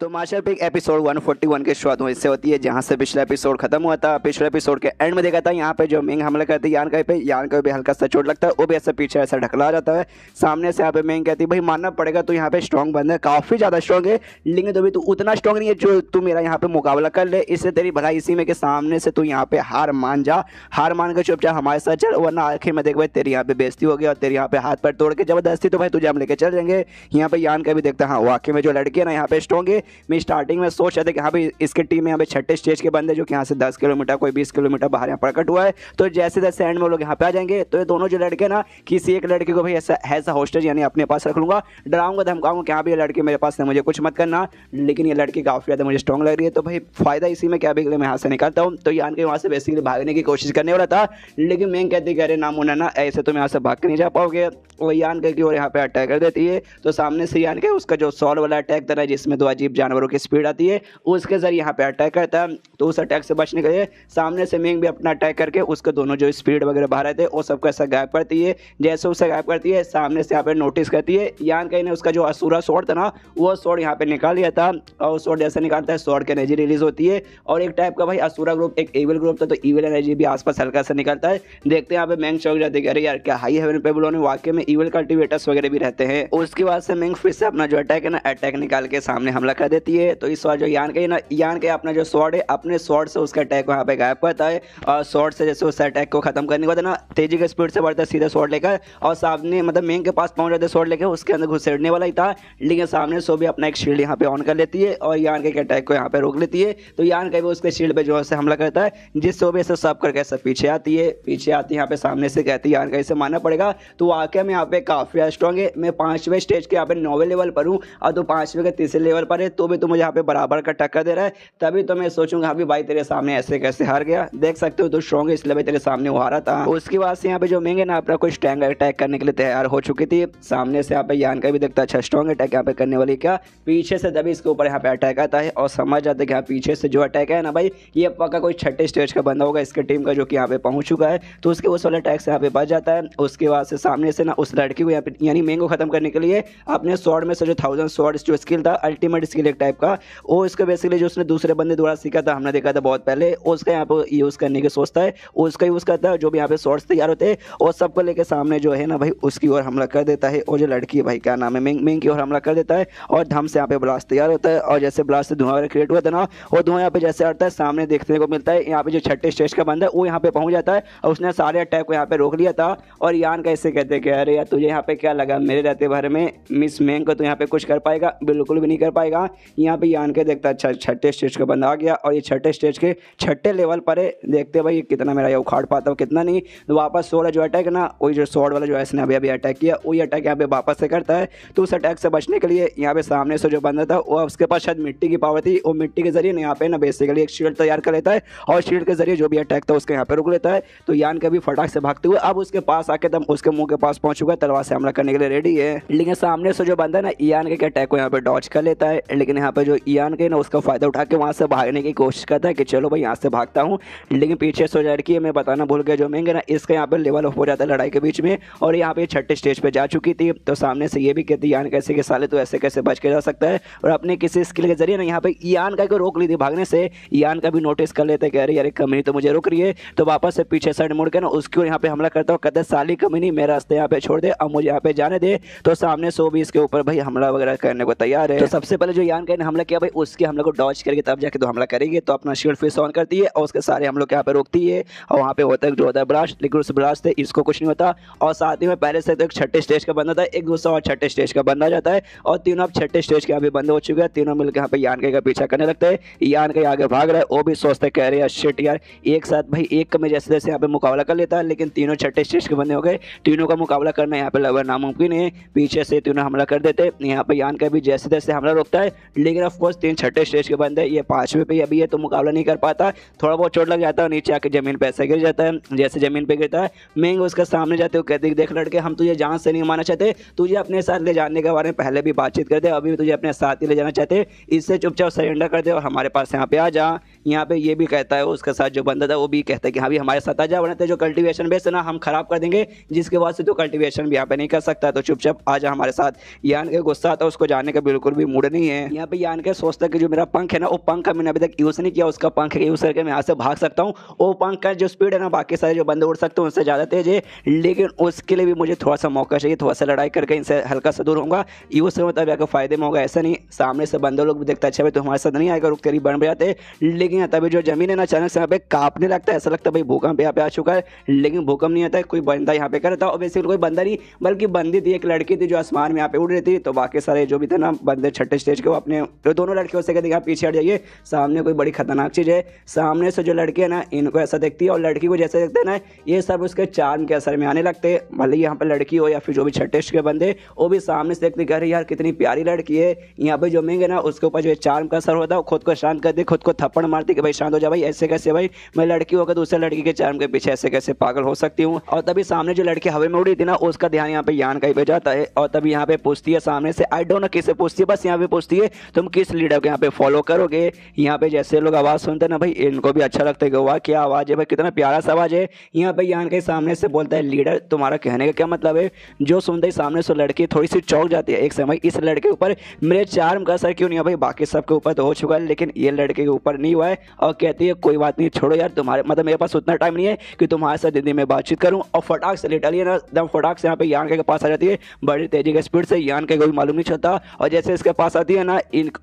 तो master pig episode 141 की शुरुआत वहीं से होती है जहां से पिछला एपिसोड खत्म हुआ था। पिछले एपिसोड के एंड में देखा था यहाँ पे जो मिंग हमला करती है यान का भी हल्का सा चोट लगता है, वो भी ऐसा पीछे ऐसा ढकला जाता है। सामने से यहाँ पे मिंग कहती है भाई मानना पड़ेगा, तो यहाँ पे स्ट्रॉन्ग बंदा है, काफी ज्यादा स्ट्रॉन्ग है, लेकिन तो भी तू उतना स्ट्रॉन्ग नहीं है जो तू मेरा यहाँ पे मुकाबला कर ले। इससे तेरी भलाई इसी में कि सामने से तू यहाँ पे हार मान जा, हार मान के चुपचाप हमारे साथ चल, वरना आखिर में देख भाई तेरी यहाँ पे बेइज्जती हो गई और तेरे यहाँ पे हाथ पैर तोड़ के जबरदस्ती तो भाई तुझे हम लेके चल जाएंगे। यहाँ पे यान का भी देखता है हाँ वाकई में जो लड़की है ना यहाँ पे स्ट्रॉन्ग है। मैं स्टार्टिंग में सोच रहा था कि हाँ भाई इसके टीम में यहाँ पे छठे स्टेज के बंदे जो कि यहाँ से 10 किलोमीटर कोई 20 किलोमीटर बाहर यहाँ प्रकट हुआ है, तो जैसे जैसे एंड में लोग यहाँ पे आ जाएंगे तो ये दोनों जो लड़के ना किसी एक लड़के को भाई ऐसा हॉस्टेज यानी अपने पास रख लूंगा, डराऊंगा धमकाऊंगा कि हाँ भाई ये लड़की मेरे पास है, मुझे कुछ मत करना। लेकिन ये लड़की काफी ज्यादा मुझे स्ट्रॉन्ग लग रही है, तो भाई फायदा इसी में क्या भी मैं यहाँ से निकलता हूँ। तो यान के वहाँ से बेसिकली भागने की कोशिश करने वाला था, लेकिन मैं कहती कह रहे ना मुन्ना ना ऐसे तुम यहाँ से भाग के नहीं जा पाओगे। वो यान के और यहाँ पे अटैक कर देती है, तो सामने से यान के उसका जो सॉल वाला अटैक था जिसमें दो अजीब जानवरों की स्पीड आती है उसके जरिए यहाँ पे अटैक करता है। तो उस अटैक से बचने के लिए सामने से मिंग भी अपना अटैक करके उसके दोनों जो स्पीड वगैरह बाहर आते हैं वो सबको ऐसा गायब करती है। जैसे उसे गायब करती है सामने से यहाँ पे नोटिस करती है यान कहीं ने उसका जो असुरा स्वॉर्ड था ना वो स्वॉर्ड यहाँ पे निकाल लिया था, और स्वॉर्ड जैसे निकालता है स्वॉर्ड की एनर्जी रिलीज होती है और एक टाइप का भाई असुरा ग्रुप एक एविल ग्रुप था, तो एविल एनर्जी भी आसपास हल्का सा निकलता है। देखते हैं यहाँ पे मैंग चौक जाते हैं, अरे यार क्या हाई हेवन पे बोलो वाकई में एविल कल्टिवेटर्स वगैरह भी रहते हैं। उसके बाद से मैंग फिर से अपना जो अटैक है ना अटैक निकाल के सामने हमला कर देती है। तो इस बार जो यान के अपना जो स्वॉर्ड है अपने स्वॉर्ड से उसका अटैक वहाँ पे गायब करता है, और स्वॉर्ड से जैसे उस अटैक को खत्म करने के बाद ना तेजी के स्पीड से बढ़ता है सीधा स्वॉर्ड लेकर, और सामने मतलब मेंग के पास पहुंच जाते स्वॉर्ड लेकर उसके अंदर घुसेड़ने वाला ही था, लेकिन सामने सो भी अपना एक शील्ड यहाँ पे ऑन कर लेती है और यान के अटैक को यहाँ पे रोक लेती है। तो यान का भी उसके शील्ड पे जो है हमला करता है, जिससे वो भी ऐसे सब करके ऐसा पीछे आती है यहाँ पे सामने से कहती है यान का इसे मानना पड़ेगा तो वाकई में यहाँ पे काफी स्ट्रॉन्ग है। मैं 5वें स्टेज के यहाँ पे 9वें लेवल पर हूँ और तो 5वें के 3रे लेवल पर है, तो भी तुम मुझे यहाँ पे बराबर का टक्कर दे रहा है, तभी तो मैं सोचूंगा हाँ भाई तेरे सामने ऐसे कैसे हार गया, देख सकते हो तो स्ट्रॉन्ग है इसलिए भाई तेरे सामने वो हारा था। उसके बाद से यहाँ पे जो मिंग है ना अपना कोई स्ट्रॉन्ग अटैक करने के लिए तैयार हो चुकी थी। सामने से यहाँ पे यान का भी देखता अच्छा स्ट्रॉन्ग अटैक यहाँ पे करने वाली क्या, पीछे से तभी इसके ऊपर यहाँ पे अटैक आता है और समझ जाते हैं कि पीछे से जो अटैक है ना भाई ये पक्का कोई छठे स्टेज का बंदा होगा इसके टीम का जो कि यहाँ पे पहुंच चुका है, तो उसके उस वाले अटैक से यहाँ पे बच जाता है। उसके बाद से सामने से ना उस लड़की को यहाँ पे यानी मिंग को खत्म करने के लिए अपने स्वॉर्ड में से जो 1000 स्वॉर्ड जो स्किल था अल्टीमेट स्किल एक टाइप का, वो इसका बेसिकली जो उसने दूसरे बंदे द्वारा सीखा था हमने देखा था बहुत पहले, उसका यहाँ पे यूज करने की सोचता है, उसका यूज करता है। जो भी यहाँ पे स्वॉर्ड्स तैयार होते हैं और सबको लेके सामने जो है ना भाई उसकी ओर हमला कर देता है, और जो लड़की है भाई क्या नाम है मिंग की ओर हमला कर देता है और धम से यहाँ पे ब्लास्ट तैयार होता है, और जैसे ब्लास्ट से धुआं क्रिएट हुआ था ना वो धुआं यहाँ पे जैसे आता है सामने देखने को मिलता है। यहाँ पे जो छठे स्टेज का बंदा है वो यहाँ पे पहुंच जाता है और उसने सारे अटैक को यहाँ पे रोक लिया था, और यान कैसे कहते कि अरे यार तुझे यहाँ पे क्या लगा मेरे रहते भर में मिस मिंग को तो यहाँ पे कुछ कर पाएगा, बिल्कुल भी नहीं कर पाएगा। यहाँ पे यान के देखता अच्छा छठे स्टेज का बंदा आ गया और ये छठे स्टेज के छठे लेवल पर है, देखते भाई कितना मेरा ये उखाड़ पाता हूँ कितना नहीं। तो वापस सोड़ा जो अटैक ना वही जो स्वॉर्ड वाला जो इसने अभी अटैक किया वही अटैक यहाँ पे वापस से करता है। तो उस अटैक से बचने के लिए यहाँ पे सामने से जो बंदा था वो उसके पास शायद मिट्टी की पावर थी, वो मिट्टी के जरिए यहाँ पे ना बेसिकली एक शील्ड तैयार कर लेता है और शील्ड के जरिए जो भी अटैक था उसके यहाँ पे रोक लेता है। तो यान कभी फटाक से भागते हुए अब उसके पास आके दम उसके मुंह के पास पहुंच चुका है, तलवार से हमला करने के लिए रेडी है, लेकिन सामने से जो बंदा है ना यान के अटैक को यहाँ पे डॉज कर लेता है। लेकिन यहाँ पे जो यान के ना उसका फायदा उठा के वहां से भागने की कोशिश करता है कि चलो भाई यहाँ से भागता हूँ, लेकिन पीछे से लड़की है मैं बताना भूल गया जो मिंग है ना इसका यहाँ पे लेवल ऑफ हो जाता है लड़ाई के बीच में, और यहाँ पे छठे स्टेज पे जा चुकी थी। तो सामने से ये भी कहती यान कैसे के साले तो ऐसे कैसे बच के जा सकता है, और अपने किसी स्किल के जरिए ना यहाँ पे यान का को रोक ली थी भागने से। यान का भी नोटिस कर लेते कह रही यार कमीनी तो मुझे रोक रही है, तो वापस से पीछे साइड मुड़ के ना उसकी ओर यहाँ पे हमला करता हूँ, कहते साली कमीनी मेरा रास्ते यहाँ पे छोड़ दे अब मुझे यहाँ पे जाने दे। तो सामने सो भी इसके ऊपर भाई हमला वगैरह करने को तैयार है। तो सबसे पहले जो यान का हमला किया भाई उसके हमले को डॉज करके तब जाके तो हमला करेगी, तो अपना शील्ड फिर ऑन करती है और उसके सारे हम लोग यहाँ पे रोकती है, और वहाँ पे होता है जो होता है ब्लास्ट, लेकिन उस ब्लास्ट से इसको कुछ नहीं होता। और साथ ही में पहले से तो एक छठे स्टेज का बंदा था, एक दूसरा और छठे स्टेज का बंदा जाता है, और तीनों अब छठे स्टेज के यहाँ पे बंद हो चुके हैं। तीनों मिलकर यहाँ पे यान का पीछा करने लगता है, यान के आगे भाग रहा है, वो भी सोचते कह रहे हैं शिट यार एक साथ भाई एक में जैसे जैसे यहाँ पे मुकाबला कर लेता है, लेकिन तीनों छठे स्टेज के बंदे हो गए, तीनों का मुकाबला करना यहाँ पे लगभग नामुमकिन है। पीछे से तीनों हमला कर देते, यहाँ पे यान का भी जैसे जैसे हमला रोकता है, लेकिन ऑफकोर्स 3 छठे स्टेज के बंदे ये 5वें पे अभी ये तो मुकाबला नहीं कर पाता, थोड़ा बहुत चोट लग जाता है, नीचे आके जमीन पे ऐसे गिर जाता है। जैसे जमीन पे गिरता है मिंग उसके सामने जाते हुए कहते देख लड़के हम तुझे जान से नहीं मारना चाहते, तुझे अपने साथ ले जाने के बारे में पहले भी बातचीत करते, अभी भी तुझे अपने साथ ही ले जाना चाहते, इससे चुपचाप सरेंडर कर दे और हमारे पास यहाँ पे आ जा। यहाँ पे ये भी कहता है उसके साथ जो बंदा था वो भी कहता है कि हाँ भी हमारे साथ आ जा, वरना जो कल्टीवेशन बेस है ना हम खराब कर देंगे, जिसके बाद से तो कल्टीवेशन भी यहाँ पे नहीं कर सकता, तो चुपचाप आ जा हमारे साथ। यान के गुस्सा आता है उसको जाने का बिल्कुल भी मूड नहीं है। हैं। यहाँ पे यान के सोचता है कि जो मेरा पंख है ना, वो पंख का मैंने अभी तक यूज नहीं किया, उसका पंख यूज करके मैं यहाँ से भाग सकता हूँ। वो पंख का जो स्पीड है ना, बाकी सारे जो बंदे उड़ सकते हैं उनसे ज़्यादा तेज है, लेकिन उसके लिए भी मुझे थोड़ा सा मौका चाहिए, थोड़ा सा लड़ाई करके इनसे हल्का सा दूर होगा, यूज से मतलब यहाँ फायदे में होगा। ऐसा नहीं सामने से बंदे लोग भी देखते अच्छा भाई तो हमारे साथ नहीं आएगा, रुक करीब बढ़ जाते, लेकिन तभी जो जमीन है ना अचानक से यहाँ पे कांपने लगता है, ऐसा लगता है भाई भूकंप यहाँ पे आ चुका है, लेकिन भूकंप नहीं आता है। कोई बंदा यहाँ पे करता और बेसिकली कोई बंदा नहीं बल्कि बंदी थी, एक लड़की थी जो आसमान में यहाँ पे उड़ रही थी। तो बाकी सारे जो भी थे ना बंदे छठे स्टेज के, वो अपने तो दोनों लड़कियों से कहते हैं पीछे हट जाइए, सामने कोई बड़ी खतरनाक चीज़ है। सामने से जो लड़की है ना इनको ऐसा देखती है और लड़की को जैसे देखते हैं ना ये सब उसके चार्म के असर में आने लगते हैं, भले यहाँ पर लड़की हो या फिर जो भी छठे के बंदे, वो भी सामने से देखते कह रहे यार कितनी प्यारी लड़की है। यहाँ पे जो मिंग है ना उसके ऊपर जो चार्म का असर होता है, खुद को शांत कर दे, खुद को थप्पड़ मारती कि भाई शांत हो जा भाई, ऐसे कैसे भाई मैं लड़की होकर दूसरे लड़की के चार्म के पीछे ऐसे कैसे पागल हो सकती हूँ। और तभी सामने जो लड़की हवा में उड़ी थी ना उसका ध्यान यहाँ पे यान का ही पे जाता है, और तभी यहाँ पे पूछती है सामने से, आई डोंट नो किससे पूछती है, बस यहाँ पे पूछती है तुम किस लीडर को यहाँ पे फॉलो करोगे। यहाँ पे जैसे लोग आवाज सुनते हैं ना भाई इनको भी अच्छा लगता है कि वाह क्या आवाज है भाई, कितना प्यारा सा आवाज है। यहाँ पे यान के सामने से बोलता है लीडर तुम्हारा कहने का क्या मतलब है। जो सुनते ही सामने से लड़की थोड़ी सी चौंक जाती है, एक समय इस लड़के के ऊपर मेरे चार्म का असर क्यों नहीं है भाई, बाकी सबके ऊपर तो हो चुका है लेकिन ये लड़के के ऊपर नहीं हुआ है। और कहती है कोई बात नहीं छोड़ो यार, तुम्हारे मतलब मेरे पास उतना टाइम नहीं है कि तुम्हारे साथ दीदी में बातचीत करूं। और फटाक से लेट लिया ना एकदम फटाक से यहाँ पे यान के पास आ जाती है बड़ी तेजी के स्पीड से, यान के कोई मालूम नहीं चलता। और जैसे इसके पास आती है ना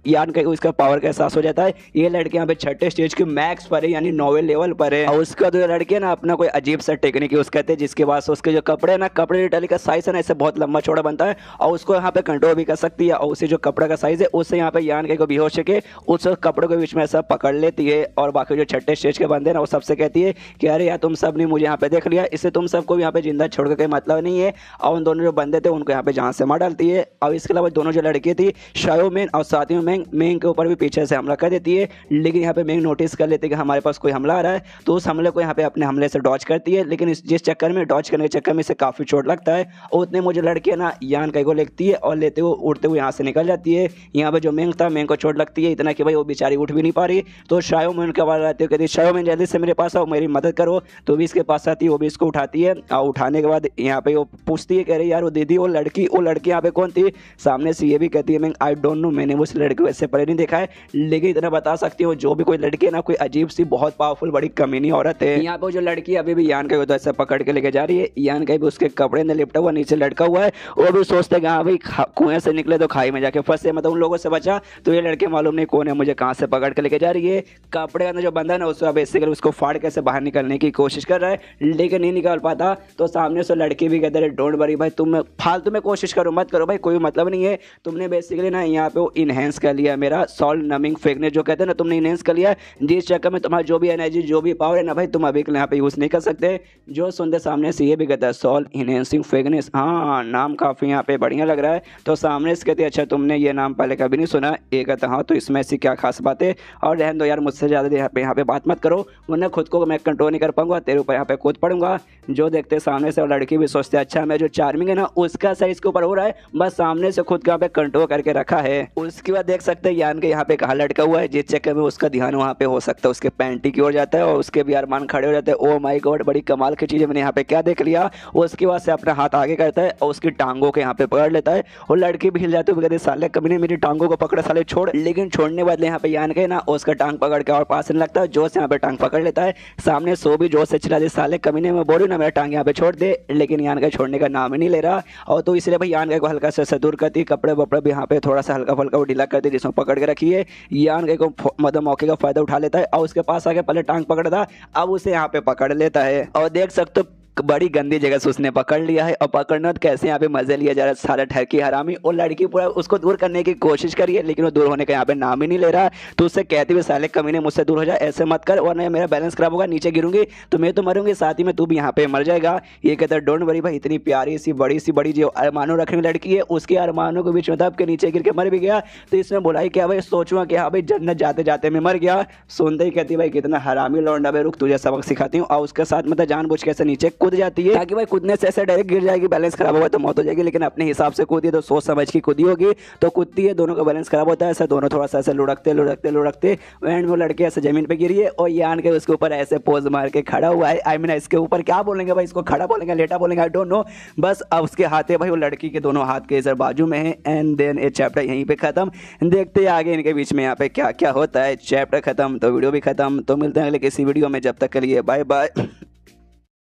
यान के इसका पावर का एहसास हो जाता है। ये लड़के यहाँ पे छठे स्टेज के मैक्स पर है यानी नोवेल लेवल पर है। और उसका जो लड़के ना अपना कोई अजीब सा टेक्निक यूज करते हैं जिसके बाद उसके जो कपड़े ना, कपड़े लिटरली का साइज है ना इससे बहुत लंबा चौड़ा बनता है और उसको यहाँ पे कंट्रोल भी कर सकती है। और उसे जो कपड़े का साइज है उससे यहाँ पे यान के को बेहोश के उस कपड़ों के बीच में ऐसा पकड़ लेती है। और बाकी जो छठे स्टेज के बंदे ना वो सबसे कहती है कि अरे यार तुम सब ने मुझे यहाँ पे देख लिया, इससे तुम सबको यहाँ पे जिंदा छोड़ के कोई मतलब नहीं है। और उन दोनों जो बंदे थे उनको यहाँ पे जान से मार डालती है। और इसके अलावा दोनों जो लड़की थी शाओमेन और साथ ही में मेंग के ऊपर भी पीछे से हमला कर देती है, लेकिन यहाँ पे मेंग नोटिस कर लेती है कि हमारे पास कोई हमला आ रहा है, तो उस हमले को यहाँ पे अपने हमले से डॉज करती है। लेकिन जिस चक्कर में डॉज करने के चक्कर में इसे काफी चोट लगता है और उतने मुझे लड़की है ना यान कई को लेती है और लेते हुए उड़ते हुए यहाँ से निकल जाती है। यहाँ पे जो मेंग था मेंग को चोट लगती है इतना कि भाई वो बेचारी उठ भी नहीं पा रही। तो शाओमेन के आवाज आती है, कहती है शाओमेन जल्दी से मेरे पास आओ मेरी मदद करो। तो भी इसके पास आती है, वो भी इसको उठाती है और उठाने के बाद यहाँ पे वो पूछती है कह रही यार वो दीदी वो लड़की यहाँ पे कौन थी। सामने से ये भी कहती है मैं आई डोंट नो, मैंने उस लड़की को इससे पहले नहीं देखा है, लेकिन इतना बता सकती हूँ जो भी कोई लड़की है ना कोई अजीब सी बहुत पावरफुल बड़ी कमीनी औरत है। यहाँ पे जो लड़की अभी भी यान का तो ऐसे पकड़ के लेके जा रही है, यान का भी उसके कपड़े ने लिपटा हुआ नीचे लटका हुआ है। वो भी सोचते हैं हाँ भाई कुएं से निकले तो खाई में जाके फंसे, मतलब उन लोगों से बचा। तो ये लड़के मालूम नहीं कौन है मुझे कहाँ से पकड़ के लेके जा रही है। कपड़े का जो बंदा है उसको बेसिकली उसको फाड़ के बाहर निकलने की कोशिश कर रहा है लेकिन नहीं निकाल पाता। तो सामने से लड़की भी कहते हैं डोंट वरी भाई तुम फालतू में कोशिश करो मत करो भाई, कोई मतलब नहीं है। तुमने बेसिकली ना यहाँ पे वो इनहेंस कर लिया मेरा सॉल्ट नमिंग फ्रेगनेस जो कहते हैं ना, तुमने इनहेंस कर लिया जिस चक्कर में तुम्हारा जो भी एनर्जी जो भी पावर है ना भाई तुम अभी के यहाँ पे यूज़ नहीं कर सकते। जो सुनते सामने से ये भी कहता है सॉल्ट इनहेंसिंग फ्रेगनेस, हाँ नाम काफ़ी यहाँ पे बढ़िया लग रहा है। तो सामने से कहते हैं अच्छा तुमने ये नाम पहले कभी नहीं सुना। ये कहता हाँ तो इसमें ऐसी क्या खास बात है, और रहने दो यार मुझसे ज़्यादा यहाँ पे बात मत करो वरना खुद को मैं कंट्रोल नहीं कर पाऊंगा, तेरे ऊपर यहाँ पे कूद पड़ूंगा। जो देखते सामने से और लड़की भी सोचते अच्छा मैं जो चार्मिंग है ना उसका सर इसके ऊपर हो रहा है, बस सामने से खुद को यहाँ पे कंट्रोल करके रखा है। उसके बाद देख सकते हैं यान के यहाँ पे कहाँ लटका हुआ है जिस चक्कर में उसका ध्यान वहाँ पे हो सकता है उसके पैंटी की ओर जाता है और उसके भी अरमान खड़े हो जाते हैं। ओ माय गॉड बड़ी कमाल की चीज़ मैंने यहाँ पे क्या देख लिया। उसके बाद से अपना हाथ आगे करता है और उसकी टांगों के यहाँ पे पकड़ लेता है और लड़की भी हिल जाती है, कहते साले कभी ने मेरी टांगों को पकड़ा साले छोड़। लेकिन छोड़ने बदले यहाँ पे यान के ना उसका टांग पकड़ के और पास नहीं लगता है, जोश से यहाँ पे टांग पकड़ लेता है। सामने सो भी जोश से चिल्ला दे साले कमीने में बोलू ना मेरा टांग यहाँ पे छोड़ दे, लेकिन यान का छोड़ने का नाम ही नहीं ले रहा। और तो इसलिए भाई यान को हल्का सा दूर करती, कपड़े वपड़े भी यहाँ पे थोड़ा सा हल्का फुल्का ढीला करती जिसमें पकड़ के रखी है। यान को मतलब मौके का फायदा उठा लेता है और उसके पास आके पहले टांग पकड़ता अब उसे यहाँ पे पकड़ लेता है। और देख सकते हो बड़ी गंदी जगह से उसने पकड़ लिया है और पकड़ना तो कैसे यहाँ पे मजे लिया जा रहा है सारा ठरकी हरामी। और लड़की पूरा उसको दूर करने की कोशिश करी है लेकिन वो दूर होने का यहाँ पे नाम ही नहीं ले रहा। तो उससे कहती हुई साले कमीने मुझसे दूर हो जाए, ऐसे मत कर वरना मेरा बैलेंस खराब होगा, नीचे गिरूंगी तो मैं तो मरूंगी साथ ही में तू भी यहाँ पे मर जाएगा। ये कहता है डोंट वरी भाई इतनी प्यारी सी बड़ी जो अरमानों रखने वाली लड़की है उसके अरमानों के बीच में आपके नीचे गिर के मर भी गया तो इसमें बुलाई क्या भाई सोचूंगा कि हाँ भाई जन्नत जाते जाते मैं मर गया। सुनते ही कहती भाई कितना हरामी लौंडा भाई रुक तुझे सबक सिखाती हूँ और उसके साथ मतलब जानबूझ के ऐसे नीचे कूद जाती है ताकि भाई कूदने से ऐसे डायरेक्ट गिर जाएगी, बैलेंस खराब होगा तो मौत हो जाएगी, लेकिन अपने हिसाब से कूदी तो सोच समझ की कूदी होगी तो कूदती है, दोनों का बैलेंस खराब होता है। ऐसा दोनों थोड़ा सा ऐसे लुढ़कते लुढ़कते लुढ़कते एंड वो लड़के ऐसे जमीन पे गिरी है और यान के उसके ऊपर ऐसे पोज मार के खड़ा हुआ है। आई मीन इसके ऊपर क्या बोलेंगे भाई, इसको खड़ा बोलेंगे लेटा बोलेंगे, आई डोंट नो। बस अब उसके हाथ है भाई, वो लड़की के दोनों हाथ के इधर बाजू में है। एंड देन ये चैप्टर यहीं पे खत्म। देखते हैं आगे इनके बीच में यहाँ पे क्या क्या होता है। चैप्टर खत्म तो वीडियो भी खत्म। तो मिलते हैं अगले किसी वीडियो में, जब तक के लिए बाय बाय।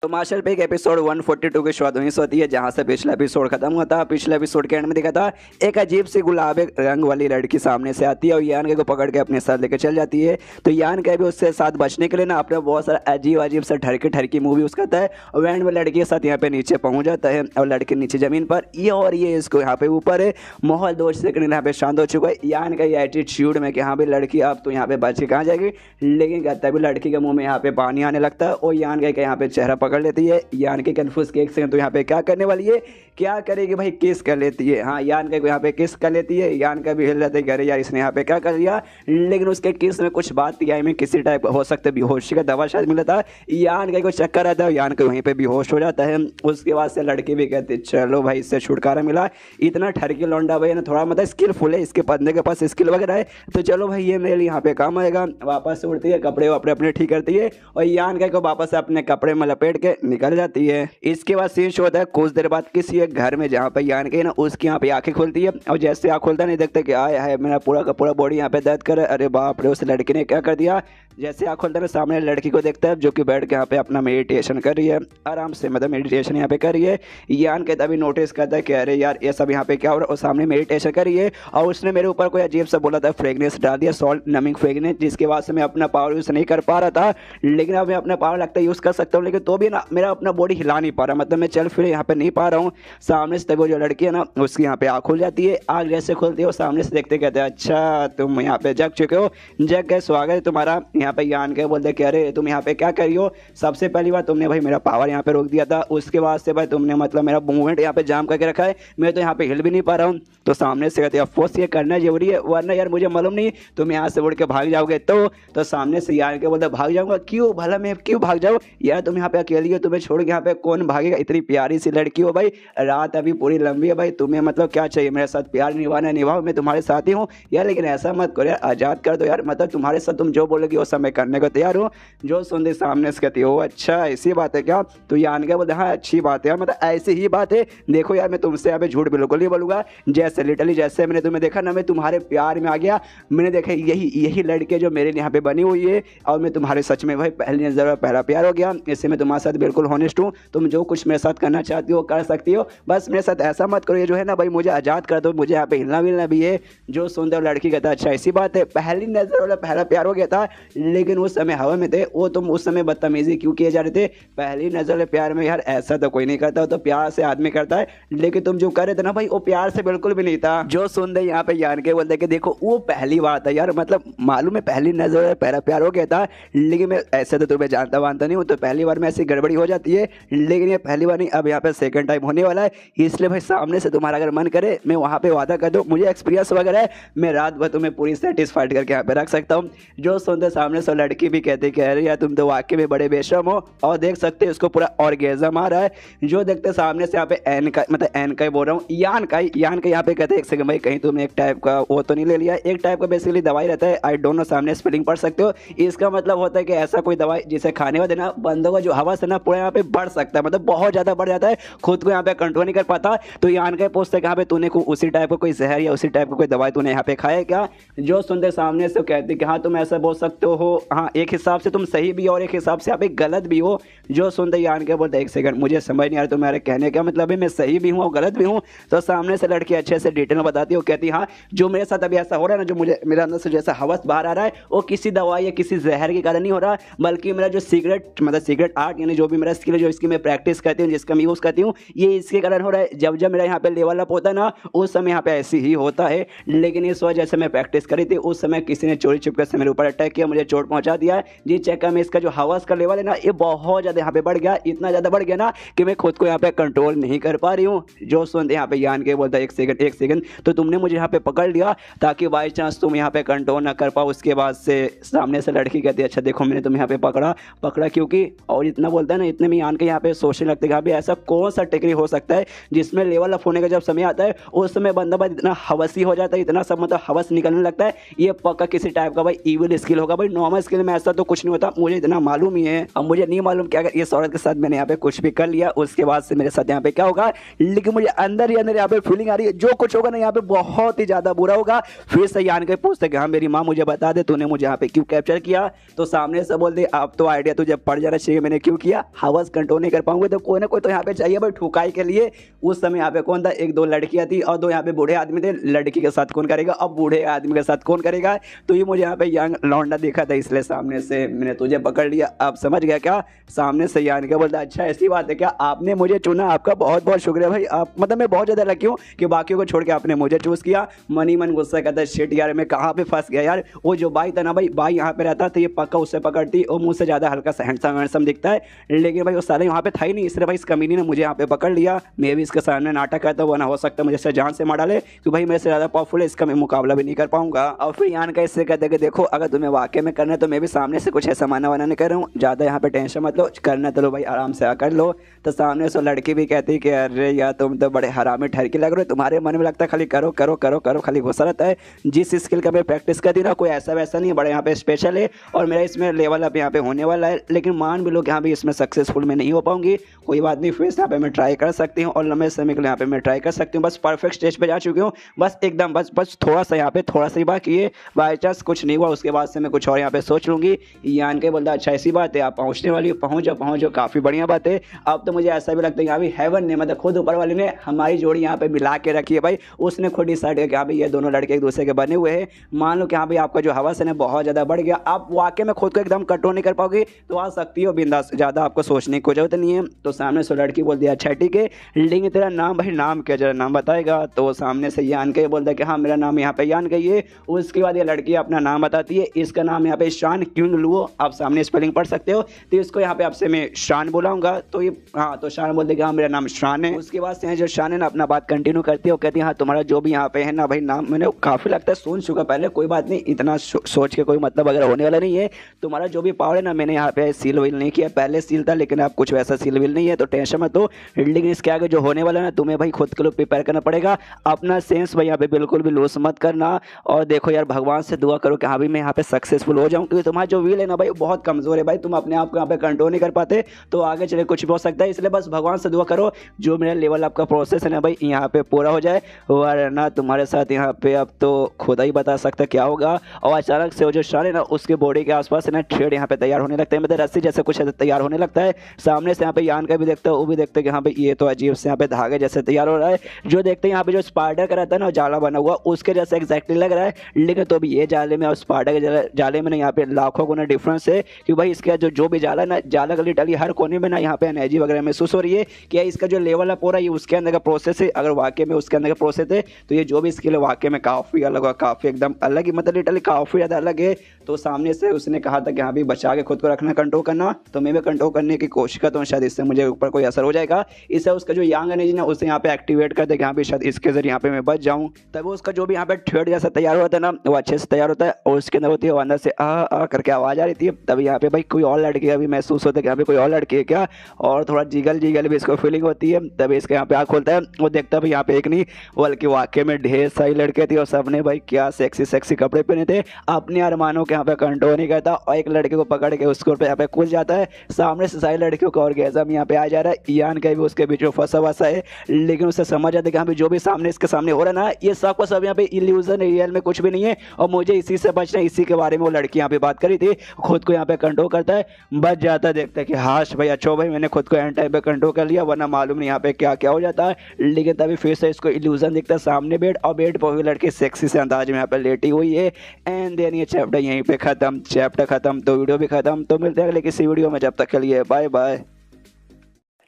तो मार्शल पे एक एपिसोड 142 की शुरुआत वहीं से होती है जहां से पिछला एपिसोड खत्म हुआ था। पिछले एपिसोड के एंड में देखा था एक अजीब सी गुलाबी रंग वाली लड़की सामने से आती है और यान के को पकड़ के अपने साथ लेकर चल जाती है। तो यान का भी उससे साथ बचने के लिए ना अपने बहुत सारा अजीब अजीब सा ठरकी मूवी उसका था है और एंड में लड़की के साथ यहाँ पे नीचे पहुंच जाता है और लड़के नीचे जमीन पर ये इसको यहाँ पे ऊपर है। माहौल 2 सेकंड यहाँ पे शांत हो चुका है। यान का ये एटीट्यूड में कि हाँ भाई लड़की अब तो यहाँ पे बच के कहाँ जाएगी, लेकिन कहता है लड़की के मुंह में यहाँ पे पानी आने लगता है और यान का यहाँ पे चेहरा पकड़ लेती है। यान के कन्फ्यूज के एक सेकंड तो यहाँ पे क्या करने वाली है, क्या करेगी भाई, किस कर लेती है। हाँ यान के यहाँ पे किस कर लेती है। यान का भी हिल जाता है कि अरे यार इसने यहाँ पे क्या कर लिया, लेकिन उसके किस में कुछ बात थी। आई में किसी टाइप हो सकता है बेहोशी का दवा शायद मिला था। यान का कोई चक्कर आता है, यान का वहीं पे बेहोश हो जाता है। उसके बाद से लड़की भी कहती है चलो भाई इससे छुटकारा मिला, इतना ठरकी लौंडा भाई ना, थोड़ा मतलब स्किलफुल है, इसके बंदे के पास स्किल वगैरह है, तो चलो भाई ये मेरे लिए यहाँ पे काम आएगा। वापस से उड़ती है, कपड़े वपड़े अपने ठीक करती है और यान का को वापस से अपने कपड़े में लपेट के निकल जाती है। इसके बाद सीन शो होता है कुछ देर बाद किसी एक घर में जहाँ पे यान के ना उसकी यहाँ पे आंखें खुलती है और जैसे आँख खुलता नहीं देखते कि आए है मेरा पूरा का पूरा बॉडी यहाँ पे दर्द करे, अरे बाप रे उस लड़की ने क्या कर दिया। जैसे आँख खोलता है सामने लड़की को देखता है जो कि बैठ के यहाँ पे अपना मेडिटेशन कर रही है आराम से, मतलब मेडिटेशन यहाँ पे कर रही है। यान कहता भी नोटिस करता है कि अरे यार ये सब यहाँ पे क्या हो रहा है, और सामने मेडिटेशन कर रही है और उसने मेरे ऊपर कोई अजीब सा बोला था, फ्रेगनेंस डाल दिया, सॉल्ट नमिंग फ्रेगनेंस, जिसके बाद से मैं अपना पावर यूज़ नहीं कर पा रहा था। लेकिन अब मैं अपना पावर लगता है यूज़ कर सकता हूँ, लेकिन तो भी ना मेरा अपना बॉडी हिला नहीं पा रहा, मतलब मैं चल फिर यहाँ पे नहीं पा रहा हूँ। सामने से वो जो लड़की है ना उसकी यहाँ पे आँख खुल जाती है। आँख जैसे खुलती है वो सामने से देखते कहते हैं अच्छा तुम यहाँ पे जग चुके हो, जग गए, स्वागत है तुम्हारा। यहाँ पे यान के बोलते कि अरे तुम यहाँ पे क्या कर रही हो, सबसे पहली बार तुमने भाई मेरा पावर यहाँ पे रोक दिया था, उसके बाद से भाई तुमने मतलब मेरा मूवमेंट यहाँ पे जाम करके रखा है, मैं तो यहाँ पे हिल भी नहीं पा रहा हूँ। तो सामने से कहते हैं अफकोर्स ये करना जरूरी है, वरना यार मुझे मालूम नहीं तुम यहाँ से उड़ के भाग जाओगे। तो सामने से यान के बोलते भाग जाऊंगा, क्यों भला मैं क्यों भाग जाऊँ यार, तुम यहाँ पे अकेली हो, तुम्हें छोड़ के यहाँ पे कौन भागेगा, इतनी प्यारी सी लड़की हो भाई, रात अभी पूरी लंबी है भाई, तुम्हें मतलब क्या चाहिए, मेरे साथ प्यार निभाना निभाओ, मैं तुम्हारे साथ ही हूँ यार, लेकिन ऐसा मत करो यार, आज़ाद कर दो यार, मतलब तुम्हारे साथ तुम जो बोलोगी वो सब मैं करने को तैयार हूँ। जो सुनते सामने से कहती हो अच्छा ऐसी बात है क्या, तो यान के बोलते हाँ अच्छी बात है यार, मतलब ऐसी ही बात है, देखो यार मैं तुमसे यहाँ पे झूठ बिल्कुल नहीं बोलूँगा, जैसे लिटरली जैसे मैंने तुम्हें देखा ना मैं तुम्हारे प्यार में आ गया, मैंने देखा यही लड़के जो मेरे यहाँ पे बनी हुई है और मैं तुम्हारे सच में भाई पहली नज़र में पहला प्यार हो गया। इससे मैं तुम्हारे साथ बिल्कुल हॉनेस्ट हूँ, तुम जो कुछ मेरे साथ करना चाहती हो कर सकती हो, बस मेरे साथ ऐसा मत करो, ये जो है ना भाई मुझे आज़ाद कर दो, मुझे यहाँ पे हिलना विलना भी है। जो सुनते हो लड़की कहता अच्छा ऐसी बात है, पहली नज़र वाला पहला प्यार हो गया था, लेकिन उस समय हवा में थे वो, तुम उस समय बदतमीजी क्यों किए जा रहे थे, पहली नज़र वाले प्यार में यार ऐसा तो कोई नहीं करता, तो प्यार से आदमी करता है, लेकिन तुम जो कर रहे थे ना भाई वो प्यार से बिल्कुल भी नहीं था। जो सुनते यहाँ पे यान के बोलते कि देखो वो पहली बार था यार, मतलब मालूम है पहली नज़र वाला पहला प्यार हो गया था, लेकिन मैं ऐसे तो तुम्हें जानता वानता नहीं हूँ, तो पहली बार में ऐसी गड़बड़ी हो जाती है, लेकिन ये पहली बार नहीं, अब यहाँ पे सेकंड टाइम होने वाला है, इसलिए भाई सामने से तुम्हारा अगर मन करे मैं वहाँ पे वादा कर दूँ, मुझे एक्सपीरियंस वगैरह है, मैं रात भर तुम्हें पूरी सेटिस्फाइड करके यहाँ पे रख सकता हूँ। जो सुनते सामने से लड़की भी कहती कि अरे यार तुम तो वाकई में बड़े बेशर्म हो, और देख सकते हो उसको पूरा ऑर्गेज़म आ रहा है। जो देखते सामने से यहाँ पे एन का मतलब एन का ही बोल रहा हूँ, यान का यहाँ पे कहते हैं एक सेकंड भाई कहीं तुमने एक टाइप का वो तो नहीं ले लिया, एक टाइप का बेसिकली दवाई रहता है, आई डोंट नो सामने स्पेलिंग पढ़ सकते हो, इसका मतलब होता है कि ऐसा कोई दवाई जिसे खाने वाले ना बंदों का जो हवस है ना पूरा यहाँ पे बढ़ सकता है, मतलब बहुत ज़्यादा बढ़ जाता है, खुद को यहाँ पे कंट्रोल नहीं कर पाता। तो यान का पूछता है कि यहाँ पे तूने को उसी टाइप का कोई जहर या उसी टाइप का कोई दवाई तूने यहाँ पे खाया क्या। जो सुनते सामने से कहते कि हाँ तुम ऐसा बोल सकते हो, हाँ एक हिसाब से तुम सही भी हो और एक हिसाब से यहाँ पे गलत भी हो। जो सुनते यान के बोलते एक सेकंड मुझे समझ नहीं आ रहा तुम्हारे कहने का मतलब है, मैं सही भी हूँ और गलत भी हूँ। तो सामने से लड़की अच्छे से डिटेल में बताती है, कहती हाँ जो मेरे साथ अभी ऐसा हो रहा है ना, जो मुझे मेरे अंदर से जैसा हवस बाहर आ रहा है वो किसी दवाई या किसी जहर के कारण नहीं हो रहा, बल्कि मेरा जो सीक्रेट आर्ट यानी जो भी मेरा स्किल है, जो इसकी मैं प्रैक्टिस करती हूँ, जिसका मैं यूज़ करती हूँ, ये इसके कारण हो रहा है। जब जब मेरा यहाँ पे लेवल अप होता है ना उस समय यहाँ पे ऐसी ही होता है, लेकिन इस वजह से मैं प्रैक्टिस करी थी, उस समय किसी ने चोरी छुपकर से मेरे ऊपर अटैक किया, मुझे चोट पहुँचा दिया जी। चेक में इसका जो हवस का लेवल है ना ये बहुत ज़्यादा यहाँ पे बढ़ गया, इतना ज़्यादा बढ़ गया ना कि मैं खुद को यहाँ पे कंट्रोल नहीं कर पा रही हूँ। जो सुनते यहाँ पे यान के बोलता है एक सेकंड तो तुमने मुझे यहाँ पे पकड़ लिया ताकि बाई चांस तुम यहाँ पे कंट्रोल ना कर पाओ। उसके बाद से सामने से लड़की कहती है अच्छा देखो मैंने तुम्हें यहाँ पे पकड़ा क्योंकि, और इतना बोलता है ना, इतने में यान के यहाँ पे सोचने लगते हैं कि ऐसा कौन सा टेक्निक हो सकता है जिसमें लेवल अप होने का जब समय आता है उस समय बंदा भाई इतना हवसी हो जाता है, इतना सब मतलब हवस निकलने लगता है। ये पक्का किसी टाइप का भाई इविल स्किल होगा भाई, नॉर्मल स्किल में ऐसा तो कुछ नहीं होता, मुझे इतना मालूम ही है। अब मुझे नहीं मालूम कि अगर इस औरत के साथ मैंने यहाँ पे कुछ भी कर लिया उसके बाद से मेरे साथ यहाँ पे क्या होगा, लेकिन मुझे अंदर ही अंदर यहाँ पे फीलिंग आ रही है जो कुछ होगा ना यहाँ पे बहुत ही ज्यादा बुरा होगा। फिर से यान के पूछते कि हाँ मेरी माँ मुझे बता दे तूने मुझे यहाँ पे क्यों कैप्चर किया, तो सामने से बोल दे अब तो आइडिया तुझे पड़ जाना चाहिए मैंने क्यों किया, हवस कंट्रोल नहीं कर पाऊंगे तो कोई ना कोई तो यहाँ पे चाहिए भाई ठुकाई के लिए। उस समय यहाँ पे कौन था, एक दो लड़कियां थी और दो यहाँ पे बूढ़े आदमी थे, लड़की के साथ कौन करेगा, अब बूढ़े आदमी के साथ कौन करेगा। तो ये मुझे यहाँ पे यंग लौंडा देखा था इसलिए सामने से मैंने तुझे पकड़ लिया। अब समझ गया क्या, सामने से यान क्या बोलता, अच्छा ऐसी बात है क्या, आपने मुझे चुना, आपका बहुत बहुत शुक्रिया भाई, आप मतलब मैं बहुत ज़्यादा लकी हूँ कि बाकियों को छोड़ के आपने मुझे चूज़ किया। मन ही मन गुस्सा करता है, शिट यार मैं कहाँ पे फंस गया यार। वो जो भाई था ना भाई, भाई यहाँ पे रहता तो ये पक्का उससे पकड़ती, और मुझसे ज़्यादा हल्का सा हैंडसम दिखता है, लेकिन भाई वो साले वहाँ पे था ही नहीं, इसलिए भाई इस कमीनी ने मुझे यहाँ पे पकड़ लिया। मैं भी इसके सामने नाटक करता हुआ ना हो सकता मुझे से जान से मार डाले कि भाई मेरे से ज़्यादा पावरफुल है, इसका मैं मुकाबला भी नहीं कर पाऊंगा। और फिर यान का इससे कहते कि देखो अगर तुम्हें वाकई में करना है तो मैं भी सामने से कुछ ऐसा माना वाना नहीं कर रहा हूँ, ज़्यादा यहाँ पे टेंशन मत लो, करना तो लो भाई आराम से आकर लो। तो सामने से लड़की भी कहती कि अरे यार तुम तो बड़े हरामी ठरकी लग रहे हो, तुम्हारे मन में लगता है खाली करो करो करो करो, खाली घुसा रहता है। जिस स्किल का मैं प्रैक्टिस करती ना कोई ऐसा वैसा नहीं, बड़े यहाँ पे स्पेशल है और मेरा इसमें लेवल अप यहाँ पे होने वाला है, लेकिन मान भी लो कि यहाँ भी इसमें सक्सेसफुल मैं नहीं हो पाऊंगी, कोई बात नहीं, फिर यहाँ पे मैं ट्राई कर सकती हूँ और लंबे समय के लिए यहाँ पे मैं ट्राई कर सकती हूँ। बस परफेक्ट स्टेज पे जा चुकी हूँ, बस एकदम बस थोड़ा सा यहाँ पे थोड़ा सा ही बाकी है, बाई चांस कुछ नहीं हुआ उसके बाद से मैं कुछ और यहाँ पे सोच लूँगी। यान के बोलता अच्छा ऐसी बात है, आप पहुँचने वाली हो, पहुँच जाओ, काफ़ी बढ़िया बात है। अब तो मुझे ऐसा भी लगता है यहाँ भी हेवन ने मतलब खुद ऊपर वाले ने हमारी जोड़ी यहाँ पे मिला के रखी है भाई, उसने खुद डिसाइड किया कि यहाँ पे ये दोनों लड़के एक दूसरे के बने हुए हैं। मान लो कि यहाँ पे आपका जो हवस है ना बहुत ज़्यादा बढ़ गया, आप वाकई में खुद को एकदम कंट्रोल नहीं कर पाओगे तो आ सकती हो बिंदास, ज़्यादा आपको सोचने की जरूरत नहीं है। तो सामने से लड़की बोल दिया अच्छा ठीक है, लेकिन तेरा नाम भाई नाम क्या, जरा नाम बताएगा। तो सामने से यान के बोलता है कि हाँ मेरा नाम यहाँ पे यान के ही है। उसके बाद ये लड़की अपना नाम बताती है, इसका नाम यहाँ पे शान क्यूंग लुओ, आप सामने स्पेलिंग पढ़ सकते हो, तो इसको यहाँ पे आपसे मैं शान बुलाऊंगा। तो ये हाँ तो शान बोलते कि हाँ मेरा नाम शान है। उसके बाद से जो शान है ना अपना बात कंटिन्यू करती है, वो कहती है हाँ तुम्हारा जो भी यहाँ पे है ना भाई नाम मैंने काफ़ी लगता है सुन चुका पहले, कोई बात नहीं, इतना सोच के कोई मतलब अगर होने वाला नहीं है। तुम्हारा जो भी पावर है ना मैंने यहाँ पे सील विल नहीं किया, पहले सील था लेकिन अब कुछ वैसा सील विल नहीं है, तो टेंशन मत हो। लेकिन इसके आगे जो होने वाला है ना तुम्हें भाई खुद के लिए प्रिपेयर करना पड़ेगा, अपना सेंस भाई यहाँ पे बिल्कुल भी लूज मत करना। और देखो यार भगवान से दुआ करो कि हाँ भाई मैं यहाँ पे सक्सेसफुल हो जाऊँ, क्योंकि तुम्हारा जो विल है ना भाई बहुत कमजोर है भाई, तुम अपने आप को यहाँ पे कंट्रोल नहीं कर पाते, तो आगे चले कुछ भी हो सकता है। इसलिए बस भगवान से दुआ करो जो मेरा लेवल आपका प्रोसेस है ना भाई यहाँ पे पूरा हो जाए, वरना तुम्हारे साथ यहाँ पे अब तो खुदा ही बता सकता क्या होगा। और अचानक से वो जो शान है ना उसके बॉडी के आसपास है ना थ्रेड यहाँ पे तैयार होने लगता है, मतलब रस्सी जैसे कुछ तैयार होने लगता है। सामने से यहाँ पे यान का भी देखता है, वो भी देखते हैं कि हाँ भाई ये तो अजीब से यहाँ पे धागे जैसे तैयार हो रहा है। जो देखते हैं यहाँ पे जो स्पाइडर का रहता है ना जाला बना हुआ उसके जैसे एक्जैक्टली लग रहा है, लेकिन तो भी ये जाले में और स्पाइडर के जाले में ना यहाँ पे लाखों गुना डिफरेंस है। कि भाई इसका जो भी जाला ना जाला का लिटरली हर कोने में ना यहाँ पे एनर्जी वगैरह महसूस हो रही है कि इसका जो लेवल अप हो रहा है उसके अंदर का प्रोसेस है, अगर वाकई में उसके अंदर का प्रोसेस है तो ये जो भी स्किल है वाकई में काफ़ी अलग है, काफ़ी एकदम अलग ही, मतलब लिटरली काफ़ी ज़्यादा अलग है। तो सामने से उसने कहा था कि हाँ भी बचा के खुद को रखना, कंट्रोल करना, तो मैं भी कंट्रोल करने की कोशिश करता हूँ, शायद इससे मुझे ऊपर कोई असर हो जाएगा। इससे उसका जो यांग एनर्जी ना उसे यहाँ पे एक्टिवेट कर दे कि यहाँ पे शायद इसके जरिए यहाँ पे मैं बच जाऊँ। तब उसका जो भी यहाँ पे थ्रेड जैसा तैयार होता है ना वो अच्छे से तैयार होता है, और उसके अंदर होती है वो अंदर से आ करके आवाज़ आ रही थी। तभी यहाँ पे भाई कोई और लड़की का भी महसूस होता है कि यहाँ पे कोई और लड़की है क्या, और थोड़ा जिगल भी इसको फीलिंग होती है। तभी इसके यहाँ पे आँख खोलता है, वो देखता है भाई यहाँ पे एक नहीं बल्कि वाकई में ढेर सारी लड़के थे और सबने भाई क्या सेक्सी कपड़े पहने थे, अपने अरमानों के यहाँ पे कंट्रोल नहीं करता और एक लड़के को पकड़ के उसको यहाँ पे कूद जाता है। सामने से सारी लड़कियों का ऑर्गेज़म यहाँ पे आ जा रहा है, यान का भी उसके बीच में फंसा वसा है, लेकिन उसे समझ आता है कि यहाँ पे जो भी सामने इसके सामने हो रहा है ना ये सब को सब यहाँ पे इल्यूजन है, रियल में कुछ भी नहीं है और मुझे इसी से बचना है। इसी के बारे में वो लड़की यहाँ पे बात करी थी, खुद को यहाँ पे कंट्रोल करता है, बच जाता है, देखता है कि हाश भाई अच्छो भाई मैंने खुद को एंड टाइम पे कंट्रोल कर लिया, वरना मालूम नहीं यहाँ पे क्या क्या हो जाता है। लेकिन तभी फिर से इसको इल्यूजन दिखता है सामने बेड, और बेड पर हुई लड़की सेक्सी से अंदाज में यहाँ पे लेटी हुई है। एंड देन ये चैप्टर यहीं पे खत्म, चैप्टर खत्म तो वीडियो भी खत्म। तो मिलते हैं अगले किसी वीडियो में, जब तक के लिए बाय बाय।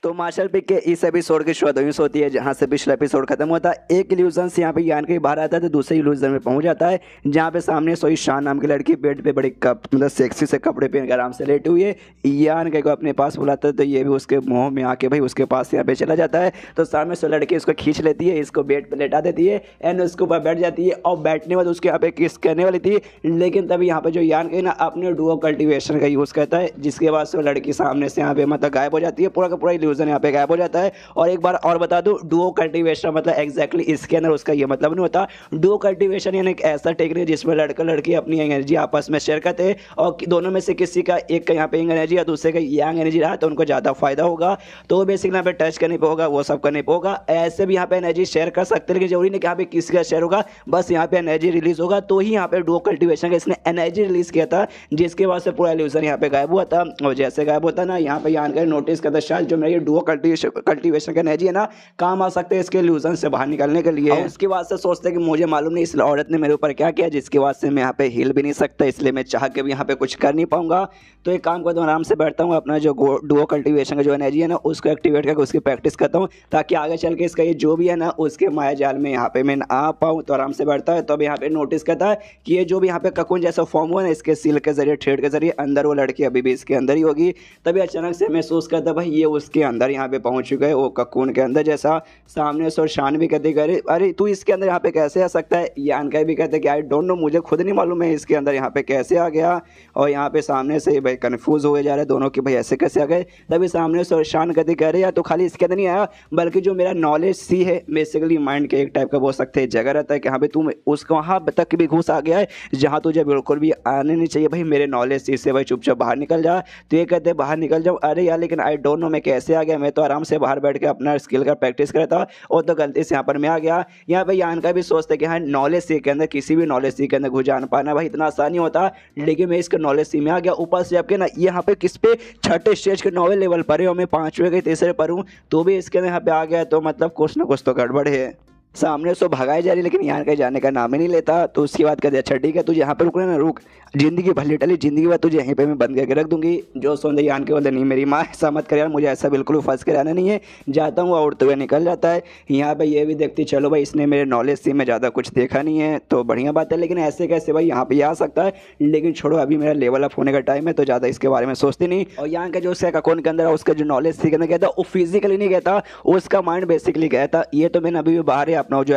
तो मार्शल पिक के इस एपिसोड की शुरुआत वहीं से होती है जहां से पिछला एपिसोड खत्म होता है। एक इल्यूजन से यहाँ पे यान के बाहर आता है तो दूसरे इल्यूजन में पहुंच जाता है जहाँ पे सामने सोई शान नाम की लड़की बेड पे बड़ी कप मतलब सेक्सी से कपड़े पहन के आराम से लेटी हुई है। यान के को अपने पास बुलाता है तो ये भी उसके मुंह में आके भाई उसके पास यहाँ पे चला जाता है। तो सामने से लड़की उसको खींच लेती है, इसको बेड पर लेटा देती है एंड उसके ऊपर बैठ जाती है और बैठने बाद उसके यहाँ पे किस करने वाली थी, लेकिन तभी यहाँ पे जो यान के ना अपने डुओ कल्टीवेशन का यूज़ करता है जिसके बाद से लड़की सामने से यहाँ पे मतलब गायब हो जाती है। पूरा का पूरा इल्यूजन यहाँ पे गायब हो जाता है। और एक बार और बता दूं, डुओ कल्टीवेशन मतलब एग्जैक्टली इसके अंदर उसका ये मतलब नहीं होता। डुओ कल्टीवेशन यानी एक ऐसा टेक्निक जिसमें लड़का लड़की अपनी एनर्जी आपस में शेयर करते हैं और दोनों में से किसी का एक का यहाँ पे एनर्जी या दूसरे का यांग एनर्जी रहा तो उनको ज़्यादा फायदा होगा। तो बेसिकली यहाँ पे टच करने पे होगा, वो सब करने पे होगा। ऐसे भी यहाँ पे एनर्जी शेयर कर सकते हैं लेकिन जरूरी नहीं कि यहाँ पे किसी का शेयर होगा, बस यहाँ पे एनर्जी रिलीज होगा। तो ही यहाँ पे डुओ कल्टीवेशन का इसने एनर्जी रिलीज किया था जिसके बाद से पूरा इल्यूजन यहाँ पे गायब हुआ था। और जैसे गायब होता ना यहाँ पे यान का नोटिस करता शायद जो मेरा ये डुओ कल्टीवेशन का एनर्जी है ना काम आ सकते हैं इसके इल्यूजन से बाहर निकलने के लिए। उसके बाद से सोचते हैं कि मुझे मालूम नहीं इस औरत ने मेरे ऊपर क्या किया जिसके बाद से मैं यहाँ पे हिल भी नहीं सकता, इसलिए मैं चाह के भी यहाँ पे कुछ कर नहीं पाऊंगा। तो एक काम करता हूँ, आराम से बैठता हूँ, अपना जो डुओ कल्टीवेशन का जो एनर्जी है ना उसको एक्टिवेट करके उसकी प्रैक्टिस करता हूँ ताकि आगे चल के इसका ये जो भी है ना उसके माया जाल में यहाँ पे मैं आ पाऊँ। तो आराम से बैठता है तो अब यहाँ पे नोटिस करता है कि ये जो भी यहाँ पे ककून जैसा फॉर्म हुआ ना इसके सील के जरिए थ्रेड के जरिए अंदर वो लड़की अभी भी इसके अंदर ही होगी। तभी अचानक से महसूस करता भाई ये उसके अंदर यहाँ पे पहुंच चुका है, वो ककून के अंदर जैसा। सामने से और शान भी कहते अरे तू इसके अंदर यहाँ पे कैसे आ सकता है। यान का भी कहते कि आई डोंट नो, मुझे खुद नहीं मालूम है इसके अंदर यहाँ पे कैसे आ गया। और यहाँ पे सामने से भाई कन्फ्यूज हुए जा रहे दोनों कि भाई ऐसे कैसे आ गए। तभी सामने से और शान कहते कह रहे यार तो खाली इसके अंदर नहीं आया बल्कि जो मेरा नॉलेज सी है बेसिकली माइंड के एक टाइप का बोल सकते हैं जगह रहता है कि हाँ भाई तुम उसको वहाँ तक भी घुस आ गया है जहाँ तुझे बिल्कुल भी आने नहीं चाहिए भाई मेरे नॉलेज सी से भाई चुपचाप बाहर निकल जा। तो ये कहते बाहर निकल जाओ। अरे यार लेकिन आई डोंट नो मैं कैसे आ गया, मैं तो आराम से बाहर बैठ के अपना स्किल का प्रैक्टिस कर था और तो गलती से यहाँ पर मैं आ गया। यहाँ पे यान का भी सोचते कि हाँ नॉलेज सी के अंदर किसी भी नॉलेज सी के अंदर घुस जान पाना भाई इतना आसान नहीं होता, लेकिन मैं इसके नॉलेज सी में आ गया। ऊपर से आपके ना यहाँ पे किस पे छठे स्टेज के नौवे लेवल पर है और मैं पांचवें के तीसरे पर हूँ तो भी इसके अंदर यहाँ पे आ गया, तो मतलब कुछ ना कुछ तो गड़बड़ है। सामने से भगाई जा रही लेकिन यहाँ का जाने का नाम ही नहीं लेता। तो उसकी बात कहते अच्छा ठीक है तुझे यहाँ पे रुकना ना रुक, जिंदगी भले टली जिंदगी बाद तुझे यहीं पे मैं बंद करके रख दूंगी। जो सोंदे यान के बोलते नहीं मेरी माँ ऐसा मत कर यार, मुझे ऐसा बिल्कुल फंस कर आना नहीं है, जाता हूँ उड़ते हुए निकल जाता है। यहाँ पे ये भी देखती चलो भाई इसने मेरे नॉलेज से में ज़्यादा कुछ देखा नहीं है तो बढ़िया बात है, लेकिन ऐसे कैसे भाई यहाँ पे आ सकता है। लेकिन छोड़ो अभी मेरा लेवल अप होने का टाइम है तो ज़्यादा इसके बारे में सोचती नहीं। और यहाँ का जो उसका अकाउंट के अंदर है उसका जो नॉलेज सीखने गया था वो फिजिकली नहीं गया था, उसका माइंड बेसिकली गया था। ये तो मैंने अभी भी बाहर है अपना जो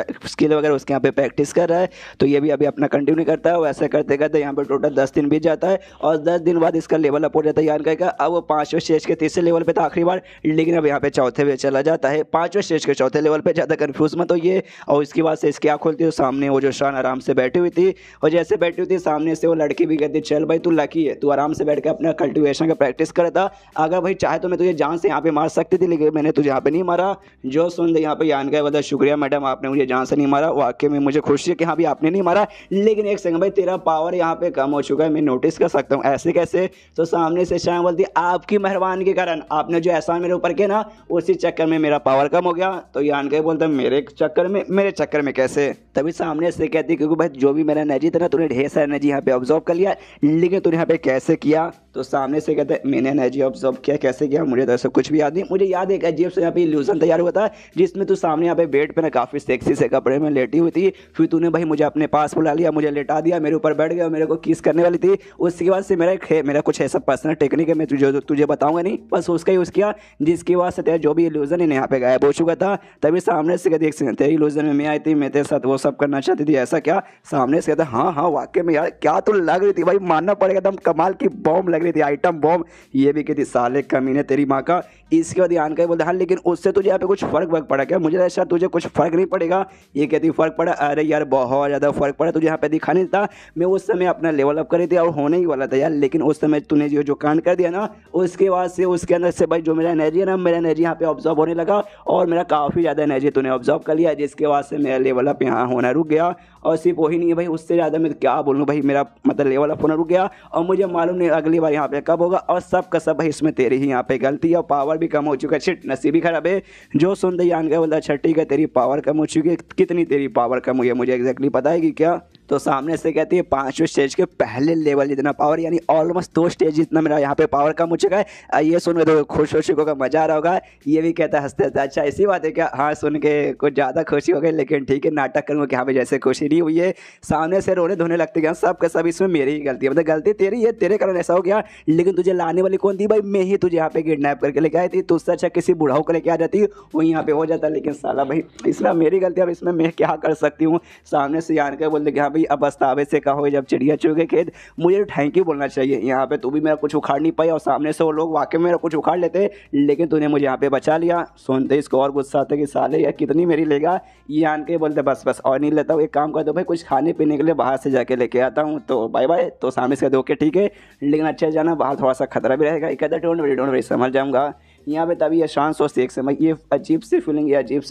वगैरह उसके यहाँ पे प्रैक्टिस कर रहा है तो ये भी अभी अपना कंटिन्यू करता है। वैसे करते करते यहाँ पे टोटल 10 दिन बीत जाता है और 10 दिन बाद इसका लेवल अप हो जाता है यान का। अब वो 5वें स्टेज के तीसरे लेवल पे था आखिरी बार, लेकिन अब यहाँ पे चौथे पे चला जाता है। 5वें स्टेज के चौथे लेवल पे ज़्यादा कन्फ्यूज मत होइए। और इसके बाद से इसकी आँख खुलती है सामने वो जो शान आराम से बैठी हुई थी और जैसे बैठी हुई थी सामने से वो लड़की भी कहती चल भाई तू लकी है, तू आराम से बैठ के अपना कल्टिवेशन का प्रैक्टिस कर था, अगर भाई चाहे तो मैं तुझे जान से यहाँ पे मार सकती थी लेकिन मैंने तुझे यहाँ पे नहीं मारा। जो सुन यहाँ पे यान का बता शुक्रिया मैडम आपने मुझे जान से नहीं मारा, वाकई में मुझे खुशी है कि हाँ भी आपने नहीं मारा, लेकिन एक सेकंड भाई तेरा पावर यहाँ पे कम हो चुका है, मैं नोटिस कर सकता हूँ। ऐसे कैसे? तो सामने से शाम बोलती आपकी मेहरबानी के कारण आपने जो एहसान मेरे ऊपर किया ना उसी चक्कर में मेरा पावर कम हो गया। तो यान के बोलता मेरे चक्कर में कैसे? तभी सामने से कहती क्योंकि भाई जो भी मेरा एनर्जी था ना तूने ढेर सारा एनर्जी यहाँ पे ऑब्जर्व कर लिया, लेकिन तूने यहाँ पे कैसे किया? तो सामने से कहते मैंने एनर्जी ऑब्जर्व किया, कैसे किया मुझे तो ऐसा कुछ भी याद नहीं। मुझे याद है एक अजीब से यहाँ पे इल्यूजन तैयार हुआ था जिसमें तू सामने यहाँ पे बेड पे ना काफी सेक्सी से कपड़े में लेटी हुई थी, फिर तूने भाई मुझे अपने पास बुला लिया, मुझे लेटा दिया, मेरे ऊपर बैठ गया, मेरे को किस करने वाली थी। उसके बाद से मेरा कुछ ऐसा पर्सनल टेक्निक है मैं तुझे बताऊंगा नहीं, बस उसका यूज़ किया जिसकी वजह से तेरा जो भी इल्यूजन है यहाँ पे गायब हो चुका था। तभी सामने से कहती तेरी इल्यूजन में मैं आई थी, मैं तेरे साथ वो सब करना चाहती थी, ऐसा क्या? सामने से कहता हाँ वाकई में यार क्या तो लग रही थी भाई, मानना पड़ेगा एकदम कमाल की बॉम्ब लग रही थी, आइटम बॉम्ब। ये भी कहती साले कमीने तेरी माँ का। इसके बाद ध्यान कर बोलते हाँ लेकिन उससे तुझे यहाँ पे कुछ फर्क पड़ा क्या? मुझे ऐसा तुझे कुछ फर्क नहीं पड़ेगा। ये कहती फर्क पड़ा? अरे यार बहुत ज़्यादा फर्क पड़ा, तुझे यहाँ पे दिखा नहीं था, मैं उस समय अपना लेवल अप कर रही थी और होने ही वाला था यार, लेकिन उस समय तूने जो कांड कर दिया ना उसके बाद से उसके अंदर से भाई जो मेरा एनर्जी है ना मेरा एनर्जी यहाँ पे ऑब्जर्व होने लगा और मेरा काफ़ी ज़्यादा एनर्जी तूने ऑब्जर्व कर लिया, जिसके बाद से मेरा लेवल अप यहाँ होना रुक गया। और सिर्फ वही नहीं है भाई, उससे ज़्यादा मैं क्या बोलूँ भाई, मेरा मतलब लेवल अप होना रुक गया और मुझे मालूम नहीं अगली बार यहाँ पे कब होगा। और सब का सब भाई इसमें तेरी ही यहाँ पे गलती है और पावर भी कम हो चुका है। शिट नसीब ही खराब है। जो सुन दे यान का बोलता अच्छा ठीक है तेरी पावर कम हो चुकी है, कितनी तेरी पावर कम हुई है मुझे एग्जैक्टली पता है कि क्या? तो सामने से कहती है 5वें स्टेज के पहले लेवल जितना पावर, यानी ऑलमोस्ट 2 स्टेज जितना मेरा यहाँ पे पावर कम हो चुका है। ये सुन के तो खुश हो चुका का मजा आ रहा होगा। ये भी कहता है हंसते हंसते, अच्छा ऐसी बात है क्या? हाँ, सुन के कुछ ज़्यादा खुशी हो गई, लेकिन ठीक है नाटक करूँगा कि यहाँ पे जैसे खुशी नहीं हुई है। सामने से रोने धोने लगते हैं, सब का सब इसमें मेरी ही गलती है, मतलब गलती तेरी है, तेरे कारण ऐसा हो गया। लेकिन तुझे लाने वाली कौन थी भाई? मैं ही तुझे यहाँ पे किडनैप करके लेके आई थी। तुझसे अच्छा किसी बुढ़ाऊ को लेके आ जाती, वही यहाँ पे हो जाता। लेकिन साला भाई इसलिए मेरी गलती, अब इसमें मैं क्या कर सकती हूँ? सामने से यार के बोलते कि हाँ भाई अब पछतावे से कहो जब चिड़िया चुग गए खेत। मुझे थैंक यू बोलना चाहिए, यहाँ पे तू भी मेरा कुछ उखाड़ नहीं पाई और सामने से वो लोग वाकई में मेरा कुछ उखाड़ लेते, लेकिन तूने मुझे यहाँ पे बचा लिया। सुनते इसको और गुस्सा आता कि साले यार कितनी मेरी लेगा। ये आन के बोलते बस बस और नहीं लेता हूँ, एक काम कर दो भाई, कुछ खाने पीने के लिए बाहर से जाके लेके आता हूँ, तो बाय बाय। तो सामने से ओके ठीक है, लेकिन अच्छा जाना, बाहर थोड़ा सा खतरा भी रहेगा। कहता डोंट वरी समझ जाऊँगा। यहाँ पे तभी ईशान सोचते एक समय ये अजीब सी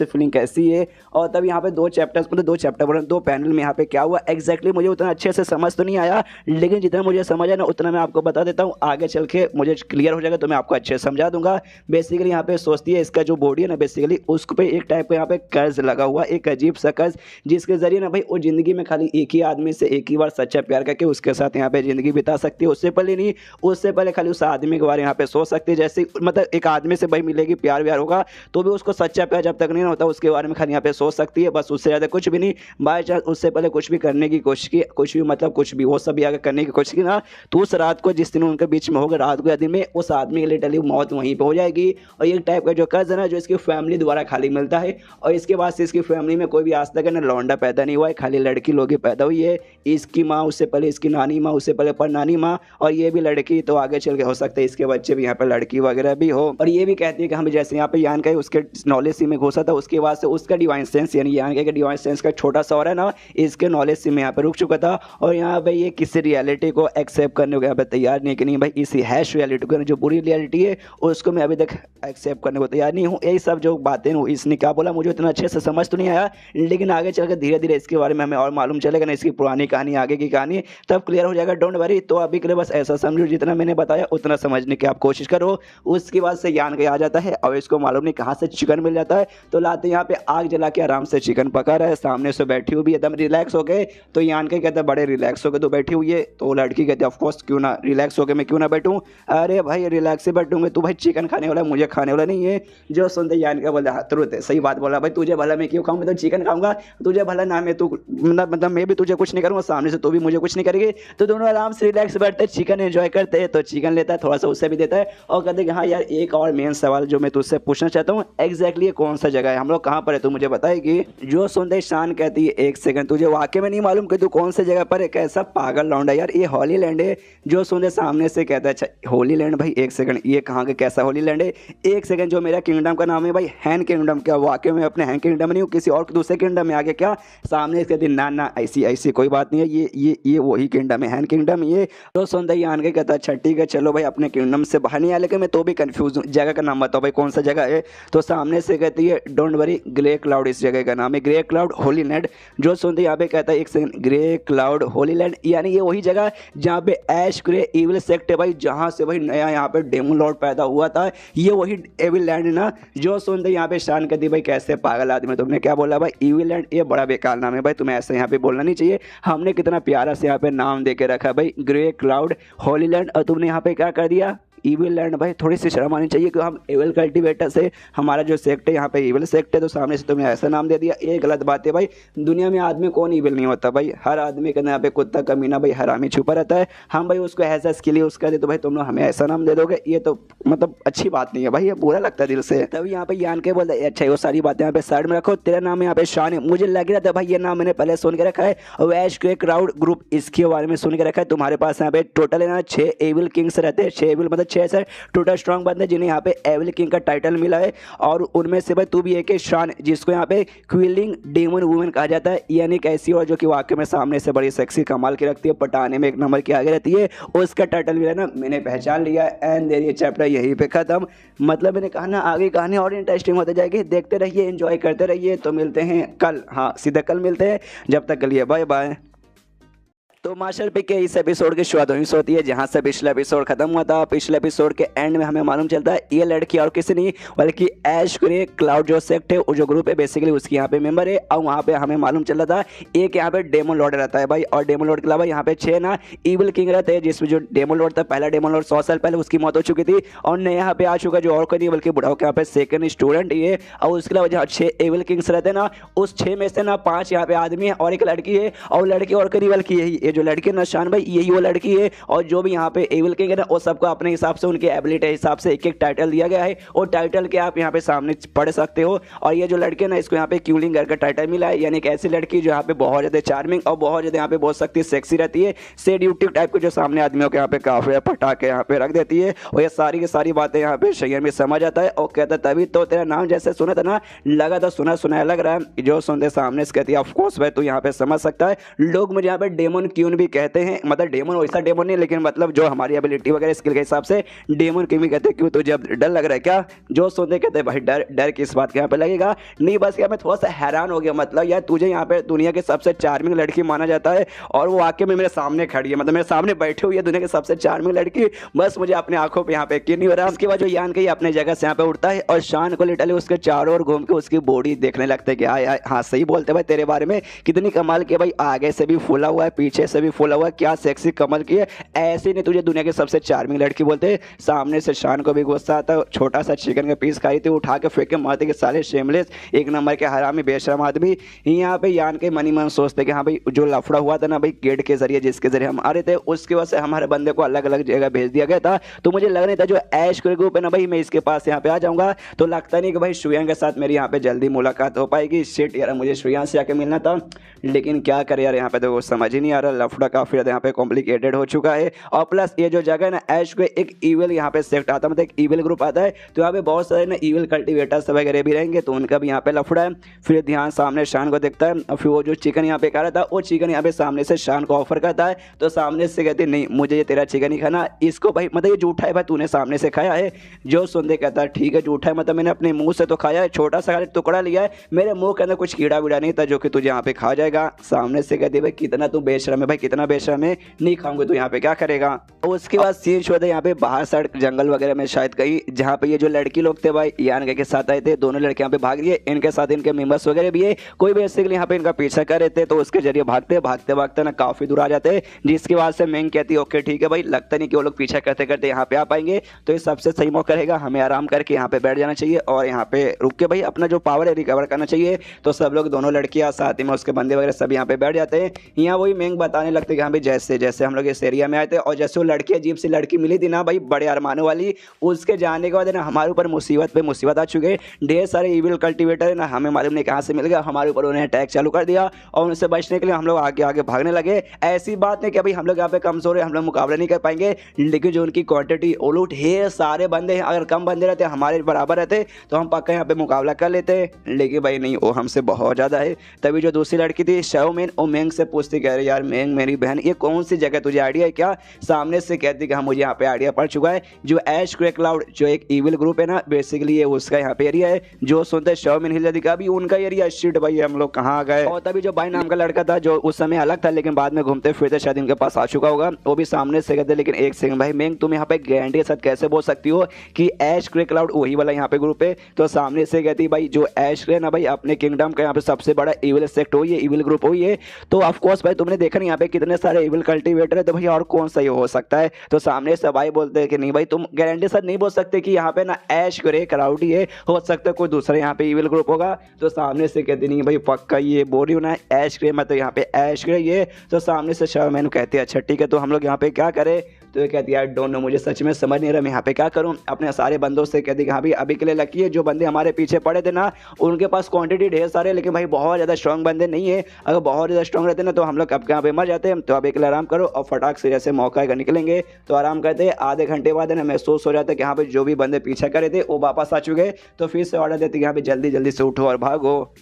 फीलिंग कैसी है। और तब यहाँ पे 2 चैप्टर्स, मतलब 2 चैप्टर बोले 2 पैनल में यहाँ पे क्या हुआ एग्जैक्टली मुझे उतना अच्छे से समझ तो नहीं आया, लेकिन जितना मुझे समझ आया ना उतना मैं आपको बता देता हूँ। आगे चल के मुझे क्लियर हो जाएगा तो मैं आपको अच्छे से समझा दूंगा। बेसिकली यहाँ पे सोचती है इसका जो बॉडी है ना, बेसिकली उस पर एक टाइप का यहाँ पे कर्ज लगा हुआ, एक अजीब सा कर्ज, जिसके जरिए ना भाई वो जिंदगी में खाली एक ही आदमी से एक ही बार सच्चा प्यार करके उसके साथ यहाँ पे जिंदगी बिता सकती है। उससे पहले नहीं, उससे पहले खाली उस आदमी के बारे यहाँ पे सोच सकती है। जैसे मतलब एक आदमी से भाई मिलेगी, प्यार व्यार होगा, तो भी उसको सच्चा प्यार जब तक नहीं होता उसके बारे में खाली यहाँ पे सोच सकती है, बस उससे ज़्यादा कुछ भी नहीं। बाय चांस उससे पहले कुछ भी करने की कोशिश की, कुछ भी मतलब कुछ भी वो सब भी अगर करने की कोशिश की ना, तो उस रात को जिस दिन उनके बीच में होगा, रात को या दिन में, उस आदमी के लिए टली मौत वहीं पे हो जाएगी। और एक टाइप का जो कर्ज है ना जो इसकी फैमिली द्वारा खाली मिलता है, और इसके बाद से इसकी फैमिली में कोई भी आज तक है ना लौंडा पैदा नहीं हुआ है, खाली लड़की लोग ही पैदा हुई है। इसकी माँ, उससे पहले इसकी नानी माँ, उससे पहले पर नानी माँ, और ये भी लड़की, तो आगे चल के हो सकता है इसके बच्चे भी यहाँ पे लड़की वगैरह भी हो। और ये भी कहती है कि हम जैसे यहाँ पे यान का उसके नॉलेज सी में घुसा था, उसके बाद से उसका डिवाइन सेंस यानी यान का डिवाइन सेंस का छोटा सा और है ना, इसके नॉलेज सी में यहाँ पे रुक चुका था। और यहाँ पे ये किसी रियलिटी को एक्सेप्ट करने को यहाँ पे तैयार नहीं कि नहीं भाई इसी हैश रियलिटी को, जो बुरी रियलिटी है उसको मैं अभी तक एक्सेप्ट करने को तैयार नहीं हूँ। यही सब जो बातें इसने क्या बोला मुझे उतना अच्छे से समझ तो नहीं आया, लेकिन आगे चलकर धीरे धीरे इसके बारे में हमें और मालूम चलेगा ना, इसकी पुरानी कहानी आगे की कहानी तब क्लियर हो जाएगा, डोंट वरी। तो अभी के लिए बस ऐसा समझो जितना मैंने बताया उतना समझने की आप कोशिश करो। उसके बाद से यान के आ जाता है और इसको मालूम नहीं कहाँ से चिकन मिल जाता है, तो लाते यहाँ पे आग जला के आराम से चिकन पका रहा है, सामने से बैठी हुई भी एकदम रिलैक्स हो गए। तो यान के कहते हैं बड़े रिलैक्स हो गए तो बैठी हुई है, तो लड़की कहती है ऑफकोर्स क्यों ना रिलैक्स हो गए, मैं क्यों ना बैठूँ? अरे भाई रिलैक्स से बैठूंगे, तू भाई चिकन खाने वाला मुझे खाने वाला नहीं है। जो सुनते यान का बोला तुरंत सही बात बोला, भाई तुझे भला मैं क्यों खाऊँ, मैं तो चिकन खाऊंगा, तुझे भला ना मैं, तू मतलब मैं भी तुझे कुछ नहीं करूँगा, सामने से तू भी मुझे कुछ नहीं करेगी, तो दोनों आराम से रिलैक्स बैठते चिकन एंजॉय करते हैं। तो चिकन लेता है, थोड़ा सा उससे भी देता है और कहते हैं कि हाँ यार एक और मेन सवाल जो मैं तुझसे पूछना चाहता हूँ, एग्जैक्टली ये कौन सा जगह है, हम लोग कहाँ पर है, तू मुझे बताएगी? जो सुनते शान कहती है एक सेकंड, तुझे वाकई में नहीं मालूम कि तू कौन से जगह पर है? कैसा पागल लौंडा यार, ये हॉली लैंड है। जो सुनते सामने से कहता है अच्छा होली लैंड, भाई एक सेकंड ये कहाँ का कैसा होली लैंड है? एक सेकंड, जो मेरा किंगडम का नाम है भाई हैन किंगडम, क्या वाकई में अपने हैन किंगडम नहीं हूँ, किसी और दूसरे किंगडम में आ गया क्या? सामने इसके दिन ना ना ऐसी ऐसी कोई बात नहीं है, ये वही किंगडम है, हैन किंगडम ये। तो सुनते ही आन के कहता अच्छा ठीक है चलो भाई अपने किंगडम से बाहर नहीं आया, लेकिन मैं तो भी कंफ्यूज हूँ, जगह का नाम बताओ भाई कौन सा जगह है? तो सामने से कहती है डोंट वरी ग्रे क्लाउड इस जगह का नाम है, ग्रे क्लाउड होली लैंड। जो सुनते यहाँ पे कहता है एक second grey cloud Holi land, यानी ये वही जगह जहाँ पे ऐश ग्रे इविल सेक्ट है भाई, जहाँ से भाई नया यहाँ पे डेमन लॉर्ड पैदा हुआ था, ये वही एविल लैंड है ना। जो सुनते यहाँ पे शान कहती भाई कैसे पागल आदमी, तुमने क्या बोला भाई इविल लैंड, ये बड़ा बेकार नाम है भाई, तुम्हें ऐसे यहाँ पे बोलना नहीं चाहिए, हमने कितना प्यारा से यहाँ पे नाम दे के रखा है भाई ग्रे क्लाउड होली लैंड, और तुमने यहाँ पे क्या कर दिया ईविल लैंड। भाई थोड़ी सी शर्म आनी चाहिए कि हम एविल कल्टिवेटर से, हमारा जो सेक्ट है यहाँ पे एविल सेक्ट है, तो सामने से तुमने ऐसा नाम दे दिया, ये गलत बात है भाई। दुनिया में आदमी कौन ईविल नहीं होता भाई, हर आदमी के यहाँ पे कुत्ता कमीना भाई हरामी छुपा रहता है, हम भाई उसको ऐसा इसके लिए उसका दे, तो भाई तुम लोग हमें ऐसा नाम दे दोगे, ये तो मतलब अच्छी बात नहीं है भाई, ये बुरा लगता है दिल से। तभी यहाँ पे यान के बोलते अच्छा वो सारी बातें यहाँ पे साइड में रखो, तेरा नाम यहाँ पे शान है, मुझे लग रहा था भाई ये नाम मैंने पहले सुन के रखा है, वैश के क्राउड ग्रुप इसके बारे में सुन के रखा है। तुम्हारे पास यहाँ पे टोटल है ना 6 एविल किंग्स रहते हैं, 6 एविल मतलब 6 सर टोटल स्ट्रॉन्ग बंदे जिन्हें यहाँ पे एविल किंग का टाइटल मिला है, और उनमें से भाई तू भी एक शान, जिसको यहाँ पे क्विलिंग डेमन वुमेन कहा जाता है, यानी एक ऐसी और जो कि वाकई में सामने से बड़ी सेक्सी कमाल की रखती है, पटाने में एक नंबर की आगे रहती है, उसका टाइटल मिला ना, मैंने पहचान लिया। एंड देयर ये चैप्टर यहीं पे खत्म, मतलब मैंने कहा ना आगे कहानी और इंटरेस्टिंग होते जाएगी, देखते रहिए एंजॉय करते रहिए। तो मिलते हैं कल, हाँ सीधा कल मिलते हैं, जब तक के लिए बाय बाय। तो मास्टर पी के इस एपिसोड की शुरुआत वहीं से होती है जहां से पिछला एपिसोड खत्म हुआ था। पिछले एपिसोड के एंड में हमें मालूम चलता है ये लड़की और किसी नहीं बल्कि ऐश ग्रे क्लाउड जो सेक्ट है वो जो ग्रुप है बेसिकली उसकी यहाँ पे मेंबर है। और वहाँ पे हमें मालूम चल रहा था एक यहाँ पे डेमन लॉर्ड रहता है भाई, और डेमन लॉर्ड के अलावा यहाँ पे 6 ना इविल किंग रहते हैं, जिसमें जो डेमन लॉर्ड था पहला डेमन लॉर्ड 100 साल पहले उसकी मौत हो चुकी थी और नया यहाँ पे आ चुका जो और कोई नहीं बल्कि बुढ़ाओ के यहाँ पे सेकंड स्टूडेंट ये। और उसके अलावा जहाँ 6 एविल किंग्स रहते हैं ना उस 6 में से ना 5 यहाँ पे आदमी है और एक लड़की है, और लड़की और करीब बल्कि यही ये जो लड़की है ना शान भाई यही वो लड़की है। और जो भी यहाँ पे एविल किंग है ना वो सबको अपने हिसाब से उनके एबिलिटी के हिसाब से एक एक टाइटल दिया गया है और टाइटल के आप यहाँ पे सामने पढ़ सकते हो। और ये जो लड़की है ना इसको यहाँ पे क्यूलिंग गर्ल का टाइटल मिला है, यानी एक ऐसी लड़की जो यहाँ पे बहुत ज्यादा चार्मिंग और बहुत ज्यादा यहाँ पे बोल सकती है सेक्सी रहती है, सेड्यूटिव टाइप के जो सामने आदमियों के यहाँ पे काफी पटाखे यहाँ पे रख देती है। और ये सारी की सारी बातें यहाँ पे शहर में समझ आता है और कहता तभी तो तेरा नाम जैसे सुना था ना लगा था सुना सुनाया लग रहा है। जो सुनते सामने से कहती है ऑफकोर्स भाई तू यहाँ पे समझ सकता है, लोग मुझे यहाँ पे डेमन क्यून भी कहते हैं, मतलब डेमन वैसा डेमन नहीं लेकिन मतलब जो हमारी एबिलिटी वगैरह स्किल के हिसाब से डेमन क्यों भी कहते हैं। क्यों तुझे अब डर लग रहा है क्या? जो सुनते कहते हैं भाई डर डर किस बात के यहाँ पे लगेगा नहीं, बस क्या मैं थोड़ा सा हैरान हो गया, मतलब यार तुझे यहाँ पे दुनिया के सबसे चार्मिंग लड़की माना जाता है और वो वाकई में मेरे सामने खड़ी है, मतलब मेरे सामने बैठी हुई है दुनिया की सबसे चार्मिंग लड़की, बस मुझे अपने आंखों पे यहाँ पे यकीन नहीं हो रहा। उसके बाद जो यान के अपने जगह से यहाँ पे उठता है और शान को लिटरली उसके चारों ओर घूम के उसकी बॉडी देखने लगता है कि हाँ सही बोलते भाई तेरे बारे में, कितनी कमाल की भाई, आगे से भी फूला हुआ है पीछे से भी फूला हुआ है, क्या सेक्सी कमल की है, ऐसे नहीं तुझे दुनिया की सबसे चार्मिंग लड़की बोलते। सामने से शान को भी गुस्सा आता, छोटा सा चिकन का पीस खाई थी उठा के फेंक के मारते के साले शेमलेस एक नंबर के हरामी बेशरम आदमी। यहाँ पे यान के मनी मन सोचते कि हाँ भाई जो लफड़ा हुआ था ना भाई गेट के जरिए जिसके जरिए हम आ रहे थे उसकी वजह से हमारे बंदे को अलग अलग जगह भेज दिया गया था, तो मुझे लग नहीं था जो ऐश के ग्रुप है ना भाई मैं इसके पास यहाँ पे आ जाऊंगा, तो लगता नहीं कि भाई श्रेयांश के साथ मेरी यहाँ पे जल्दी मुलाकात हो पाएगी। शिट यार मुझे श्रेयांश से आके मिलना था, लेकिन क्या करे यार यहाँ पे तो समझ ही नहीं आ रहा, लफड़ा काफी ज्यादा यहाँ पे कॉम्प्लिकेटेड हो चुका है। और प्लस ये जो जगह है ना ऐश को एक ईविल यहाँ पे सेक्ट आता है, मतलब एक ईविल ग्रुप आता है, तो यहाँ पे बहुत सारे ना ईविल कल्टिवेटर्स वगैरह भी रहेंगे, तो उनका भी यहाँ पे लफड़ा है। फिर ध्यान सामने शान को देखता है और फिर वो जो चिकन यहाँ पे खा रहा था वो चिकन यहाँ पे सामने से शान को ऑफर करता है, तो सामने से कहते नहीं मुझे ये तेरा चिकन ही खाना, इसको भाई मतलब ये झूठा है भाई तूने सामने से खाया है। जो सुनते कहता है ठीक है झूठा है, मतलब मैंने अपने मुंह से तो खाया है, छोटा सा टुकड़ा लिया है, मेरे मुंह के अंदर कुछ कीड़ा वीड़ा नहीं था जो कि तुझे यहाँ पे खा जाएगा। सामने से कहते भाई कितना तू बेशरम है भाई, कितना बेशरम है, नहीं खाऊंगे तो यहाँ पे क्या करेगा। उसके बाद सीन शो था यहाँ पे बाहर सड़क जंगल वगैरह में शायद कहीं, जहाँ पे ये जो लड़की लोग थे भाई यान के साथ आए थे, दोनों लड़के यहाँ पे भाग रही है, इनके साथ इनके मेंबर्स वगैरह भी है, कोई बेसिकली यहाँ पे इनका पीछा कर रहे थे, तो उसके जरिए भागते भागते भागते ना काफी दूर आ जाते, जिसके बाद से मेंग कहती है ओके ठीक है भाई लगता नहीं कि वो लोग पीछा करते करते यहाँ पे आ पाएंगे, तो ये सबसे सही मौका रहेगा हमें आराम करके यहाँ पे बैठ जाना चाहिए और यहाँ पे रुक के भाई अपना जो पावर है रिकवर करना चाहिए। तो सब लोग दोनों लड़कियां साथ ही में उसके बंदे वगैरह सब यहाँ पे बैठ जाते हैं। यहाँ वही मेंग बताने लगते कि हाँ भाई जैसे जैसे हम लोग इस एरिया में आए थे और जैसे वो लड़की अजीब सी लड़की मिली थी ना भाई बड़े अरमानों वाली, उसके जाने के बाद ना हमारे ऊपर मुसीबत पे मुसीबत आ चुके, ढेर सारे इविल कल्टिवेटर है ना, हमें मालूम नहीं कहाँ से मिल गया, हमारे ऊपर उन्हें अटैक चालू कर दिया और उनसे बचने के लिए हम लोग आगे आगे भागने लगे। ऐसी बात नहीं कि भाई हम लोग यहाँ पे कमजोर है हम लोग मुकाबला नहीं कर पाएंगे, लेकिन जो उनकी क्वांटिटी ओलू ढेर सारे बंदे हैं, अगर कम बंदे रहते हमारे बराबर रहते तो हम पक्का यहाँ पे मुकाबला कर लेते, लेकिन भाई नहीं वो हमसे बहुत ज़्यादा है। तभी जो दूसरी लड़की थी शाओमेन वो मेंग से पूछती कह रही यार मेंग मेरी बहन ये कौन सी जगह तुझे आइडिया है क्या? सामने से कहती कि हाँ मुझे यहाँ पे आइडिया पड़ चुका है, जो ऐश ग्रे क्लाउड जो एक इविल ग्रुप है ना बेसिकली ये उसका यहाँ पे एरिया है, जो सुनते शाओमेन हिल का भी उनका एरिया। शिट भाई हम लोग कहाँ आ गए। और तभी जो बाई नाम का लड़का था जो उस समय अलग था लेकिन बाद में घूमते फिरते शायद इनके पास आ चुका होगा, वो भी सामने से कहते लेकिन एक सेकंड भाई मेंग तुम यहाँ पे गारंटी के साथ कैसे बोल सकती हो कि ऐश ग्रे क्लाउड वही वाला यहाँ पे ग्रुप है? तो सामने से कहती भाई जो ऐश ग्रे ना भाई अपने किंगडम का यहाँ पे सबसे बड़ा इविल सेक्ट हुई है, इविल ग्रुप हुई है, तो ऑफ कोर्स भाई तुमने देखा नहीं यहाँ पे कितने सारे इविल कल्टिवेटर है, तो भाई और कौन सा ये हो सकता है? तो सामने से भाई बोलते हैं कि नहीं भाई तुम गारंटी साथ नहीं बोल सकते कि यहाँ पे ना ऐश ग्रे क्लाउड ही है, हो सकता है कोई दूसरा यहाँ पे इविल ग्रुप होगा। तो सामने से कहते नहीं भाई पक्का ये बोल रही हूँ ना ऐश ग्रे मतलब यहाँ पे ऐश ग्रे ये। तो सामने से शाओमेन कहते हैं अच्छा ठीक है तो हम लोग यहाँ पे क्या करें? तो ये कहती है यार डोंट नो मुझे सच में समझ नहीं रहा मैं यहाँ पे क्या करूँ। अपने सारे बंदों से कहती कि हाँ भाई अभी के लिए लकी है जो बंदे हमारे पीछे पड़े थे ना उनके पास क्वांटिटी ढेर सारे, लेकिन भाई बहुत ज़्यादा स्ट्रॉन्ग बंदे नहीं है, अगर बहुत ज़्यादा स्ट्रॉन्ग रहते ना तो हम लोग अब यहाँ पे मर जाते हैं। तो अब एक आराम करो और फटाक से जैसे मौका आएगा निकलेंगे। तो आराम करते आधे घंटे बाद है ना महसूस हो जाता है कि हाँ भाई जो भी बंदे पीछा करे थे वो वापस आ चुके, तो फिर से ऑर्डर देते कि यहाँ पे जल्दी जल्दी से उठो और भागो।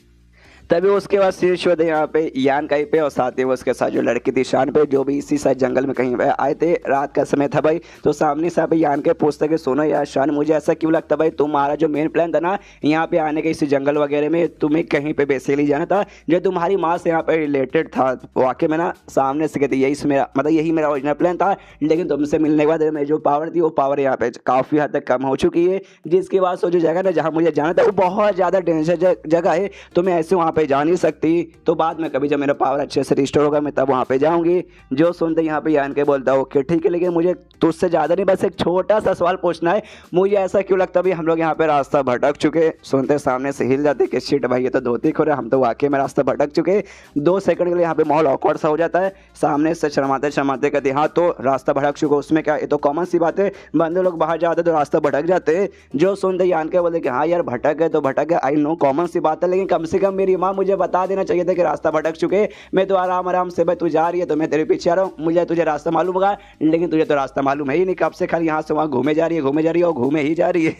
तभी उसके बाद शीर्ष होते यहाँ पे यान कहीं पे और साथ ही उसके साथ जो लड़की थी शान पे, जो भी इसी साइड जंगल में कहीं आए थे, रात का समय था भाई। तो सामने से पे यान के पूछते कि सुनो यार शान, मुझे ऐसा क्यों लगता भाई तुम्हारा जो मेन प्लान था ना यहाँ पे आने के इसी जंगल वगैरह में, तुम्हें कहीं पे बेसिकली जाना था जो तुम्हारी माँ से यहाँ पे रिलेटेड था। वाकई में ना सामने से कहती यही मेरा मतलब यही मेरा ओरिजिनल प्लान था, लेकिन तुमसे मिलने के बाद मेरी जो पावर थी वो पावर यहाँ पे काफ़ी हद तक कम हो चुकी है। जिसके बाद सो जो जगह ना जहाँ मुझे जाना था वो बहुत ज़्यादा डेंजर जगह है, तो मैं ऐसे वहाँ पे जा नहीं सकती। तो बाद में कभी जब मेरा पावर अच्छे से रिस्टोर होगा मैं तब वहाँ पे जाऊँगी। जो सुनते यहाँ पे यान के बोलता हूँ कि ठीक है, लेकिन मुझे तुझसे ज़्यादा नहीं, बस एक छोटा सा सवाल पूछना है, मुझे ऐसा क्यों लगता भाई हम लोग यहाँ पे रास्ता भटक चुके। सुनते सामने से हिल जाते कि शिट भाई ये तो धोती खोरे, हम तो वाकई में रास्ता भटक चुके। 2 सेकंड के लिए यहाँ पे माहौल ऑकवर्ड सा हो जाता है। सामने से शर्माते शर्माते कहते हाँ तो रास्ता भटक चुके, उसमें क्या, ये तो कॉमन सी बात है, बंदे लोग बाहर जाते तो रास्ता भटक जाते हैं। जो सुनते यान के बोलते कि हाँ यार भटक गए तो भटक गए, आई नो कॉमन सी बात है, लेकिन कम से कम मेरी माँ मुझे बता देना चाहिए था कि रास्ता भटक चुके। मैं तो आराम आराम से भाई तू जा रही है तो मैं तेरे पीछे आ रहा हूँ, मुझे तुझे रास्ता मालूम होगा, लेकिन तुझे तो रास्ता मालूम है ही नहीं, कब से खाली यहाँ से वहाँ घूमे जा रही है और घूमे ही जा रही है।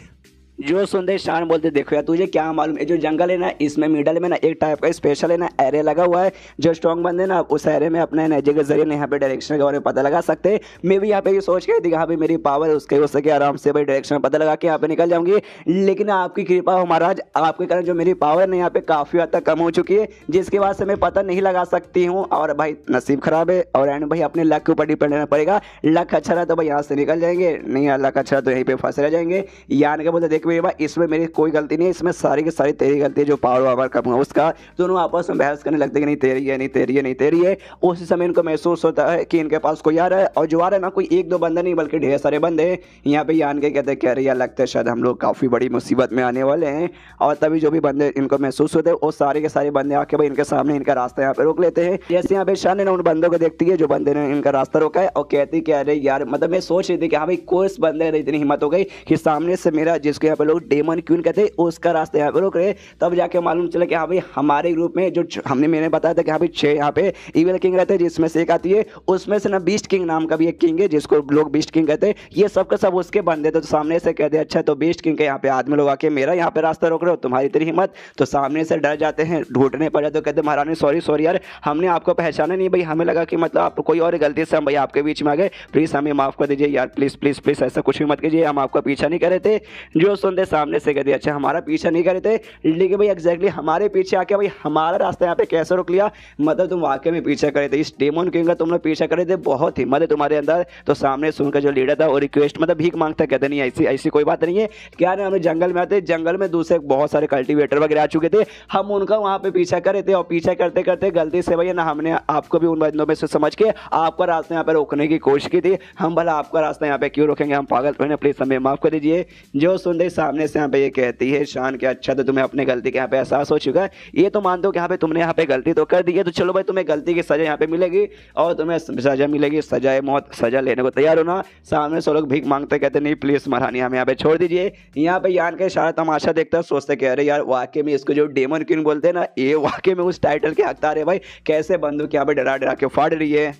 जो सुनते शान बोलते देखो यार तुझे क्या मालूम है, जो जंगल है ना इसमें मिडल में ना एक टाइप का स्पेशल है ना एरे लगा हुआ है, जो स्ट्रॉन्ग बंदे ना उस एरे में अपने एनर्जी के जरिए यहाँ पे डायरेक्शन के बारे में पता लगा सकते हैं। मैं भी यहाँ पे ये सोच के थी यहाँ पे मेरी पावर है उसके हो सके आराम से भाई डायरेक्शन पता लगा के यहाँ पे निकल जाऊंगी, लेकिन आपकी कृपा हो महाराज, आपके कारण जो मेरी पावर है यहाँ पे काफ़ी हद तक कम हो चुकी है, जिसके बाद से मैं पता नहीं लगा सकती हूँ। और भाई नसीब खराब है और एंड भाई अपने लक के ऊपर डिपेंड रहना पड़ेगा। लक अच्छा रहा तो भाई यहाँ से निकल जाएंगे, नहीं लक अच्छा तो यहीं पे फंस रह जाएंगे। यान के बोलते देख मेरे भाई इसमें मेरी कोई गलती नहीं है, इसमें सारी की सारी तेरी गलती है, जो पावर वावर कम हुआ उसका। दोनों आपस में बहस करने लगते कि नहीं तेरी है, नहीं तेरी है, नहीं तेरी है। उस समय इनको महसूस होता है कि इनके पास कोई आ रहा है, और जो आ रहा है ना कोई 1-2 बंदा नहीं बल्कि ढेर सारे बंदे यहाँ पे यान के कहते कह रही है लगता है शायद हम लोग काफ़ी बड़ी मुसीबत में आने वाले हैं। और तभी जो भी बंदे इनको महसूस होते हैं वो सारे के सारे बंदे आके भाई इनके सामने इनका रास्ता यहाँ पे रोक लेते हैं। जैसे यहाँ पे शान है ना उन बंदों को देखती है जो बंदे ने इनका रास्ता रोका है, और कहती कि अरे यार मतलब मैं सोच रही थी कि हाँ भाई कोई इस बंदे ने इतनी हिम्मत हो गई कि सामने से मेरा जिसको यहाँ पे लोग डेमन क्वीन कहते हैं उसका रास्ते यहाँ पे रोक रहे। तब जाके मालूम चला कि हाँ भाई हमारे ग्रुप में जो मैंने बताया था कि हाँ भाई 6 यहाँ पे इविल किंग रहते हैं, जिसमें से एक आती है उसमें से ना बीस्ट किंग नाम का भी एक किंग है जिसको लोग बीस्ट किंग कहते हैं। ये सब का सब उसके बंदे थे। तो सामने से कहते हैं अच्छा तो बीस्ट किंग के यहाँ पे आदमी लोग आके मेरा यहाँ पे रास्ता रोक रहे हो, तुम्हारी इतनी हिम्मत। तो सामने से डर जाते हैं, ढूंढने पड़ जाते, तो कहते महारानी सॉरी यार हमने आपको पहचाना नहीं भाई, हमें लगा कि मतलब आप कोई और गलती से हम भाई आपके बीच में आ गए, प्लीज हमें माफ कर दीजिए यार, प्लीज प्लीज प्लीज ऐसा कुछ भी मत कीजिए, हम आपका पीछा नहीं कर रहे थे। जो सुनते सामने से कहते अच्छा हमारा पीछा नहीं कर रहे थे, लेकिन भाई एग्जैक्टली हमारे पीछे आके भाई हमारा रास्ता यहाँ पे कैसे रोक लिया, मतलब तुम वाकई में पीछे करे थे, इस डेमन किंग का तुम लोग पीछा करे थे, बहुत हिम्मत है तुम्हारे अंदर। तो सामने सुनकर जो लीडर था वो रिक्वेस्ट मतलब भीख मांगता, कहते नहीं ऐसी ऐसी कोई बात नहीं है, क्या ना हम जंगल में आते, जंगल में दूसरे बहुत सारे कल्टीवेटर वगैरह आ चुके थे, हम उनका वहाँ पे पीछा करे थे, और पीछा करते करते गलती से भैया ना हमने आपको भी उन बंदों में से समझ के आपका रास्ता यहाँ पे रोकने की कोशिश की थी। हम भला आपका रास्ता यहाँ पे क्यों रोकेंगे, हम पागल थोड़ी ना, प्लीज हमें माफ कर दीजिए। जो सुनते सामने से यहाँ पे ये कहती है शान के अच्छा तो तुम्हें अपने गलती के यहाँ पे एहसास हो चुका है, ये तो मानते हो कि यहाँ पे तुमने यहाँ पे गलती तो कर दी है, तो चलो भाई तुम्हें गलती की सजा यहाँ पे मिलेगी और तुम्हें सजा मिलेगी, सजाए मौत, सजा लेने को तैयार होना। सामने से लोग भीख मांगते कहते नहीं प्लीज महारानी हमें यहाँ पे छोड़ दीजिए। यहाँ पे यान का इशारा तमाशा देखता है, सोचते कह रहे यार वाकई में इसको जो डेमन किंग बोलते हैं ना ये वाकई में उस टाइटल के हकदार है भाई, कैसे बंदूक यहाँ पे डरा डरा के फाड़ रही है।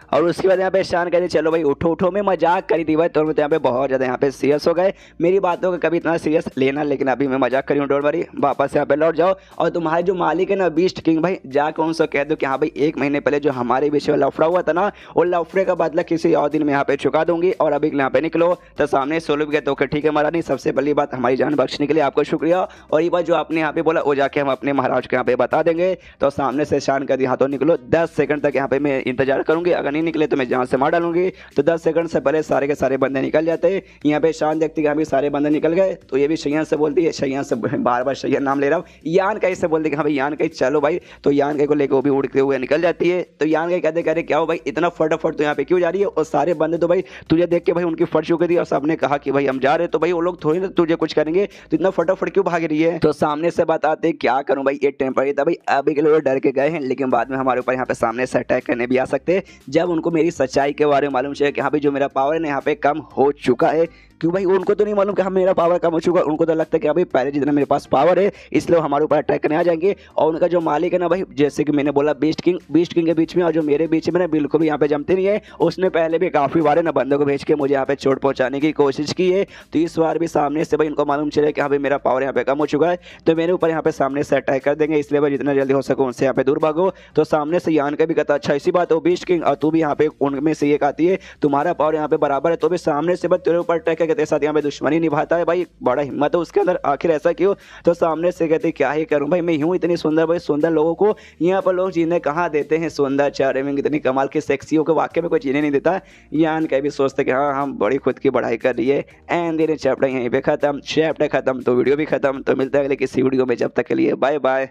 और उसके बाद यहाँ पे शान कहते चलो भाई उठो उठो, मैं मजाक करी थी भाई, तो यहाँ पे बहुत ज़्यादा यहाँ पे सीरियस हो गए, मेरी बातों का कभी इतना सीरियस लेना, लेकिन अभी मैं मजाक करी हूँ, डोंट वरी, वापस यहाँ पे लौट जाओ। और तुम्हारे जो मालिक है ना बीस्ट किंग भाई, जाकर उनसे कह दो कि हाँ भाई 1 महीने पहले जो हमारे बीच में लफड़ा हुआ था ना, वो लफड़े का बदला किसी और दिन में यहाँ पे चुका दूंगी, और अभी यहाँ पे निकलो। तो सामने सोलो भी कहते ठीक है महारानी, सबसे पहली बात हमारी जान बख्शने के लिए आपको शुक्रिया, और ये बात जो आपने यहाँ पे बोला वो जाके हम अपने महाराज को यहाँ पे बता देंगे। तो सामने से शान कर दी हाथों निकलो, 10 सेकंड तक यहाँ पे मैं इंतजार करूंगी, अगर नहीं निकले तो मैं जहाँ से मार डालूंगी। तो 10 सेकंड से पहले सारे के सारे बंदे निकल जाते हैं। यहाँ पे शान देखती है सारे बंदे निकल गए, तो ये भी शैयान से बोलती है, शैयान से बार बार शैयान नाम ले रहा हूँ, यान कहीं से बोलती है हाँ भाई यान कहीं चलो भाई। तो यान कहीं को लेकर वो भी उड़ते हुए निकल जाती है। तो यान कहीं कहते कह रहे क्या हो भाई इतना फटाफट तो यहाँ पे क्यों जा रही है, और सारे बंदे तो भाई तुझे देख के भाई उनकी फट चुकी थी, और सबने कहा कि भाई हम जा रहे, तो भाई वो लोग थोड़ी ना तुझे कुछ करेंगे, तो इतना फटाफट क्यों भाग रही है। तो सामने से बताते क्या करूं भाई ये टेम्पररी था भाई, अभी के लिए डर के गए हैं, लेकिन बाद में हमारे ऊपर यहाँ पे सामने से अटैक करने भी आ सकते हैं, जब उनको मेरी सच्चाई के बारे में मालूम चाहिए कि हाँ भाई जो मेरा पावर है ना यहाँ पे कम हो चुका है। क्यों भाई उनको तो नहीं मालूम कि हम मेरा पावर कम हो चुका है, उनको तो लगता है कि अभी पहले जितना मेरे पास पावर है इसलिए वो हमारे ऊपर अटैक करने आ जाएंगे। और उनका जो मालिक है ना भाई, जैसे कि मैंने बोला बीस्ट किंग के बीच में और जो मेरे बीच में ना बिल्कुल भी यहाँ पे जमते नहीं है। उसने पहले भी काफ़ी बार ना बंदों को भेज के मुझे यहाँ पे चोट पहुँचाने की कोशिश की है, तो इस बार भी सामने से भाई इनको मालूम चले कि हाँ भाई मेरा पावर यहाँ पे कम हो चुका है, तो मेरे ऊपर यहाँ पे सामने से अटैक कर देंगे, इसलिए भाई जितना जल्दी हो सको उनसे यहाँ पे दूर भागो। तो सामने से यान का भी कहता अच्छा इसी बात हो बीस्ट किंग, और तू भी यहाँ पे उनमें से एक आती है, तुम्हारा पावर यहाँ पे बराबर है, तो भी सामने से बस तेरे ऊपर अटैक करके तेरे साथ यहाँ पे दुश्मनी निभाता है। भाई बड़ा हिम्मत है उसके अंदर, आखिर ऐसा क्यों? तो सामने से कहते क्या ही करूँ भाई, मैं यूँ इतनी सुंदर भाई, सुंदर लोगों को यहाँ पर लोग जीने कहाँ देते हैं, सुंदर चेहरे में इतनी कमाल की सेक्सियों के वाक्य में कोई जीने नहीं देता। यान का भी सोचते कि हाँ हम बड़ी खुद की बढ़ाई कर रही है। एंड दिन चैप्टर यहीं पे खत्म, चैप्टर खत्म तो वीडियो भी खत्म। तो मिलता है अगले किसी वीडियो में, जब तक के लिए बाय बाय।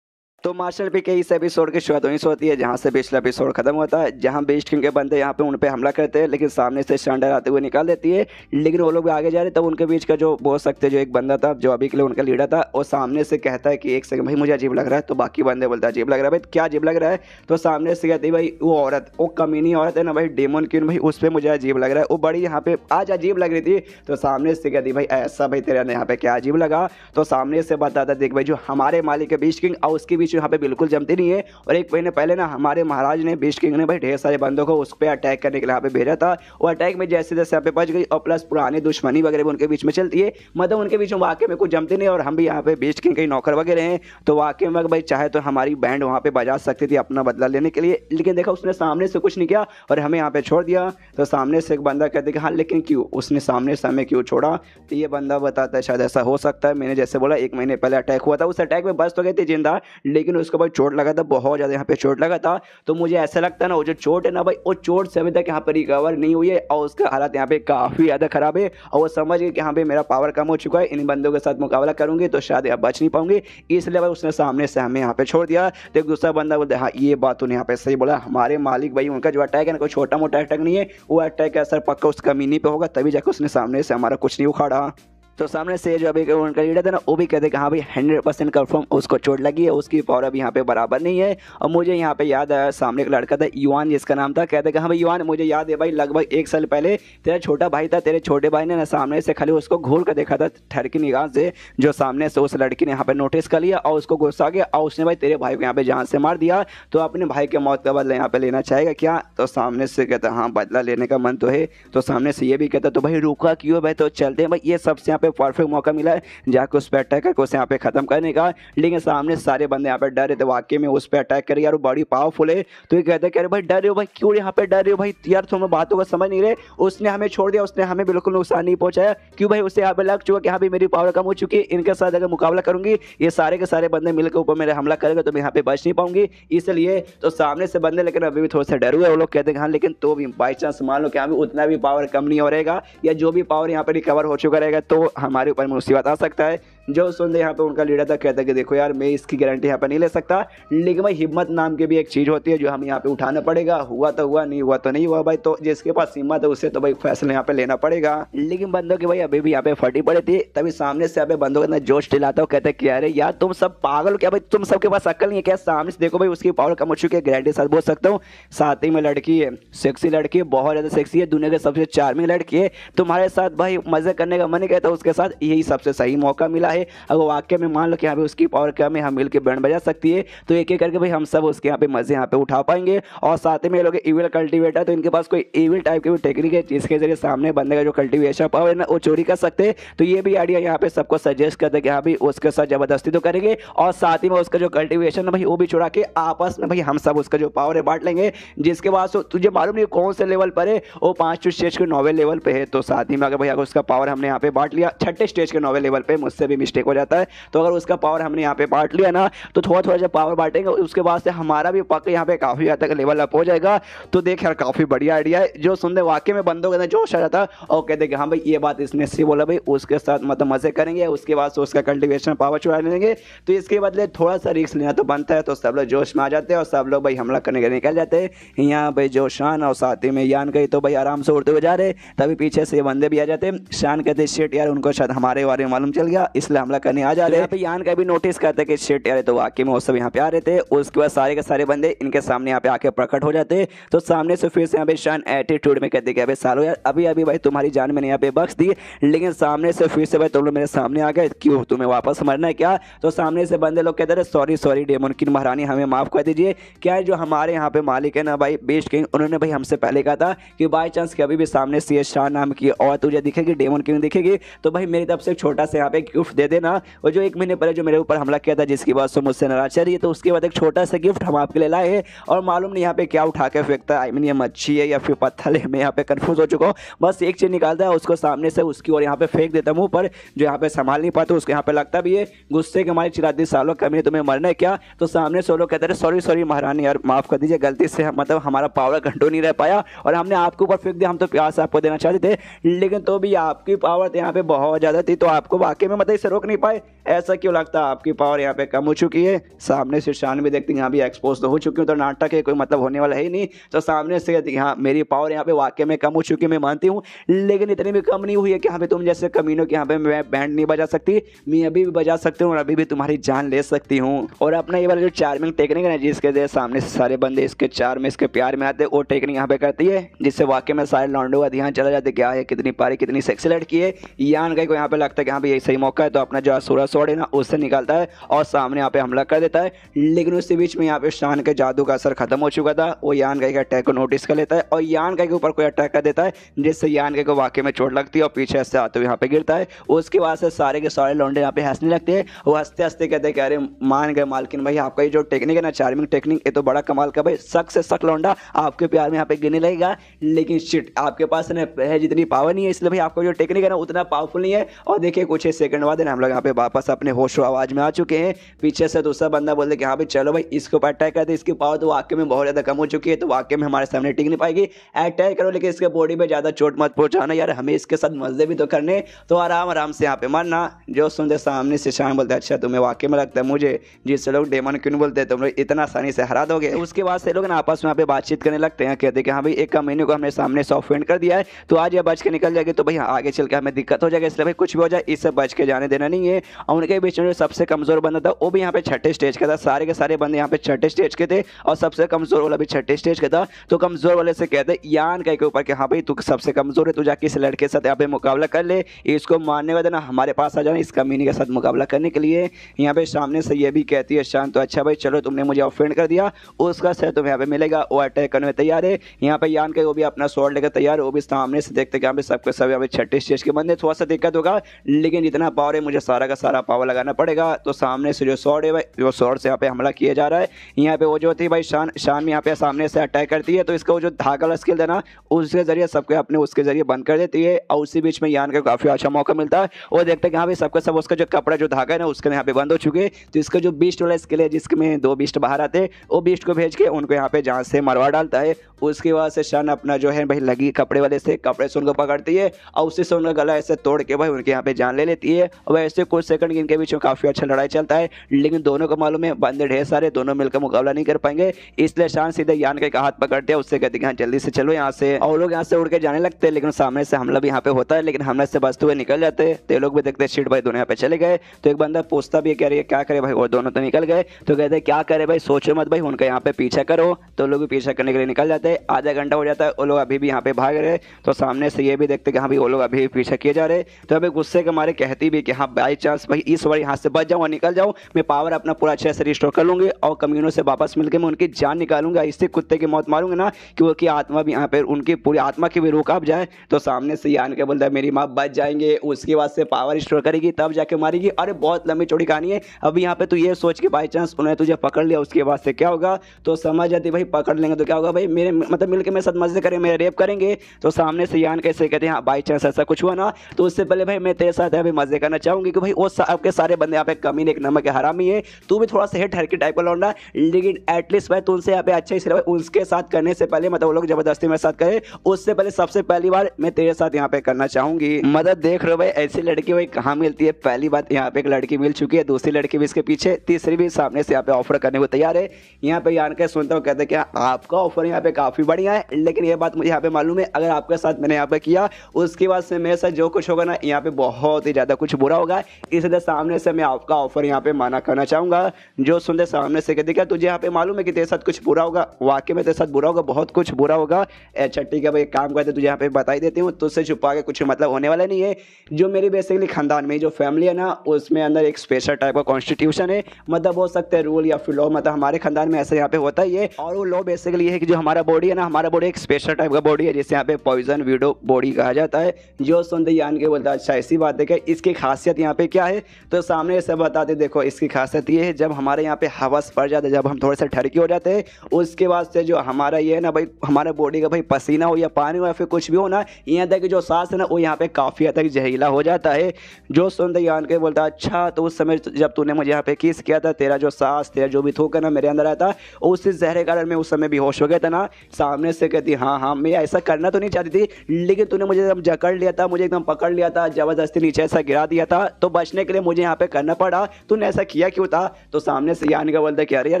तो मार्शल पी के इस एपिसोड की शुरुआत वहीं से होती है जहाँ से पिछला एपिसोड खत्म होता है, जहाँ बीस्ट किंग के बंदे यहाँ पे उन पे हमला करते हैं, लेकिन सामने से शांडर आते हुए निकाल देती है। लेकिन वो लोग भी आगे जा रहे, तब उनके बीच का जो बोल सकते जो एक बंदा था जो अभी के लिए उनका लीडर था, वो सामने से कहता है कि एक सेकंड भाई मुझे अजीब लग रहा है। तो बाकी बंदे बोलते हैं अजीब लग रहा है भाई, क्या अजीब लग रहा है? तो सामने से कहती है भाई वो औरत, वो कमीनी औरत है ना भाई डेमन क्वीन भाई, उस पर मुझे अजीब लग रहा है, वो बड़ी यहाँ पे आज अजीब लग रही थी। तो सामने से कहती भाई ऐसा भाई तेरा यहाँ पे क्या अजीब लगा? तो सामने से बताता देख भाई जो हमारे मालिक है बीस्ट किंग और उसके बीच यहाँ पे बिल्कुल नहीं है। और एक महीने पहले ना हमारे महाराज ने बीस्ट किंग ने भाई ढेर सारे बंदों को उस पर अटैक करने के लिए यहाँ पे भेजा था। वो अटैक में जैसे जैसे यहाँ पे बच गई, और प्लस पुरानी दुश्मनी वगैरह भी उनके बीच में चलती है, मतलब उनके बीच में वाकई में कुछ जमते नहीं। और हम भी यहाँ पे बीस्ट किंग के नौकर वगैरह हैं, तो वाकई में भाई चाहे तो हमारी बैंड वहाँ पे बजा सकती थी अपना बदला लेने के लिए, लेकिन देखा उसने सामने से कुछ नहीं किया और हमें यहाँ पे छोड़ दिया। तो सामने से एक बंदा कहते कि हाँ लेकिन क्यों उसने सामने से हमें क्यों छोड़ा? तो ये बंदा बताता है शायद ऐसा हो सकता है, मैंने जैसे बोला 1 महीने पहले अटैक हुआ था, उस अटैक में बच तो गई थी जिंदा, लेकिन उसको भाई चोट लगा था, बहुत ज़्यादा यहाँ पे चोट लगा था। तो मुझे ऐसा लगता है ना वो जो चोट है ना भाई, वो चोट से अभी तक यहाँ पर रिकवर नहीं हुई है और उसका हालत यहाँ पे काफ़ी ज़्यादा खराब है। और वो समझ गए कि यहाँ पे मेरा पावर कम हो चुका है, इन बंदों के साथ मुकाबला करूंगी तो शायद यहाँ बच नहीं पाऊंगी, इसलिए भाई उसने सामने से हमें यहाँ पे छोड़ दिया। तो एक दूसरा बंदा बोलता है हाँ ये बात उन्हें यहाँ पे सही बोला, हमारे मालिक भाई उनका जो अटैक है ना कोई छोटा मोटा अटैक नहीं है, वो अटैक का असर पक्का उस कमीनी पे होगा, तभी जाकर उसने सामने से हमारा कुछ नहीं उखाड़ा। तो सामने से जो अभी उनका लीडर था ना वो भी कहते कि हाँ भाई 100% कंफर्म उसको चोट लगी है, उसकी पावर अभी यहाँ पे बराबर नहीं है। और मुझे यहाँ पे याद आया सामने एक लड़का था युआन जिसका नाम था, कहते कि हाँ भाई युआन मुझे याद है भाई लगभग 1 साल पहले तेरा छोटा भाई था, तेरे छोटे भाई ने ना सामने से खाली उसको घूर कर देखा था ठर की निगाह से, जो सामने से उस लड़की ने यहाँ पे नोटिस कर लिया और उसको गुस्सा आ गया और उसने भाई तेरे भाई को यहाँ पे जान से मार दिया। तो अपने भाई के मौत का बदला यहाँ पे लेना चाहेगा क्या? तो सामने से कहता हाँ बदला लेने का मन तो है। तो सामने से ये भी कहता तो भाई रुका क्यों भाई, तो चलते हैं भाई, ये सबसे यहाँ पे परफेक्ट मौका मिला जाकर उस पर अटैक करके उसे यहाँ पे खत्म करने का। लेकिन सामने सारे बंदे यहाँ पे डर रहे थे, वाकई में उस पर अटैक करे यार वो बड़ी पावरफुल है। तो ये कहते हैं भाई डर रहे हो भाई, क्यों यहाँ पे डर रहे हो भाई यार, तुम बातों को समझ नहीं रहे, उसने हमें छोड़ दिया, उसने हमें बिल्कुल नुकसान नहीं पहुंचाया, क्यों भाई उसे यहाँ पे लग चुका कि हाँ भाई मेरी पावर कम हो चुकी है, इनके साथ अगर मुकाबला करूंगी ये सारे के सारे बंदे मिलकर ऊपर मेरे हमला करेंगे तो मैं यहाँ पे बच नहीं पाऊंगी, इसलिए। तो सामने से बंदे लेकिन अभी भी थोड़ा सा डर हुए, वो लोग कहते हैं हाँ लेकिन तो भी बाई चांस मान लो कि हाँ उतना भी पावर कम नहीं हो रहेगा या जो भी पावर यहाँ पे रिकवर हो चुका रहेगा तो हमारे ऊपर मुसीबत आ सकता है। जो सुनते यहाँ पे उनका लीडर था कहता है कि देखो यार मैं इसकी गारंटी यहाँ पे नहीं ले सकता, लेकिन भाई हिम्मत नाम की भी एक चीज़ होती है जो हमें यहाँ पे उठाना पड़ेगा, हुआ तो हुआ, नहीं हुआ तो नहीं हुआ भाई, तो जिसके पास हिम्मत है उससे तो भाई फैसला यहाँ पे लेना पड़ेगा। लेकिन बंदों की भाई अभी भी यहाँ पे फटी पड़ी थी, तभी सामने से यहाँ पे बंदों के अंदर जोश दिलाता हो, कहते हैं कि अरे यार तुम सब पागल क्या भाई, तुम सबके पास अक्ल नहीं है क्या? सामने से देखो भाई उसकी पावर कम हो चुकी है, गारंटी साथ बोल सकता हूँ, साथ ही में लड़की है, सेक्सी लड़की है, बहुत ज़्यादा सेक्सी है, दुनिया की सबसे चार्मिंग लड़की है, तुम्हारे साथ भाई मजे करने का मन नहीं कहता, उसके साथ यही सबसे सही मौका मिला है। अगर वाकई में मान लो कि यहाँ पे उसकी पावर कम है, हम मिल के बैंड बजा सकती है, तो एक एक करके भाई हम सब उसके यहाँ पे मजे यहाँ पे उठा पाएंगे। और साथ ही में ये लोग इविल कल्टिवेटर, तो इनके पास कोई इविल टाइप की भी टेक्निक है जिसके जरिए सामने बंदे का जो कल्टिवेशन पावर है ना वो चोरी कर सकते हैं। तो ये भी आइडिया यहाँ पे सबको सजेस्ट करते हैं कि हाँ भाई उसके साथ जबरदस्ती तो करेंगे और साथ ही में उसका जो कल्टिवेशन है भाई वो भी चुरा के आपस में भाई हम सब उसका जो पावर है बांट लेंगे, जिसके बाद तुझे मालूम नहीं कौन से लेवल पर है, वो 5 स्टेज के 9वें लेवल पे है। तो साथ ही में अगर भाई अगर उसका पावर हमने यहाँ पे बांट लिया 6ठे स्टेज के 9वें लेवल पे, मुझसे भी मिस्टेक हो जाता है, तो अगर उसका पावर हमने यहाँ पे बांट लिया ना तो थोड़ा थोड़ा जब पावर बांटेंगे उसके बाद से हमारा भी पक्का यहाँ पे काफी हद तक लेवल अप हो जाएगा। तो देख यार काफी बढ़िया आइडिया है, जो सुनने वाकई में बंदों के अंदर जोश आ जाता है और कहते कि हाँ भाई ये बात इसने सही बोला भाई, उसके साथ मतलब मजे करेंगे, उसके बाद से उसका कल्टिवेशन पावर चुरा लेंगे, तो इसके बदले थोड़ा सा रिस्क लेना तो बनता है। तो सब लोग जोश में आ जाते हैं और सब लोग भाई हमला करने के निकल जाते हैं। यहाँ भाई जो शान और साथ ही में यान गई तो भाई आराम से उड़ते हुए जा रहे, तभी पीछे से बंदे भी आ जाते हैं। शान कहते शिट यार उनको शायद हमारे बारे में मालूम चल गया, इसलिए इसलिए हमला करने आ जा रहे हैं। यहाँ पे यान का भी नोटिस करते कि शिट यार, तो वाकई में वो सब यहाँ पे आ रहे थे। उसके बाद सारे के सारे बंदे इनके सामने यहाँ पे आके प्रकट हो जाते। तो सामने से फिर से यहाँ पे शान एटीट्यूड में कहते कि अबे सालो यार, अभी अभी भाई तुम्हारी जान मैंने यहाँ पे बख्श दी, लेकिन सामने से फिर से भाई तुम लोग मेरे सामने आ गए, क्यों तुम्हें वापस मरना है क्या? तो सामने से बंदे लोग कहते रहे सॉरी सॉरी डेमन किंग महारानी, हमें माफ कर दीजिए। क्या है जो हमारे यहाँ पे मालिक है ना भाई बीस्ट किंग, उन्होंने भाई हमसे पहले कहा था कि बाई चांस कभी भी सामने से शान नाम की और तुझे दिखेगी डेमन किंग दिखेगी तो भाई मेरी तरफ से छोटा सा यहाँ पे गिफ्ट दे देना। और जो 1 महीने पहले जो मेरे ऊपर हमला किया था जिसकी बात से मुझसे नाराज चल रही है, तो उसके बाद एक छोटा सा गिफ्ट हम आपके लिए लाए। और मालूम नहीं यहाँ पे क्या उठा के फेंकता है, आई मीन ये मच्छी है या फिर पत्थर है, मैं यहाँ पे कंफ्यूज हो चुका हूँ। बस एक चीज निकालता है उसको सामने से उसकी और यहाँ पे फेंक देता मुंह पर, जो यहाँ पे संभाल नहीं पाते उसको यहाँ पे लगता भी है गुस्से के हमारे चिरादी सालों कमी तुम्हें मरना है क्या? तो सामने से लोग कहते हैं सॉरी सॉरी महारानी यार माफ कर दीजिए, गलती से मतलब हमारा पावर कंट्रोल नहीं रह पाया और हमने आपके ऊपर फेंक दिया। हम तो प्यार से आपको देना चाहते थे, लेकिन तो भी आपकी पावर यहाँ पे बहुत ज्यादा थी, तो आपको वाकई में मतलब इसे रोक नहीं पाए। ऐसा क्यों लगता है आपकी पावर यहाँ पे कम हो चुकी है? सामने से शान भी देखती यहाँ भी एक्सपोज तो हो चुकी हूँ, तो नाटक है कोई मतलब होने वाला है ही नहीं। तो सामने से कहती हाँ मेरी पावर यहाँ पे वाकई में कम हो चुकी है, मैं मानती हूँ, लेकिन इतनी भी कम नहीं हुई है कि यहाँ पे तुम जैसे कमीनों के यहाँ पे मैं बैंड नहीं बजा सकती, मैं अभी भी बजा सकती हूँ और अभी भी तुम्हारी जान ले सकती हूँ। और अपना ये वाला जो चार्मिंग टेक्निक है ना, जिसके जैसे सामने से सारे बंदे इसके चार में इसके प्यार में आते हैं, वो टेक्निक यहाँ पे करती है, जिससे वाकई में सारे लॉन्डो का ध्यान चला जाता है क्या है कितनी पारी कितनी सेक्सी लड़की है। यान का को यहाँ पे लगता है कि हाँ भाई ये सही मौका है, तो अपना जो असुरा स्वॉर्ड है ना उससे निकालता है और सामने यहाँ पे हमला कर देता है। लेकिन उसी बीच में यहाँ पे शान के जादू का असर खत्म हो चुका था, वो यान का अटैक को नोटिस कर लेता है और यान का के ऊपर कोई अटैक कर देता है, जिससे यान के को वाकई में चोट लगती है और पीछे से आते हुए यहाँ पे गिरता है। उसके बाद से सारे के सारे लौंडे यहाँ पे हंसने लगते हैं, वो हंसते हंसते कहते हैं कि अरे मान गए मालकिन भाई, आपका ये जो टेक्निक है ना चार्मिंग टेक्निक, ये तो बड़ा कमाल का भाई, सक से सक लौंडा आपके प्यार में यहाँ पे गिरने लगेगा, लेकिन शिट आपके पास है जितनी पावर नहीं है, इसलिए भाई आपका जो टेक्निक है ना उतना पावरफुल नहीं है। और देखिए कुछ ही सेकंड बाद हम लोग यहाँ पे वापस अपने होश आवाज में आ चुके हैं। पीछे से दूसरा बंदा बोलते कि हाँ भाई चलो भाई इसके ऊपर अटैक करते, इसकी पावर तो वाकई में बहुत ज्यादा कम हो चुकी है, तो वाकई में हमारे सामने टिक नहीं पाएगी, अटैक करो लेकिन इसके बॉडी पे ज्यादा चोट मत पहुंचाना यार, हमें इसके साथ मजे भी तो करने, तो आराम आराम से यहाँ पे मरना। जो सुनते सामने से शान बोलते अच्छा तुम्हें वाकई में लगता है मुझे जिससे लोग डेमन क्यों बोलते हैं तुम लोग इतना आसानी से हरा दोगे। उसके बाद से लोग ना आपस में यहाँ पे बातचीत करने लगते हैं, कहते हैं कि हाँ भाई एक महीने को हमने सामने सॉफ्टवेयर कर दिया है, तो आज ये बच के निकल जाएगी तो भाई आगे चल के हमें दिक्कत हो जाएगी, इसलिए भाई कुछ भी हो जाए इससे बच के जाने देना नहीं है। और उनके बीच में जो सबसे कमजोर बंदा था वो भी यहाँ पे छठे स्टेज का था, सारे के सारे बंदे यहाँ पे छठे स्टेज के थे और सबसे कमजोर वाला भी छठे स्टेज का था। तो कमजोर वाले से कहते यान के ऊपर कि हाँ भाई तू सबसे कमजोर है, तू जाके इस लड़के के साथ यहाँ पे मुकाबला कर ले, इसको मारने वाले ना हमारे पास आ जाना इस कमीने के साथ मुकाबला करने के लिए। यहाँ पे सामने से ये भी कहती है शान तो अच्छा भाई चलो तुमने मुझे ऑफेंड कर दिया, उसका सह तुम्हें यहाँ पे मिलेगा, वो अटैक करने में तैयार है। यहाँ पे यान के वो भी अपना स्वॉर्ड लेकर तैयार है, वो भी सामने से देखते यहाँ पे सबके सब यहाँ पे छठे स्टेज के बंदे, थोड़ा सा दिक्कत होगा लेकिन जितना पावर है मुझे सारा का सारा पावर लगाना पड़ेगा। तो सामने से जो स्वॉर्ड है भाई जो स्वॉर्ड से यहाँ पे हमला किया जा रहा है, यहाँ पे वो जो थी भाई शान यहाँ पे सामने से अटैक करती है, तो इसका वो जो धागा वाला स्किल देना उसके जरिए सबके अपने उसके जरिए बंद कर देती है। और उसी बीच में यान का काफी अच्छा मौका मिलता है, वो देखते हैं कि हाँ भाई सबके सब उसका जो कपड़ा जो धागा है ना उसके यहाँ पे बंद हो चुके हैं, तो इसका जो बीस्ट वाला स्किल है जिसमें 2 बीस्ट बाहर आते हैं, वो बीस्ट को भेज के उनको यहाँ पे जहाँ से मरवा डालता है। उसके बाद से शान अपना जो है भाई लगी कपड़े वाले से कपड़े से उनको पकड़ती है और उसी से उनका गला ऐसे तोड़ के भाई उनके यहाँ पे जान ले लेती है। और वैसे कुछ सेकंड इनके बीच में काफी अच्छा लड़ाई चलता है, लेकिन दोनों को मालूम है बंदे ढेर सारे, दोनों मिलकर मुकाबला नहीं कर पाएंगे, इसलिए शान सीधे यान के हाथ पकड़ते हैं, उससे कहते हैं जल्दी से चलो यहाँ से। और लोग यहाँ से उड़ के जाने लगते हैं, लेकिन सामने से हमला भी यहाँ पे होता है, लेकिन हमले से बचते हुए निकल जाते हैं। तो लोग भी देखते हैं शिट भाई दोनों यहाँ पे चले गए। तो एक बंदा पूछता भी कह रही है क्या करे भाई, और दोनों तो निकल गए। तो कहते हैं क्या करे भाई, सोचो मत भाई, उनका यहाँ पे पीछा करो। तो लोग भी पीछा करने के लिए निकल जाते हैं। आधा घंटा हो जाता है, वो लोग अभी भी यहाँ पे भाग रहे। तो सामने से ये भी देखते कि हाँ भाई वो लोग अभी पीछा किए जा रहे। तो अभी गुस्से के मारे कहती भी कि हाँ बाई चांस भाई इस बार यहाँ से बच जाऊँ और निकल जाऊँ, मैं पावर अपना पूरा अच्छे से रिस्टोर कर लूंगी और कम्युनों से वापस मिलकर मैं उनकी जान निकालूंगा, इससे कुत्ते की मौत मारूंगा ना कि उनकी आत्मा भी यहाँ पे उनकी पूरी आत्मा की भी रूह कांप जाए। तो सामने से यान के बोलता है मेरी माँ बच जाएंगे, उसके बाद से पावर रिस्टोर करेगी तब जाके मारेगी। अरे बहुत लंबी चौड़ी कहानी है। अभी यहाँ पे तू ये सोच के बाई चांस उन्होंने तुझे पकड़ लिया उसके बाद से क्या होगा, तो समझ जाती भाई पकड़ लेंगे तो क्या होगा भाई, मेरे मतलब मिलकर मेरे साथ मजे करेंगे, मेरे रेप करेंगे। तो सामने से यान कैसे कहते हैं हाँ बाई चांस ऐसा कुछ हुआ ना तो उससे पहले भाई मैं तेरे साथ अभी मजे करना चाहूंगी कि भाई वो आपके सारे बंदे यहाँ पे कमीने एक नमक के हरामी है, तू भी थोड़ा सा हिट हरकी टाइप का लौंडा, लेकिन एटलीस्ट भाई तुमसे यहाँ पे अच्छा ही सिर्फ उसके साथ करने से पहले मतलब वो लोग जबरदस्ती मेरे साथ करे उससे पहले सबसे पहली बार मैं तेरे साथ यहाँ पे करना चाहूंगी। मदद देख रहे हो भाई ऐसी लड़की भाई कहाँ मिलती है, पहली बात यहाँ पे एक लड़की मिल चुकी है, दूसरी लड़की भी इसके पीछे, तीसरी भी सामने से यहाँ पे ऑफर करने को तैयार है। यहाँ पे यान के सुनता हूँ कहते हैं कि आपका ऑफर यहाँ पे काफी बढ़िया है, लेकिन ये बात मुझे यहाँ पे मालूम है अगर आपके साथ मैंने यहाँ पे किया उसके बाद से मेरे साथ जो कुछ होगा ना यहाँ पे बहुत ही ज्यादा कुछ बुरा होगा, इसलिए सामने से मैं आपका ऑफर यहाँ पे माना करना चाहूँगा। जो सुनते सामने से कहते क्या तुझे यहाँ पे मालूम है कि तेरे साथ कुछ बुरा होगा? वाकई में तेरे साथ बुरा होगा, बहुत कुछ बुरा होगा। अच्छा ठीक है भाई, एक काम करते तुझे यहाँ पे बता ही देती हूँ, तुझसे छुपा के कुछ मतलब होने वाला नहीं है। जो मेरी बेसिकली खानदान में जो फैमिली है ना, उसमें अंदर एक स्पेशल टाइप का कॉन्स्टिट्यूशन है, मतलब हो सकते हैं रूल या फिर लॉ, मतलब हमारे खानदान में ऐसा यहाँ पे होता ही है। और वो लॉ बेसिकली ये है कि जो हमारा बॉडी है ना, हमारा बॉडी एक स्पेशल टाइप का बॉडी है जिसे यहाँ पे पॉइजन विडो बॉडी कहा जाता है। जो सुनते यान के बोलता है अच्छा ऐसी बात है कि इसकी खासियत यहाँ पे क्या है, तो सामने से बताते देखो। इसकी खासियत ये है जब हमारे यहाँ पे हवस पड़ जाते, जब हम थोड़े से ठरकी हो जाते हैं, उसके बाद से जो हमारा ये है ना भाई, हमारे बॉडी का भाई पसीना हो या पानी हो या फिर कुछ भी हो ना, यहाँ तक जो सांस है ना वो यहाँ पे काफ़ी हद तक जहरीला हो जाता है। जो सुनते यान के बोलता अच्छा तो उस समय जब तूने मुझे यहाँ पे किस किया था, तेरा जो सांस तेरा जो भी थूक है ना मेरे अंदर आया था, उस जहरे कारण मैं उस समय बेहोश हो गया था ना। सामने से कहती हाँ हाँ मैं ऐसा करना तो नहीं चाहती थी, लेकिन तूने मुझे एकदम जकड़ लिया था, मुझे एकदम पकड़ लिया था, जबरदस्ती नीचे ऐसा गिरा दिया था, तो बचने के लिए मुझे यहाँ पे करना पड़ा। तूने ऐसा किया क्यों था? तो सामने से यान का बोलता है कि अरे यार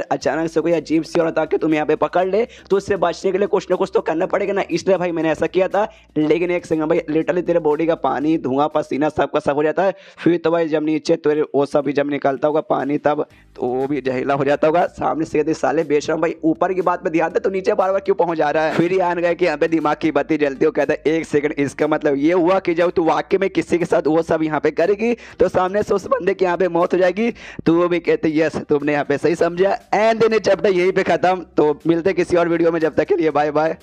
अचानक से कोई अजीब सी औरत आके तुम यहाँ पे पकड़ ले, तो उससे बचने के लिए कुछ ना कुछ तो करना पड़ेगा ना, इसलिए भाई मैंने ऐसा किया था। लेकिन एक सेकंड भाई, लिटरली तेरे बॉडी का पानी धुआं पसीना सबका सब हो जाता है, फिर तो भाई जब नीचे तेरे वो सब भी जब निकलता होगा पानी, तब तो वो भी जहरीला हो जाता होगा। सामने से कहते साले बेशरम भाई, ऊपर की बात पे ध्यान दे, तो नीचे बार बार क्यों पहुंच जा रहा है? फिर यान गए कि यहाँ पे दिमाग की बत्ती जलती हो, कहता है एक सेकंड, इसका मतलब ये हुआ कि जब तू वाकई में किसी के साथ वो सब यहाँ पे करेगी तो सामने से उस बंदे की यहाँ पे मौत हो जाएगी। तो वो भी कहते यस तुमने यहाँ पे सही समझा। एंड देन चैप्टर यहीं पे खत्म। तो मिलते किसी और वीडियो में, जब तक के लिए बाय बाय।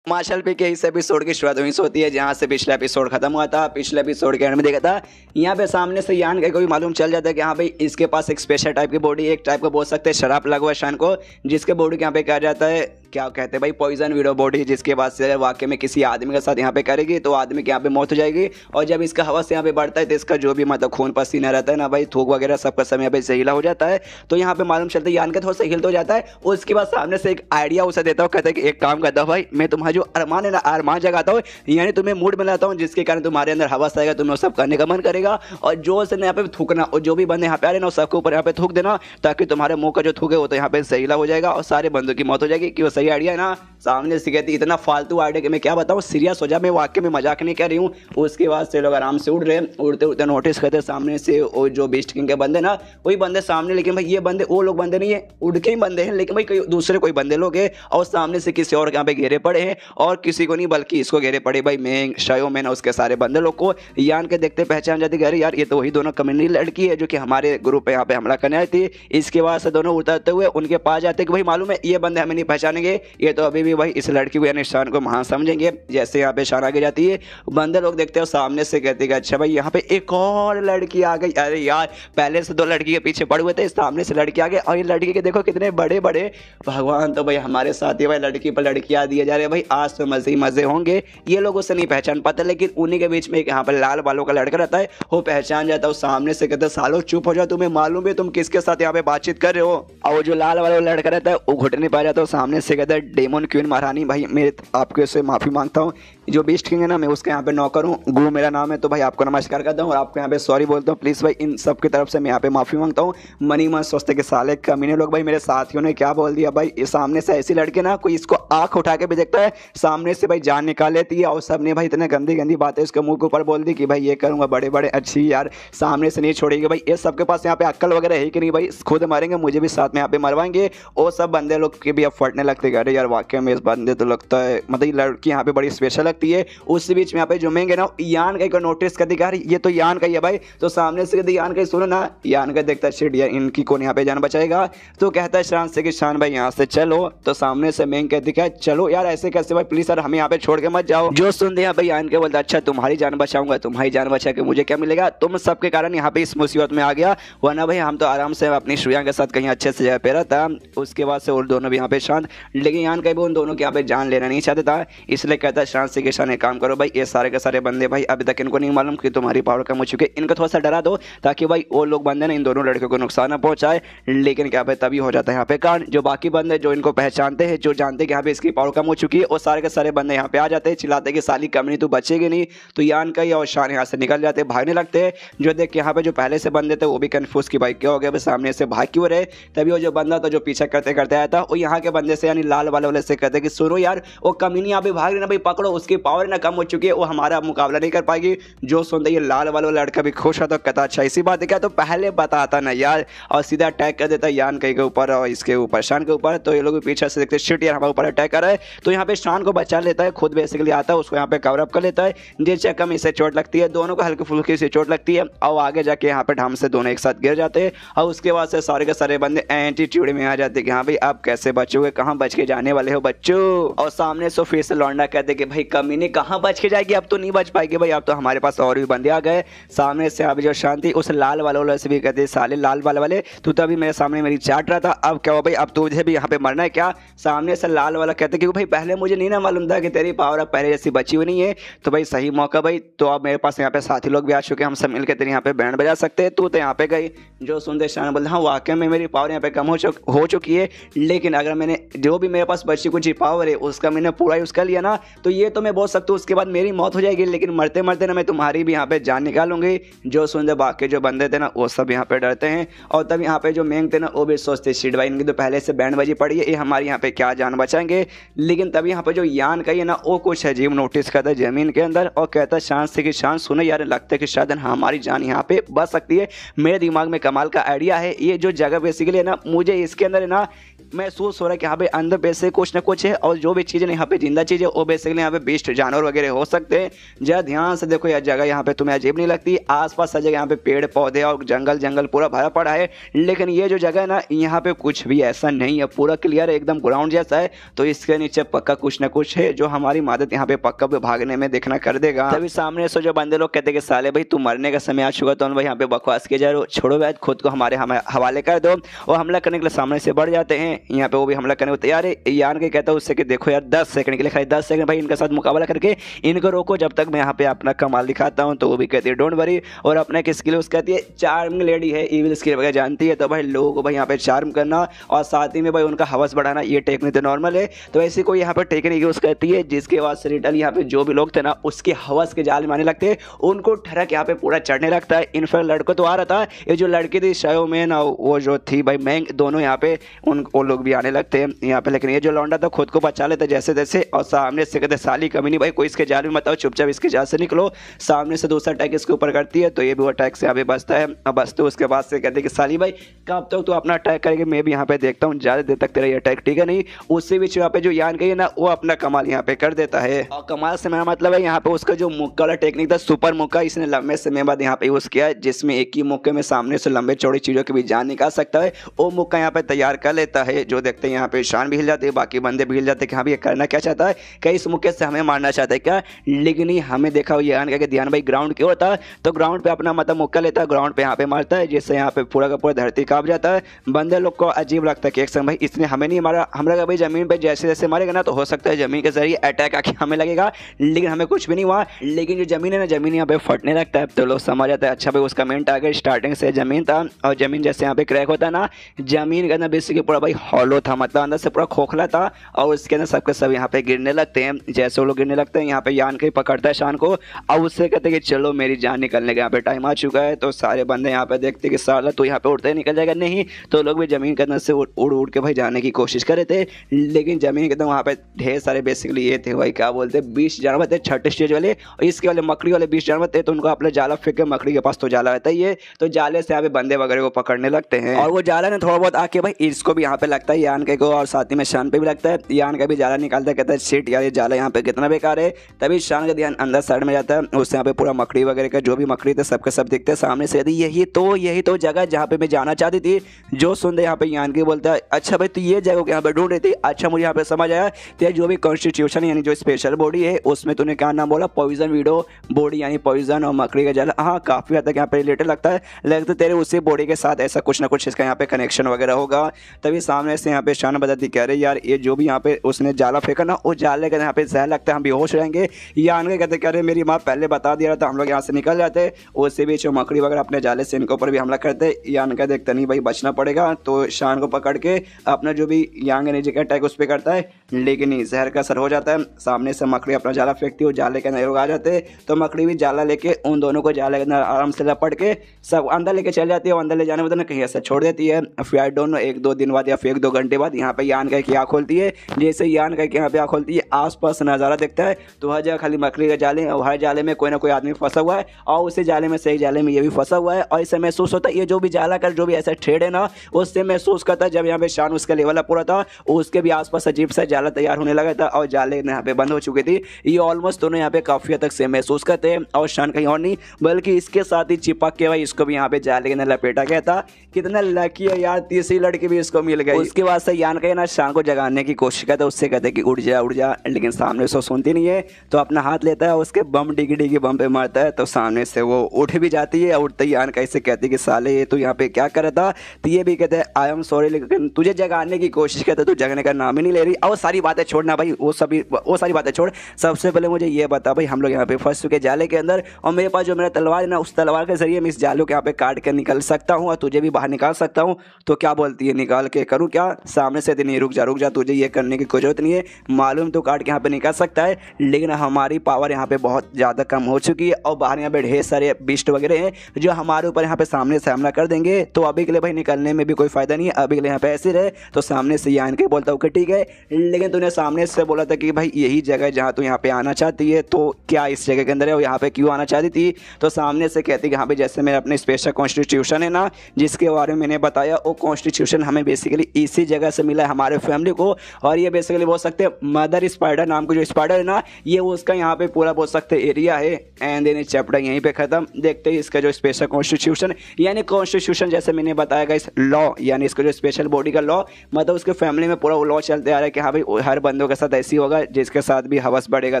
मार्शल पे के इस एपिसोड की शुरुआत वहीं से होती है जहाँ से पिछला एपिसोड खत्म हुआ था। पिछले एपिसोड के एंड में देखा था, यहाँ पे सामने से यान को भी मालूम चल जाता है कि हाँ भाई इसके पास एक स्पेशल टाइप की बॉडी, एक टाइप का बोल सकते हैं शराब लगा हुआ शान को, जिसके बॉडी के यहाँ पे कहा जाता है क्या कहते हैं भाई पॉइजन विडो बॉडी, जिसके बाद से वाकई में किसी आदमी के साथ यहाँ पे करेगी तो आदमी के यहाँ पे मौत हो जाएगी। और जब इसका हवस यहाँ पे बढ़ता है तो इसका जो भी मतलब खून पसीना रहता है ना भाई, थूक वगैरह सबका समय यहाँ पे जहरीला हो जाता है। तो यहाँ पे मालूम चलता है यान का थोड़ा सा हिल तो जाता है। उसके बाद सामने से एक आइडिया उसे देता हूँ, कहता है कि एक काम करता हूँ भाई, मैं तुम्हारा जो अरमान है ना अरमान जगाता हूँ, यानी तुम्हें मूड में लाता हूँ जिसके कारण तुम्हारे अंदर हवस आएगा, तुम्हें वो सब करने का मन करेगा। और जो से यहाँ पे थूकना, और जो भी बंदे यहाँ पे आ रहे ना सबके ऊपर यहाँ पे थूक देना, ताकि तुम्हारे मुंह का जो थूक है वो तो यहाँ पे जहरीला हो जाएगा और सारे बंदों की मौत हो जाएगी। कि वो सही आइडिया है ना? सामने से कहती इतना फालतू आइडिया कि मैं क्या बताऊँ, सीरियस हो जा, मैं वाकई में मजाक नहीं कर रही हूँ। उसके बाद से लोग आराम से उड़ रहे, उड़ते उड़ते नोटिस करते सामने से वो जो बीस्ट किंग के बंदे ना, वही बंदे सामने, लेकिन भाई ये बंदे वो लोग बंदे नहीं है, उड़ के ही बंदे हैं, लेकिन भाई कोई दूसरे कोई बंदे लोग हैं। और सामने से किसी और यहाँ पे घेरे पड़े हैं, और किसी को नहीं बल्कि इसको घेरे पड़े भाई मैं शायो मैंने उसके सारे बंदे लोग को। यान के देखते पहचान जाती अरे यार ये तो वही दोनों कम्युनिटी लड़की है जो कि हमारे ग्रुप पे यहाँ पे हमला करने आई थी। इसके बाद से दोनों उतरते हुए उनके पास जाते कि भाई मालूम है ये बंदे हमें नहीं पहचानेंगे, ये तो अभी भी भाई इस लड़की को यानी शान को महान समझेंगे। जैसे यहाँ पे शान आगे जाती है, बंदे लोग देखते हो सामने से कहते हैं अच्छा भाई यहाँ पे एक और लड़की आ गई। अरे यार पहले से दो लड़की के पीछे पड़े हुए थे, सामने से लड़की आ गई, और ये लड़की के देखो कितने बड़े बड़े, भगवान तो भाई हमारे साथ ही भाई लड़की पर लड़कियां दिए जा रहे हैं भाई, आज तो मजे ही मजे होंगे। ये लोग उसे नहीं पहचान पाते, लेकिन उन्हीं के बीच में एक यहाँ पर लाल बालों का लड़का रहता है, वो पहचान जाता है। सामने से कहते सालो चुप हो जाओ, तुम्हें मालूम है तुम किसके साथ यहाँ पे बातचीत कर रहे हो? और वो जो लाल वाला लड़का रहता है वो घुट नहीं पा जाता, सामने से कहता है डेमन क्वीन महारानी भाई मेरे आपके से माफी मांगता हूँ, जो बीस्ट किंग है ना मैं उसके यहाँ पे नौकर हूँ, गु मेरा नाम है, तो भाई आपको नमस्कार करता हूँ और आपको यहाँ पे सॉरी बोलता हूँ, प्लीज भाई इन सब की तरफ से मैं यहाँ पे माफी मांगता हूँ। मनी मन सोचते के साले कमीने लोग भाई मेरे साथियों ने क्या बोल दिया भाई, सामने से ऐसी लड़की ना कोई इसको आंख उठा के भी देखता है सामने से भाई जान निकाल लेती है। और सबने भाई इतने गंदी गंदी बातें उसके मुंह के ऊपर बोल दी कि भाई ये करूंगा बड़े बड़े अच्छी यार, सामने से नहीं छोड़ेगी भाई। ये सबके पास यहाँ पे अक्ल वगैरह है कि नहीं भाई, खुद मारेंगे मुझे भी साथ में यहाँ पे मरवाएंगे। और सब बंदे लोग के भी अब फटने लगते अरे यार वाकई में इस बंदे तो लगता है मतलब ये लड़की यहाँ पे बड़ी स्पेशल लगती है। उस बीच में यहाँ पे जुमेंगे ना यान का नोटिस कर दिया ये तो यान का ही है भाई, तो सामने से कहते यान का सुनो ना, यान का देखता शिट यार इनकी कौन यहाँ पे जान बचाएगा, तो कहता है शान से कि शान भाई यहाँ से चलो, तो सामने से मेंग कहती क्या चलो यार ऐसे कैसे भाई प्लीज सर हमें यहाँ पे छोड़ के मत जाओ। जो सुनते हैं भाई यान के बोलता अच्छा तुम्हारी जान बचाऊंगा, तुम्हारी जान बचा के मुझे क्या मिलेगा, तुम सबके कारण यहाँ पे इस मुसीबत में आ गया, वरना भाई हम तो आराम से अपनी श्रेया के साथ कहीं अच्छे से जगह पे रहता। उसके बाद से और दोनों भी यहाँ पे शांत, लेकिन यान का भी उन दोनों के यहाँ पे जान लेना नहीं चाहता था, इसलिए कहता है शान से कि शान एक काम करो भाई ये सारे के सारे बंदे भाई अभी तक इनको नहीं मालूम कि तुम्हारी पावर कम हो चुकी है, इनको थोड़ा सा डरा दो ताकि भाई वो लोग बंदे ना इन दोनों लड़कियों को नुकसान ना पहुंचाए। लेकिन क्या भाई तभी हो जाता है यहाँ पे कांड, जो बाकी बंदे जो इनको पहचानते हैं, जो जानते हैं कि यहाँ पे इसकी पावर कम हो चुकी है, वो सारे के सारे बंदे यहाँ पे आ जाते हैं, चिल्लाते कि साली कमी तू बचेगी नहीं, तो यान का और शान यहाँ से निकल जाते भागने लगते हैं। जो देख यहाँ पे जो पहले से बंदे थे वो भी कंफ्यूज कि भाई क्या हो गया, सामने से भाग क्यों रहे। तभी वो जो बंदा था जो पीछा करते करते आया था वो यहाँ के बंदे से यानी लाल वाले से कहते हैं कि सुनो यार वो कमीनी यहाँ पे भाग रही ना भाई, पकड़ो, उसकी पावर ना कम हो चुकी है, वो हमारा मुकाबला नहीं कर पाएगी। जो सुनते ये लाल वाला लड़का भी खुश होता, कहता अच्छा इसी बात है क्या, तो पहले बताता ना यार, और सीधा अटैक कर देता यान कई के ऊपर और इसके ऊपर शान के ऊपर। तो ये लोग भी पीछे से देखते शिट यार हमारे ऊपर अटैक कर रहा है, तो यहाँ पे शान को बचा लेता है, खुद बेसिकली आता है, उसको यहाँ पे कवर अप कर लेता है, जिस चक्कर में इसे चोट लगती है, दोनों को हल्की फुल्की से चोट लगती है और आगे जाके यहाँ पे ढाम से दोनों एक साथ गिर जाते हैं। और उसके बाद से सारे के सारे बंदे एटीट्यूड में आ जाते हैं कि हाँ भाई आप कैसे बचोगे, कहाँ बच के जाने वाले हो बच्चों। और सामने से फिर से लौंडा कहते कि भाई कमीने कहाँ बच के जाएगी, अब तो नहीं बच पाएगी भाई, अब तो हमारे पास और भी बंदे आ गए। सामने से अब जो शांति उस लाल वाले से भी कहते साले लाल वाले तू तो अभी मेरे सामने मेरी चाट रहा था, अब क्या हो भाई, अब तुझे भी यहाँ पे मरना है क्या। सामने से लाल वाला कहते कि भाई पहले मुझे नहीं ना मालूम था कि तेरी पावर अब पहले जैसी बची हुई नहीं है, तो भाई सही मौका भाई, तो अब मेरे पास यहाँ पे साथी लोग भी आ चुके हैं, हम सब मिलकर तेरे यहाँ पे बैंड बजा सकते हैं, तू तो यहाँ पे गई। जो सुनते शान बोलते हाँ वाकई में मेरी पावर यहाँ पे कम हो चुकी है, लेकिन अगर मैंने जो भी मेरे पास बची कुछ पावर है उसका मैंने पूरा यूज़ कर लिया ना, तो ये तो मैं बोल सकता हूँ उसके बाद मेरी मौत हो जाएगी, लेकिन मरते मरते ना मैं तुम्हारी भी यहाँ पे जान निकालूंगी। जो सुनते बाकी जो बंदे थे ना वो सब यहाँ पे डरते हैं, और तब यहाँ पे जो मेंग थे ना वो भी सोचते शिट भाई इनकी तो पहले से बैंड बजी पड़ी है, ये हमारी यहाँ पे क्या जान बचाएंगे। लेकिन तभी यहाँ पे जो यान का है ना वो कुछ अजीब नोटिस करता है जमीन के अंदर, और कहता है शांत से कि शांत सुनो यार, लगता है कि शायद हमारी जान यहाँ पे बच सकती है। मेरे दिमाग में कमाल का आइडिया है, ये जो जगह बेसिकली है ना मुझे इसके अंदर है ना महसूस हो रहा है कि यहाँ पे अंदर बेसिकली कुछ ना कुछ है, और जो भी चीज़ें यहाँ पे जिंदा चीज़ है वो बेसिकली यहाँ पे बीस्ट जानवर वगैरह हो सकते हैं। जरा ध्यान से देखो यह जगह यहाँ पे तुम्हें अजीब नहीं लगती, आसपास हर जगह यहाँ पे पेड़ पौधे और जंगल पूरा भरा पड़ा है, लेकिन ये जो जगह है ना यहाँ पे कुछ भी ऐसा नहीं है, पूरा क्लियर है, एकदम ग्राउंड जैसा है, तो इसके नीचे पक्का कुछ ना कुछ है जो हमारी मदद यहाँ पे पक्का भागने में देखना कर देगा। तभी सामने से जो बंदे लोग कहते कि साले भाई तू मरने का समय आ चुका, तो भाई यहाँ पे बकवास किया जा रहा, छोड़ो भाई खुद को हमारे हवाले कर दो, और हमला करने के लिए सामने से बढ़ जाते हैं। यहाँ पे वो भी हमला करने को तैयार है। यान के कहता है उससे कि देखो यार 10 सेकंड के लिए, खाली 10 सेकंड भाई इनके साथ मुकाबला करके इनको रोको जब तक मैं यहाँ पे अपना कमाल दिखाता हूँ। तो वो भी कहती है डोंट वरी, और अपने की स्किल उसकी कहती है चार्मिंग लेडी है, इविल स्किल वगैरह जानती है, तो भाई लोगों को भाई यहाँ पे चार्म करना और साथ ही में भाई उनका हवस बढ़ाना, ये टेक्निक तो नॉर्मल है। तो ऐसी कोई यहाँ पर टेक्निक यूज़ करती है जिसके बाद से रिटर्न यहाँ पे जो भी लोग थे ना उसके हवस के जाल में आने लगते हैं, उनको ठरक यहाँ पे पूरा चढ़ने लगता है। इनफैक्ट लड़को तो आ रहा था, ये जो लड़की थी शायो में ना वो जो थी भाई मैंग, दोनों यहाँ पे वो लोग भी आने लगते हैं यहाँ पे, लेकिन ये जो लौंडा था खुद को बचा लेता जैसे तैसे, और सामने से कहते साली कमी नहीं भाई कोई इसके जाल में मत आओ, चुपचाप इसके जाल से निकलो। सामने से दूसरा अटैक इसके ऊपर करती है, तो ये भी वो अटैक से यहाँ पे बचता है। अब बचते उसके बाद से कहते कि साली भाई कब तक तू अपना अटैक करेगी, मैं भी यहाँ पे देखता हूँ ज़्यादा देर तक तेरा ये अटैक ठीक है नहीं। उससे भी यहाँ पे जो यान गई है ना वो अपना कमाल यहाँ पे कर देता है, और कमाल से मेरा मतलब है यहाँ पे उसका जो मुक्का वाला टेक्निक था सुपर मुक्का, इसने लंबे समय बाद यहाँ पे यूज़ किया है, जिसमें एक ही मुक्के में सामने से लंबे चौड़ी चीज़ों के भी जान निकाल सकता है, वो मुक्का यहाँ पे तैयार कर लेता है। जो देखते हैं यहाँ पे शान भी हिल जाते हैं, बाकी बंदे भी हिल जाते हैं कि हाँ भी ये करना क्या चाहता है, क्या इस मुक्के से हमें मारना चाहता है क्या। लेकिन हमें देखा हुआ यान का ध्यान भाई ग्राउंड क्यों होता है, तो ग्राउंड पे अपना मतलब मुक्का लेता है, ग्राउंड पे यहाँ पे मारता है, जिससे यहाँ पे पूरा का पूरा धरती कांप जाता है। बंदे लोग को अजीब लगता है कि एक समय भाई इसने हमें नहीं मारा, हम लोग भाई जमीन पे जैसे जैसे मारेगा ना तो हो सकता है जमीन के जरिए अटैक आके हमें लगेगा, लेकिन हमें कुछ भी नहीं हुआ। लेकिन जो जमीन है ना जमीन यहाँ पे फटने लगता है, तो लोग समझ जाता है अच्छा भाई उसका मेन टारगेट स्टार्टिंग से जमीन था, और जमीन जैसे यहाँ पे क्रैक होता है ना, जमीन के अंदर बेसिकली पूरा भाई हॉलो था, मतलब अंदर से पूरा खोखला था, और उसके अंदर सबके सब यहाँ पे गिरने लगते हैं। जैसे वो लोग गिरने लगते हैं यहाँ पे यान के पकड़ता है शान को, और उससे कहते हैं कि चलो मेरी जान निकलने का यहाँ पे टाइम आ चुका है। तो सारे बंदे यहाँ पे देखते कि साला तो यहाँ पे उड़ते निकल जाएगा, नहीं तो लोग भी जमीन के अंदर से उड़ उड़ के भाई जाने की कोशिश कर रहे थे, लेकिन जमीन के अंदर वहाँ पे ढेर सारे बेसिकली ये थे भाई क्या बोलते 20 जानवर थे छठे स्टेज वाले, और इसके वाले मकड़ी वाले 20 जानवर थे, तो उनको अपने जाला फेंक के, मकड़ी के पास तो जाला रहता ही है, तो जाले से यहाँ पे बंदे वगैरह को पकड़ने लगते हैं, और वो जाला ने थोड़ा बहुत आके भाई इसको भी यहाँ पे लगता है यान के को, और साथ ही में शान पे भी लगता है। यान का भी जाला निकालता है, कहता है शिट यार ये जाला यहाँ पे कितना बेकार है। तभी शान का ध्यान अंदर साइड में जाता है, उससे यहाँ पे पूरा मकड़ी वगैरह का जो भी मकड़ी थे सबके सब दिखते हैं सामने से, यही तो जगह जहाँ पे मैं जाना चाहती थी। जो सुनते यहाँ पे यान के बोलता है अच्छा भाई तो ये जगह यहाँ पे ढूंढ रही थी, अच्छा मुझे यहाँ पे समझ आया तेरा जो भी कॉन्स्टिट्यूशन यानी जो स्पेशल बॉडी है उसमें तूने क्या नाम बोला, पॉइजन वीडो बॉडी, यानी पॉइजन और मकड़ी का जाला। हाँ काफी हद तक यहाँ पे रिलेटेड लगता है, लगता तेरे उसी बॉडी के साथ ऐसा कुछ ना कुछ इसका यहाँ पे कनेक्शन वगैरह होगा। तभी सामने से यहाँ पे शान बताती कह रहे यार ये जो भी यहाँ पे उसने जाला फेंका ना, वो जाले का यहाँ पे जहर लगता है, हम बेहोश रहेंगे। यान के कहते कह रहे मेरी माँ पहले बता दिया था, हम लोग यहाँ से निकल जाते। उससे बीच मकड़ी वगैरह अपने जाले से इनके ऊपर भी हमला करते। यान का देखता नहीं भाई बचना पड़ेगा, तो शान को पकड़ के अपना जो भी यांग एनर्जी का अटैक उस पर करता है, लेकिन नहीं, जहर का असर हो जाता है। सामने से मकड़ी अपना जाला फेंकती है, जाले के अंदर लोग आ जाते हैं, तो मकड़ी भी जाला लेके उन दोनों को जाले के अंदर आराम से लपट के सब अंदर लेके चल जाती है। और अंदर ले जाने में कहीं ऐसा छोड़ देती है। फिर आई डोंट नो 1-2 दिन बाद या फिर 1-2 घंटे बाद यहाँ पे यान का आँख खोलती है। जैसे यान का यहाँ पे आँख खोलती है, आसपास नज़ारा देखता है तो हर जगह खाली मकड़ी के जाले, और हर जाले में कोई ना कोई आदमी फंसा हुआ है, और उसी जाले में से एक जाले में ये भी फंसा हुआ है। और इससे महसूस होता है ये जो भी जाला कर जो भी ऐसा ट्रेड है ना, उससे महसूस करता है जब यहाँ पे शान उसका लेवल पूरा था, उसके भी आसपास अजीब सा जाला तैयार होने लगा था और जाले यहाँ पे बंद हो चुकी थी। ये ऑलमोस्ट दोनों यहाँ पे काफी हद तक से महसूस करते हैं। और शान कहीं और नहीं बल्कि इसके साथ ही चिपक के भाई इसको भी यहाँ पे जाले के अंदर लपेटा गया था। कितना लकी है यार, तीसरी लड़की भी इसको मिल गई। उसके बाद से यान का ना शान को जगाने की कोशिश करता है, उससे कहते कि उड़ जा, लेकिन सामने से सुनती नहीं है, तो अपना हाथ लेता है, उसके बम डिगी बम पे मारता है, तो सामने से वो उठ भी जाती है। उठते ही यान कैसे कहती कि साले ये तो यहाँ पे क्या कर रहा था, तो ये भी कहते हैं आई एम सॉरी, लेकिन तुझे जगाने की कोशिश करता, तू जगने का नाम ही नहीं ले रही। और सारी बातें छोड़ना भाई, वो सारी बातें छोड़, सबसे पहले मुझे ये बता भाई, हम लोग यहाँ पे फंस चुके जाले के अंदर, और मेरे पास जो मेरा तलवार है ना, उस तलवार के जरिए मैं इस जालों के यहाँ पे काट कर निकल सकता हूँ और तुझे भी बाहर निकाल सकता हूँ। तो क्या बोलती है, निकाल के करूँ क्या? सामने से नहीं, रुक जा, तुझे ये करने की कोई जरूरत नहीं है, मालूम तो काट के यहाँ पे निकाल सकता है, लेकिन हमारी पावर यहाँ पे बहुत ज़्यादा कम हो चुकी है और बाहर यहाँ पे ढेर सारे बिस्ट वगैरह हैं जो हमारे ऊपर यहाँ पे सामने से हमला कर देंगे। तो अभी के लिए भाई निकलने में भी कोई फायदा नहीं है, अभी के लिए यहाँ पे ऐसे रहे। तो सामने से यान के बोलता हूँ कि ठीक है, लेकिन तूने सामने से बोला था कि भाई यही जगह है जहाँ तू यहाँ पे आना चाहती है, तो क्या इस जगह के अंदर है और यहाँ पे क्यों आना चाहती थी? तो सामने से कहती कि हाँ भाई, जैसे मेरा अपने स्पेशल कॉन्स्टिट्यूशन है ना, जिसके बारे में मैंने बताया, वो कॉन्स्टिट्यूशन हमें बेसिकली इसी जगह से मिला है हमारे फैमिली को। और ये बेसिकली बोल सकते हैं मदर स्पाइडर नाम का जो स्पाइडर है ना, ये उसका यहाँ पे पूरा बोल सकते एरिया है। एंड देन चैप्टर यहीं पे खत्म। देखते हैं इसका जो स्पेशल कॉन्स्टिट्यूशन, यानी कॉन्स्टिट्यूशन जैसे मैंने बताया गाइस, लॉ, यानी इसका जो स्पेशल बॉडी का लॉ, मतलब उसके फैमिली में पूरा लॉ चलते आ रहा है कि हाँ भाई हर बंदों के साथ ऐसी होगा, जिसके साथ भी हवस बढ़ेगा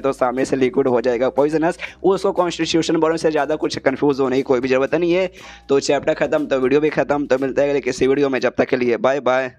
तो सामने से लिक्विड हो जाएगा पॉइजनस। उसको कॉन्स्टिट्यूशन बोलने से ज़्यादा कुछ कंफ्यूज होने की कोई भी जरूरत नहीं है। तो चैप्टर खत्म तो वीडियो भी खत्म। तो मिलता है किसी वीडियो में, जब तक के लिए बाय बाय।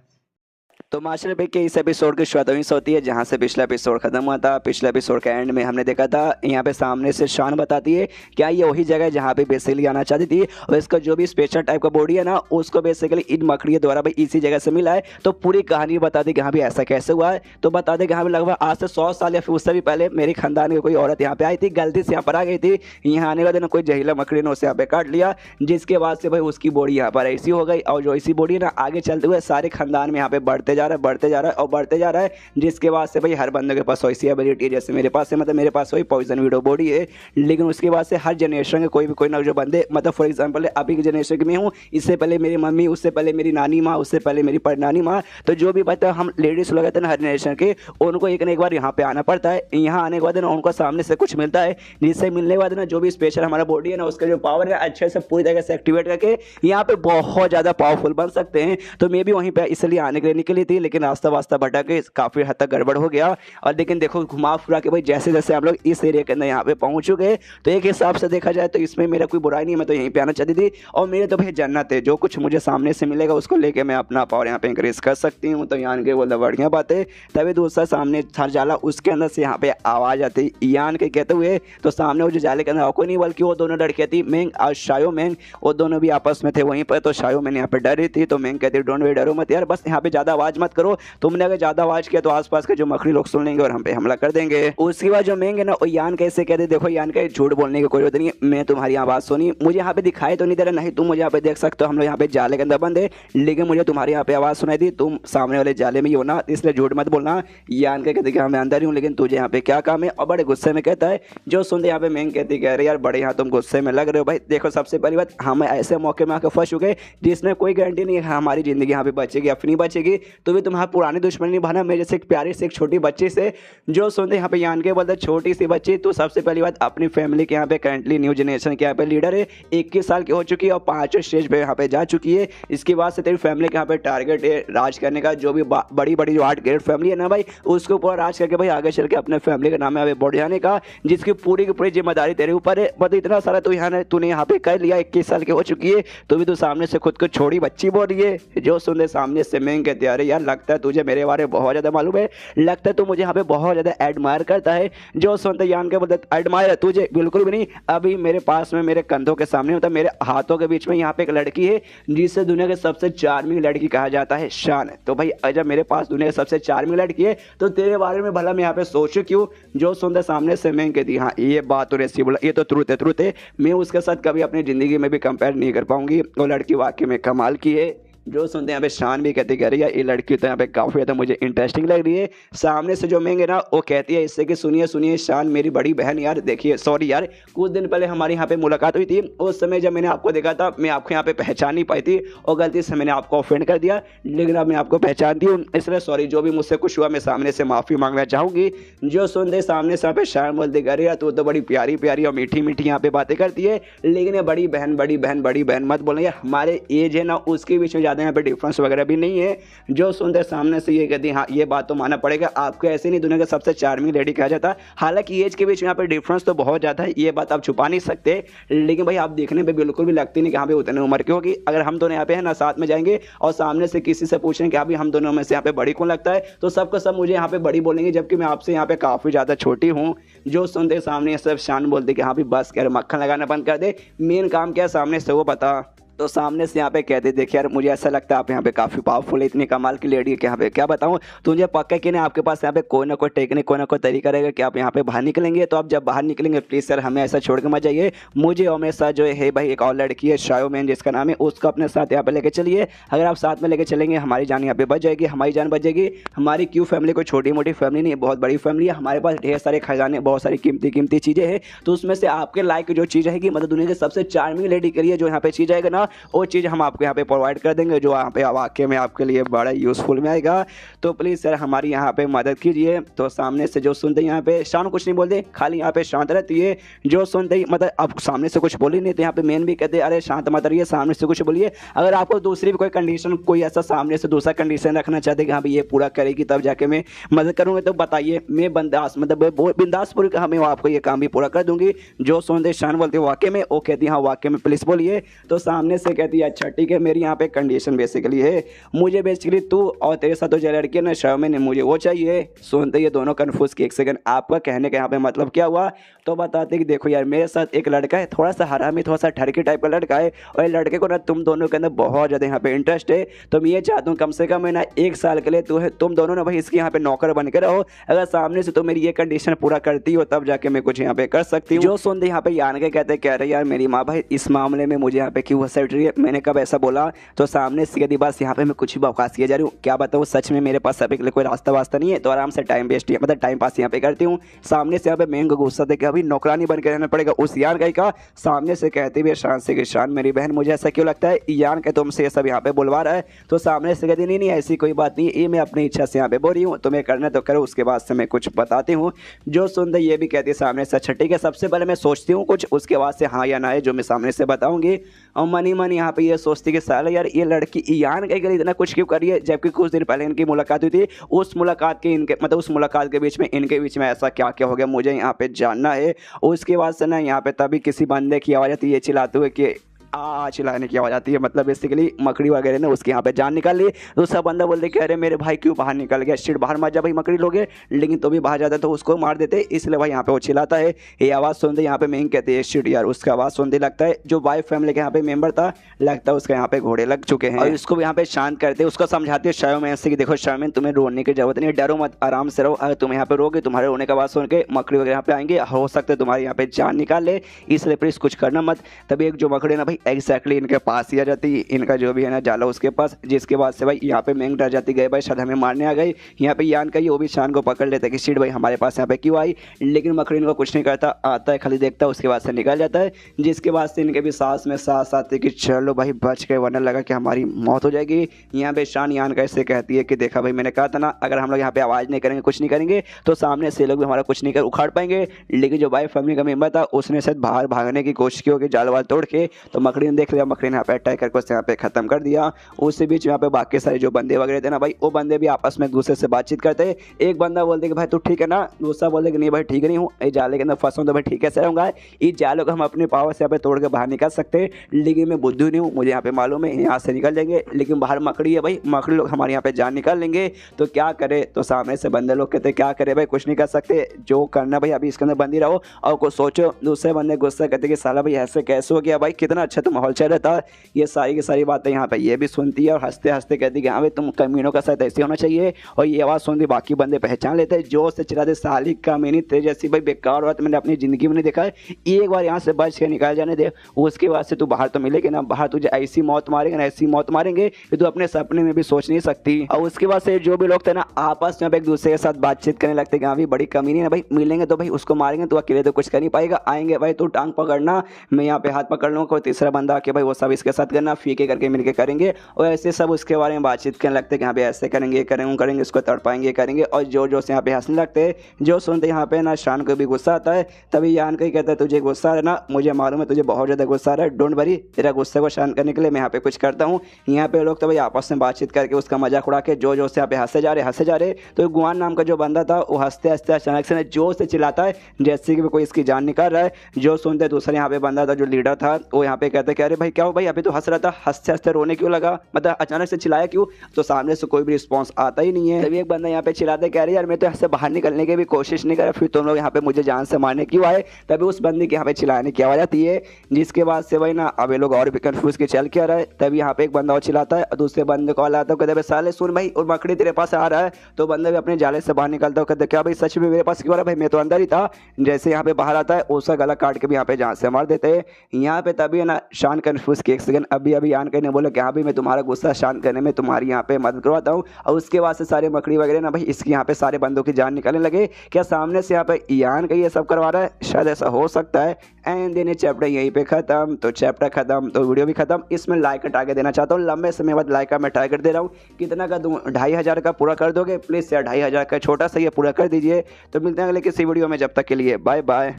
तो मास्टर पे के इस एपिसोड की शुरुआत वहीं से होती है जहाँ से पिछला एपिसोड खत्म हुआ था। पिछले एपिसोड के एंड में हमने देखा था, यहाँ पे सामने से शान बताती है क्या ये वही जगह है जहाँ पे बेसिकली आना चाहती थी, और इसका जो भी स्पेशल टाइप का बॉडी है ना, उसको बेसिकली इन मकड़ियों द्वारा भाई इसी जगह से मिला है। तो पूरी कहानी बता दी कि हाँ भी ऐसा कैसे हुआ है। तो बता दें कि हाँ लगभग आज से 100 साल या फिर उससे भी पहले मेरी खानदान की कोई औरत यहाँ पे आई थी, गलती से यहाँ पर आ गई थी। यहाँ आने का दिन कोई जहरीला मकड़ी ने उसे यहाँ पे काट लिया, जिसके बाद से भाई उसकी बॉडी यहाँ पर ऐसी हो गई। और जो ऐसी बॉडी ना आगे चलते हुए सारे खानदान में यहाँ पे बढ़ते जा रहा है और बढ़ते जा रहा है, जिसके बाद से भाई हर बंदे के पास वैसी एबिलिटी है जैसे मेरे पास है, मतलब मेरे पास वही पॉइजन वीडो बॉडी है। लेकिन उसके बाद से हर जनरेशन के कोई ना जो बंदे, मतलब फॉर एग्जांपल अभी की जनरेशन की मैं हूँ, इससे पहले मेरी मम्मी, उससे पहले मेरी नानी माँ, उससे पहले मेरी परनानी माँ, तो जो भी बता हम लेडीज लोग हैं हर जनरेशन के, उनको एक ना एक बार यहाँ पे आना पड़ता है। यहाँ आने के बाद ना उनको सामने से कुछ मिलता है, जिससे मिलने के बाद ना जो भी स्पेशल हमारा बॉडी है ना, उसका जो पावर है अच्छे से पूरी तरह से एक्टिवेट करके यहाँ पे बहुत ज़्यादा पावरफुल बन सकते हैं। तो मैं भी वहीं पे इसलिए आने के लिए निकली थी, लेकिन रास्ता वास्ता भटक के काफ़ी हद तक गड़बड़ हो गया। और लेकिन देखो घुमा फिरा के भाई जैसे जैसे हम लोग इस एरिया के अंदर यहाँ पे पहुँच चुके, तो एक हिसाब से देखा जाए तो इसमें मेरा कोई बुराई नहीं है, मैं तो यहीं पे आना चाहती थी। और मेरे तो भाई जन्नत है, जो कुछ मुझे सामने से मिलेगा उसको लेके मैं अपना पावर यहाँ पे इंक्रीज कर सकती हूँ। तो यान के बोलता बढ़िया बात है। तभी दूसरा सामने था जाला, उसके अंदर से यहाँ पे आवाज़ आती यान के कहते हुए, तो सामने वो जो जाले के अंदर कोई नहीं बल्कि वो दोनों लड़कियाँ थी, मेंग और शायो मेंग, वो दोनों भी आपस में थे वहीं पर। तो शायो मैंने यहाँ पे डर रही थी, तो मेंग कहती डोंट वे, डरो मत यार, बस यहाँ पे ज़्यादा आवाज़ मत करो, तुमने अगर ज़्यादा आवाज़ किया तो आसपास के जो मकड़ी लोग सुन लेंगे और हम पे हमला कर देंगे। उसके बाद जो मेंग है ना, वो यान कैसे कहते, देखो यान का झूठ बोलने की कोई जरूरत नहीं है, मैं तुम्हारी आवाज़ सुनी, मुझे यहाँ पे दिखाई तो नहीं दे रहा, नहीं तुम मुझे यहाँ पे देख सकते हो, हम लोग यहाँ पे जाले के अंदर बंद है, लेकिन मुझे तुम्हारी यहाँ पे आवाज़ सुनाई दी, तुम सामने वाले जाले में ही हो ना, इसलिए झूठ मत बोलना। यान के कहते कि मैं अंदर ही हूँ, लेकिन तुझे यहाँ पे क्या काम है, और बड़े गुस्से में कहता है। जो सुनते यहाँ पे मेंग कहती कह रहे यार बड़े यहाँ तुम गुस्से में लग रहे हो। भाई देखो सबसे पहली बात, हम ऐसे मौके में आकर फंस चुके जिसमें कोई गारंटी नहीं है हमारी ज़िंदगी यहाँ पे बचेगी या फिर नहीं बचेगी। तो भी तुम्हारा पुरानी दुश्मनी निभाना मेरे जैसे एक प्यारी से एक छोटी बच्ची से। जो सुनते यहाँ पे यान के बोलते छोटी सी बच्ची, तो सबसे पहली बात अपनी फैमिली के यहाँ पे करंटली न्यू जनरेशन के यहाँ पे लीडर है, 21 साल की हो चुकी है और 5वें स्टेज पे यहाँ पे जा चुकी है। इसके बाद से तेरी फैमिली के यहाँ पे टारगेट है राज करने का, जो भी बड़ी बड़ी जो 8 ग्रेट फैमिली है ना भाई, उसको पूरा राज करके भाई आगे चल के अपने फैमिली का नाम है बढ़ जाने का, जिसकी पूरी की पूरी जिम्मेदारी तेरे ऊपर है। मतलब इतना सारा तो तूने यहाँ पे कर लिया, 21 साल की हो चुकी है, तो भी तू सामने से खुद को छोड़ी बच्ची बोल रही है। जो सुनते सामने से मेंग कहते अरे यार लगता है तुझे मेरे बारे में बहुत ज़्यादा मालूम है, लगता है तू मुझे यहाँ पे बहुत ज़्यादा एडमायर करता है। जो सुनते यान के बोलते एडमायर तुझे बिल्कुल भी नहीं, अभी मेरे पास में मेरे कंधों के सामने मतलब मेरे हाथों के बीच में यहाँ पे एक लड़की है जिसे दुनिया की सबसे चार्मिंग लड़की कहा जाता है, शान। तो भाई जब मेरे पास दुनिया की सबसे चार्मिंग लड़की है तो तेरे बारे में भला मैं यहाँ पे सोचूं क्यों। जो सुनते सामने से मैं कहती हाँ ये बात तो रेसी बोला, ये तो ट्रूथ है, मैं उसके साथ कभी अपनी ज़िंदगी में भी कंपेयर नहीं कर पाऊंगी। वो लड़की वाकई में कमाल की है। जो सुनते हैं यहाँ पे शान भी कहती कह रही है ये लड़की तो यहाँ पे काफ़ी ज़्यादा मुझे इंटरेस्टिंग लग रही है। सामने से जो मेंगे ना वो कहती है इससे कि सुनिए सुनिए शान मेरी बड़ी बहन यार देखिए, सॉरी यार कुछ दिन पहले हमारी यहाँ पे मुलाकात हुई थी, उस समय जब मैंने आपको देखा था मैं आपको यहाँ पे पहचान नहीं पाई थी और गलती से मैंने आपको ऑफेंड कर दिया, लेकिन अब मैं आपको पहचानती हूँ इसलिए सॉरी, जो भी मुझसे कुछ हुआ मैं सामने से माफ़ी मांगना चाहूँगी। जो सुनते सामने से यहाँ पे शान बोलती कह रही है तू तो बड़ी प्यारी प्यारी और मीठी मीठी यहाँ पे बातें करती है, लेकिन ये बड़ी बहन मत बोले यार, हमारे एज है ना उसके बीच में ज़्यादा यहाँ पे डिफरेंस वगैरह भी नहीं है। जो सुनते सामने से ये कहती हाँ ये बात तो मानना पड़ेगा, आपको ऐसे नहीं दुनिया का सबसे चार्मिंग लेडी कहा जाता, हालांकि एज के बीच यहाँ पे डिफरेंस तो बहुत ज़्यादा है, ये बात आप छुपा नहीं सकते, लेकिन भाई आप देखने पे बिल्कुल भी लगती नहीं कि यहाँ पे उतने उम्र की होगी। अगर हम दोनों यहाँ पे है ना साथ में जाएंगे और सामने से किसी से पूछें कि अभी हम दोनों में से यहाँ पे बड़ी कौन लगता है तो सबको सब मुझे यहाँ पे बड़ी बोलेंगे, जबकि मैं आपसे यहाँ पे काफ़ी ज़्यादा छोटी हूँ। जो सुनते सामने सब शान बोलते कि हाँ भी बस कर मक्खन लगाना बंद कर दे, मेन काम क्या है सामने से वो बता। तो सामने से यहाँ पे कहते देखिए यार मुझे ऐसा लगता है आप यहाँ पे काफ़ी पावरफुल है, इतनी कमाल की लेडी है कि यहाँ पे क्या बताऊँ तुझे, पक्का कि नहीं आपके पास यहाँ पे कोई ना कोई टेक्निक कोई ना कोई तरीका रहेगा कि आप यहाँ पे बाहर निकलेंगे। तो आप जब बाहर निकलेंगे प्लीज़ सर हमें ऐसा छोड़ के मत जाइए, मुझे और मेरे साथ जो है भाई एक और लड़की है शायोमैन जिसका नाम है, उसको अपने साथ यहाँ पे लेके चलिए। अगर आप साथ में लेके चलेंगे हमारी जान यहाँ पे बच जाएगी, हमारी जान बच जाएगी। हमारी क्यों फैमिली कोई छोटी मोटी फैमिली नहीं है, बहुत बड़ी फैमिली है, हमारे पास ढेर सारे खजाने बहुत सारी कीमती चीज़ें हैं, तो उसमें से आपके लायक जो चीज़ रहेगी मतलब दुनिया की सबसे चार्मिंग लेडी के लिए जो यहाँ पे चीज़ आएगा ना वो चीज़ हम आपको यहाँ पे प्रोवाइड कर देंगे, जो यहाँ पे वाकई में आपके लिए बड़ा यूज़फुल में आएगा। तो प्लीज़ सर हमारी यहाँ पे मदद कीजिए। तो सामने से जो सुनते यहाँ पे शान कुछ नहीं बोलते, खाली यहाँ पे शांत रहती है। जो सुनते ही मतलब अब सामने से कुछ बोली नहीं तो यहाँ पे मेन भी कहते अरे शांत मत रहिए, सामने से कुछ बोलिए। अगर आपको दूसरी भी कोई कंडीशन कोई ऐसा सामने से दूसरा कंडीशन रखना चाहते कि हाँ भाई ये पूरा करेगी तब जाके मैं मदद करूँगा तो बताइए, मैं बंदास मतलब बिंदासपुर का हमें आपको ये काम भी पूरा कर दूंगी। जो सुनते शान बोलते वाकई में, वो कहती हाँ वाकई में प्लीज़ बोलिए। तो सामने से कहती है अच्छा ठीक है, मेरी यहाँ पे कंडीशन बेसिकली है, मुझे बेसिकली तू और तेरे साथ जो लड़की है ना शायोमैन मुझे वो चाहिए। सुनते ये दोनों कन्फ्यूज कि एक सेकंड आपका कहने का यहाँ पे मतलब क्या हुआ। तो बताते कि देखो यार मेरे साथ एक लड़का है, थोड़ा सा हरामी थोड़ा सा ठरकी टाइप का लड़का है, और ये लड़के को ना तुम दोनों के अंदर बहुत ज़्यादा यहाँ पे इंटरेस्ट है। तो मैं ये चाहता हूँ कम से कम है ना 1 साल के लिए तुम दोनों ना भाई इसके यहाँ पे नौकर बन के रहो। अगर सामने से तो मेरी ये कंडीशन पूरा करती हो तब जाके मैं कुछ यहाँ पे कर सकती हूँ। जो सुनते यहाँ पे यान के कहते कह रहे यार मेरी माँ भाई इस मामले में मुझे यहाँ पे क्यों हंसट रही है, मैंने कब ऐसा बोला। तो सामने से यदि बस यहाँ पे मैं कुछ भी बकवास किया जा रही हूँ, क्या बताऊँ सच में मेरे पास अभी के लिए कोई रास्ता वास्ता नहीं है, तो आराम से टाइम वेस्ट मतलब टाइम पास यहाँ पे करती हूँ। सामने से यहाँ पे महंगा गुस्सा देकर अभी नौकरानी बन के रहना पड़ेगा उस यान गाय का। सामने से कहते हुए शान से कि शान मेरी बहन मुझे ऐसा क्यों लगता है यान के तुमसे ये सब यहाँ पे बुलवा रहा है। तो सामने से कहती नहीं ऐसी कोई बात नहीं, ये मैं अपनी इच्छा से यहाँ पे बोल रही हूँ, तुम्हें करना तो करो, उसके बाद से मैं कुछ बताती हूँ। जो सुनते ये भी कहती है सामने से अच्छा ठीक है, सबसे पहले मैं सोचती हूँ कुछ, उसके बाद से हाँ या ना है जो मैं सामने से बताऊँगी। और मनी मन यहाँ पे ये सोचती कि साला यार ये लड़की यान के लिए इतना कुछ क्यों करिए, जबकि कुछ दिन पहले इनकी मुलाकात हुई थी, उस मुलाकात के बीच में इनके बीच में ऐसा क्या क्या हो गया मुझे यहाँ पे जानना है। उसके बाद से ना यहाँ पे तभी किसी बंदे की आवाज़ आती है चिल्लाते हुए कि चिल्लाने की आवाज़ आती है, मतलब बेसिकली मकड़ी वगैरह ने उसके यहाँ पे जान निकाल ली। दूसरा बंदा बोलते कि अरे मेरे भाई क्यों बाहर निकल गया, शिट बाहर मत जा भाई मकड़ी लोगे, लेकिन तो भी बाहर जाता तो उसको मार देते, इसलिए भाई यहाँ पे वो चिल्लाता है। ये आवाज़ सुनते यहाँ पे मैं कहते हैं शिट यार, उसका आवाज़ सुनते लगता है जो वाइफ फैमिली के यहाँ पे मेंबर था, लगता है उसके यहाँ पे घोड़े लग चुके हैं। और इसको भी यहाँ पे शांत करते उसको समझाते हैं शायोमैन से कि देखो शायोमैन तुम्हें रोने की जरूरत नहीं, डरो मत, आराम से रहो, अगर तुम यहाँ पे रोगे तुम्हारे रोने का आवाज़ सुन के मकड़ी वगैरह यहाँ पे आएंगे, हो सकता है तुम्हारे यहाँ पे जान निकाल ले, इसलिए प्लीज कुछ करना मत। तभी एक जो मकड़ी ना भाई एग्जैक्टली इनके पास ही आ जाती, इनका जो भी है ना जाला उसके पास, जिसके बाद से भाई यहाँ पे मैंग डर जाती गए भाई शायद हमें मारने आ गई। यहाँ पे यान का वो भी शान को पकड़ लेता है कि शिट भाई हमारे पास यहाँ पे क्यों आई, लेकिन मकड़ी इनको कुछ नहीं करता, आता है खाली देखता है उसके बाद से निकल जाता है। जिसके बाद से इनके भी सांस में सांस आती है कि चलो भाई बच गए वरना लगा कि हमारी मौत हो जाएगी। यहाँ पे शान यान का ऐसे कहती है कि देखा भाई मैंने कहा था ना अगर हम लोग यहाँ पे आवाज़ नहीं करेंगे कुछ नहीं करेंगे तो सामने से लोग भी हमारा कुछ नहीं कर उखाड़ पाएंगे। लेकिन जो भाई फैमिली का मेंबर था उसने शायद बाहर भागने की कोशिश की होगी जाल वाल तोड़ के, तो मकड़ी ने देख लिया, मकड़ी ने यहाँ पे अटैक करके उससे यहाँ पे खत्म कर दिया। उसी बीच यहाँ पे बाकी सारे जो बंदे वगैरह थे ना भाई, वो बंदे भी आपस में एक दूसरे से बातचीत करते। एक बंदा बोलते कि भाई तू ठीक है ना, दूसरा बोलते कि नहीं भाई ठीक नहीं हूँ, ये जाले के अंदर फंसा हूँ तो भाई ठीक है रहूँगा, इस जालों को हम अपने पावर से यहाँ पे तोड़ के बाहर निकल सकते हैं, लेकिन मैं बुद्धू नहीं हूँ, मुझे यहाँ पे मालूम है यहाँ से निकल जाएंगे, लेकिन बाहर मकड़ी है भाई, मकड़ी लोग हमारे यहाँ पे जान निकाल लेंगे तो क्या करे। तो सामने से बंदे लोग कहते क्या करे भाई, कुछ नहीं कर सकते, जो करना भाई अभी इसके अंदर बंदी रहो और कुछ सोचो। दूसरे बंदे गुस्सा कहते कि साला भाई ऐसे कैसे हो गया भाई, कितना अच्छा तो माहौल चल रहा था। ये सारी की सारी बातें यहाँ पे ये भी सुनती है और हंसते हंसते कहती कि हाँ भाई तुम कमीनों का साथ ऐसे होना चाहिए। और ये आवाज़ सुनती बाकी बंदे पहचान लेते हैं, जोर से चिल्लाते साली कमीनी तेरे जैसी भाई बेकार बात मैंने अपनी ज़िंदगी में नहीं देखा है, एक बार यहाँ से बच के निकाल जाने दे, उसके बाद से तू बाहर तो मिलेगी ना, बाहर तुझे ऐसी मौत मारेंगे ना, ऐसी मौत मारेंगे कि तू अपने सपने में भी सोच नहीं सकती। और उसके बाद से जो भी लोग थे ना आपस में एक दूसरे के साथ बातचीत करने लगते कि हाँ भाई बड़ी कमीनी है भाई, मिलेंगे तो भाई उसको मारेंगे, तो अकेले तो कुछ कर नहीं पाएगा, आएंगे भाई तू टांग पकड़ना, मैं यहाँ पे हाथ पकड़ लूँगा, कोई तीसरा बंदा आके भाई वो सब इसके साथ करना, फीके करके मिलके करेंगे। और ऐसे सब उसके बारे में बातचीत करने लगते कि यहाँ पे ऐसे करेंगे करेंगे करेंगे, इसको तड़पाएंगे करेंगे। और जो से यहाँ पे हंसने लगते, जो सुनते यहाँ पे ना शान को भी गुस्सा आता है। तभी यान को ही कहता है तुझे गुस्सा है ना, मुझे मालूम है तुझे बहुत ज़्यादा गुस्सा आ रहा है, डोंट वरी, तेरा गुस्से को शांत करने के लिए मैं यहाँ पे कुछ करता हूँ। यहाँ पे लोग तो भाई आपस में बातचीत करके उसका मजाक उड़ा के जो से यहाँ पे हंसे जा रहे। तो गुआन नाम का जो बंदा था वो हंसते हंसते अचानक से जोर से चिल्लाता है जैसे कि कोई इसकी जान निकाल रहा है। जो सुनते दूसरे यहाँ पे बंदा था जो लीडर था वो यहाँ पे कहते कि अरे भाई क्या हो भाई, अभी तो हंस रहा था, हंसते हंसते रोने क्यों लगा, मतलब अचानक से चिल्लाया क्यों। तो सामने से कोई भी रिस्पॉन्स आता ही नहीं है। तभी एक बंदा यहाँ पे चिल्लाते कह रहे यार मैं तो यहाँ से बाहर निकलने की भी कोशिश नहीं कर रहा, फिर तुम लोग यहाँ पे मुझे जान से मारने क्यों आए। तभी उस बंदे के यहाँ पे चिल्लाने की आवाज़ आती है, जिसके बाद से भाई ना अब ये लोग और भी कंफ्यूज के चल क्या रहा है। तभी यहाँ पे एक बंदा और चिल्लाता है और दूसरे बंदे कॉल आता है, कहते साले सुन भाई और मकड़ी तेरे पास आ रहा है। तो बंदा भी अपने जाले से बाहर निकलता है, कहते क्या भाई सच में मेरे पास क्यों आ रहा है, भाई मैं तो अंदर ही था। जैसे यहाँ पे बाहर आता है उसका गला काट के भी यहाँ पे जान से मार देते हैं। यहाँ पे तभी है ना शान कंफ्यूज के एक सेकंड अभी यान कहने बोले कि हाँ भाई मैं तुम्हारा गुस्सा शांत करने में तुम्हारी यहाँ पे मदद करवाता हूँ। और उसके बाद से सारे मकड़ी वगैरह ना भाई इसके यहाँ पे सारे बंदों की जान निकलने लगे। क्या सामने से यहाँ पे यान का ये सब करवा रहा है, शायद ऐसा हो सकता है। एंड देन चैप्टर यहीं पे खत्म। तो चैप्टर खत्म तो वीडियो भी खत्म। इसमें लाइक का टारगेट देना चाहता हूँ, लंबे समय बाद लाइक का मैं टारगेट दे रहा हूँ। कितना का दूँ, 2500 का पूरा कर दोगे प्लीज़ यार, 2500 का छोटा सा ये पूरा कर दीजिए। तो मिलते हैं अगले किसी वीडियो में, जब तक के लिए बाय बाय।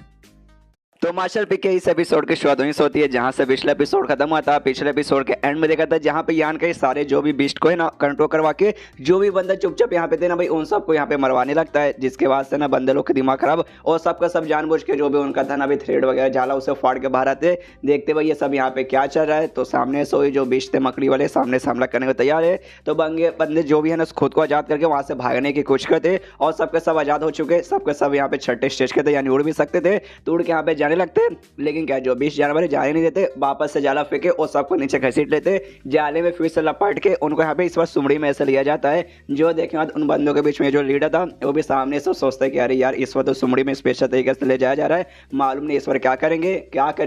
तो मार्शल पी के इस एपिसोड की शुरुआत वहीं से होती है जहां से पिछला एपिसोड खत्म हुआ था। पिछले एपिसोड के एंड में देखा था जहां पे यान के सारे जो भी बीस्ट को है ना कंट्रोल करवा के जो भी बंदा चुपचाप यहाँ पे थे ना भाई उन सबको यहाँ पे मरवाने लगता है, जिसके बाद से ना बंदे लोग के दिमाग खराब और सबका सब जानबूझ के जो भी उनका था ना भाई थ्रेड वगैरह जाला उसे फाड़ के बाहर आते, देखते भाई ये सब यहाँ पे क्या चल रहा है। तो सामने से जो बीस्ट थे मकड़ी वाले सामने से हमला करने को तैयार है। तो बंदे जो भी है ना खुद को आज़ाद करके वहाँ से भागने की कोशिश करते और सबके सब आज़ाद हो चुके, सबके सब यहाँ पे छठे स्टेज के थे यानी उड़ भी सकते थे, तो उड़ के यहाँ पे जाने लगते। लेकिन क्या जो 20 जानवर जाने नहीं देते, वापस से जाला फेंके और सबको नीचे घसीट लेते, जाले में फिर से लपट के उनको यहाँ पे इस बार सुमड़ी में ऐसे लिया जाता है। जो देखे बाद उन बंदों के बीच में जो लीडर था वो भी सामने से सोचता है कि अरे यार इस बार तो सुमड़ी में स्पेशल तरीके से ले जाया जा रहा है, मालूम नहीं इस बार क्या करेंगे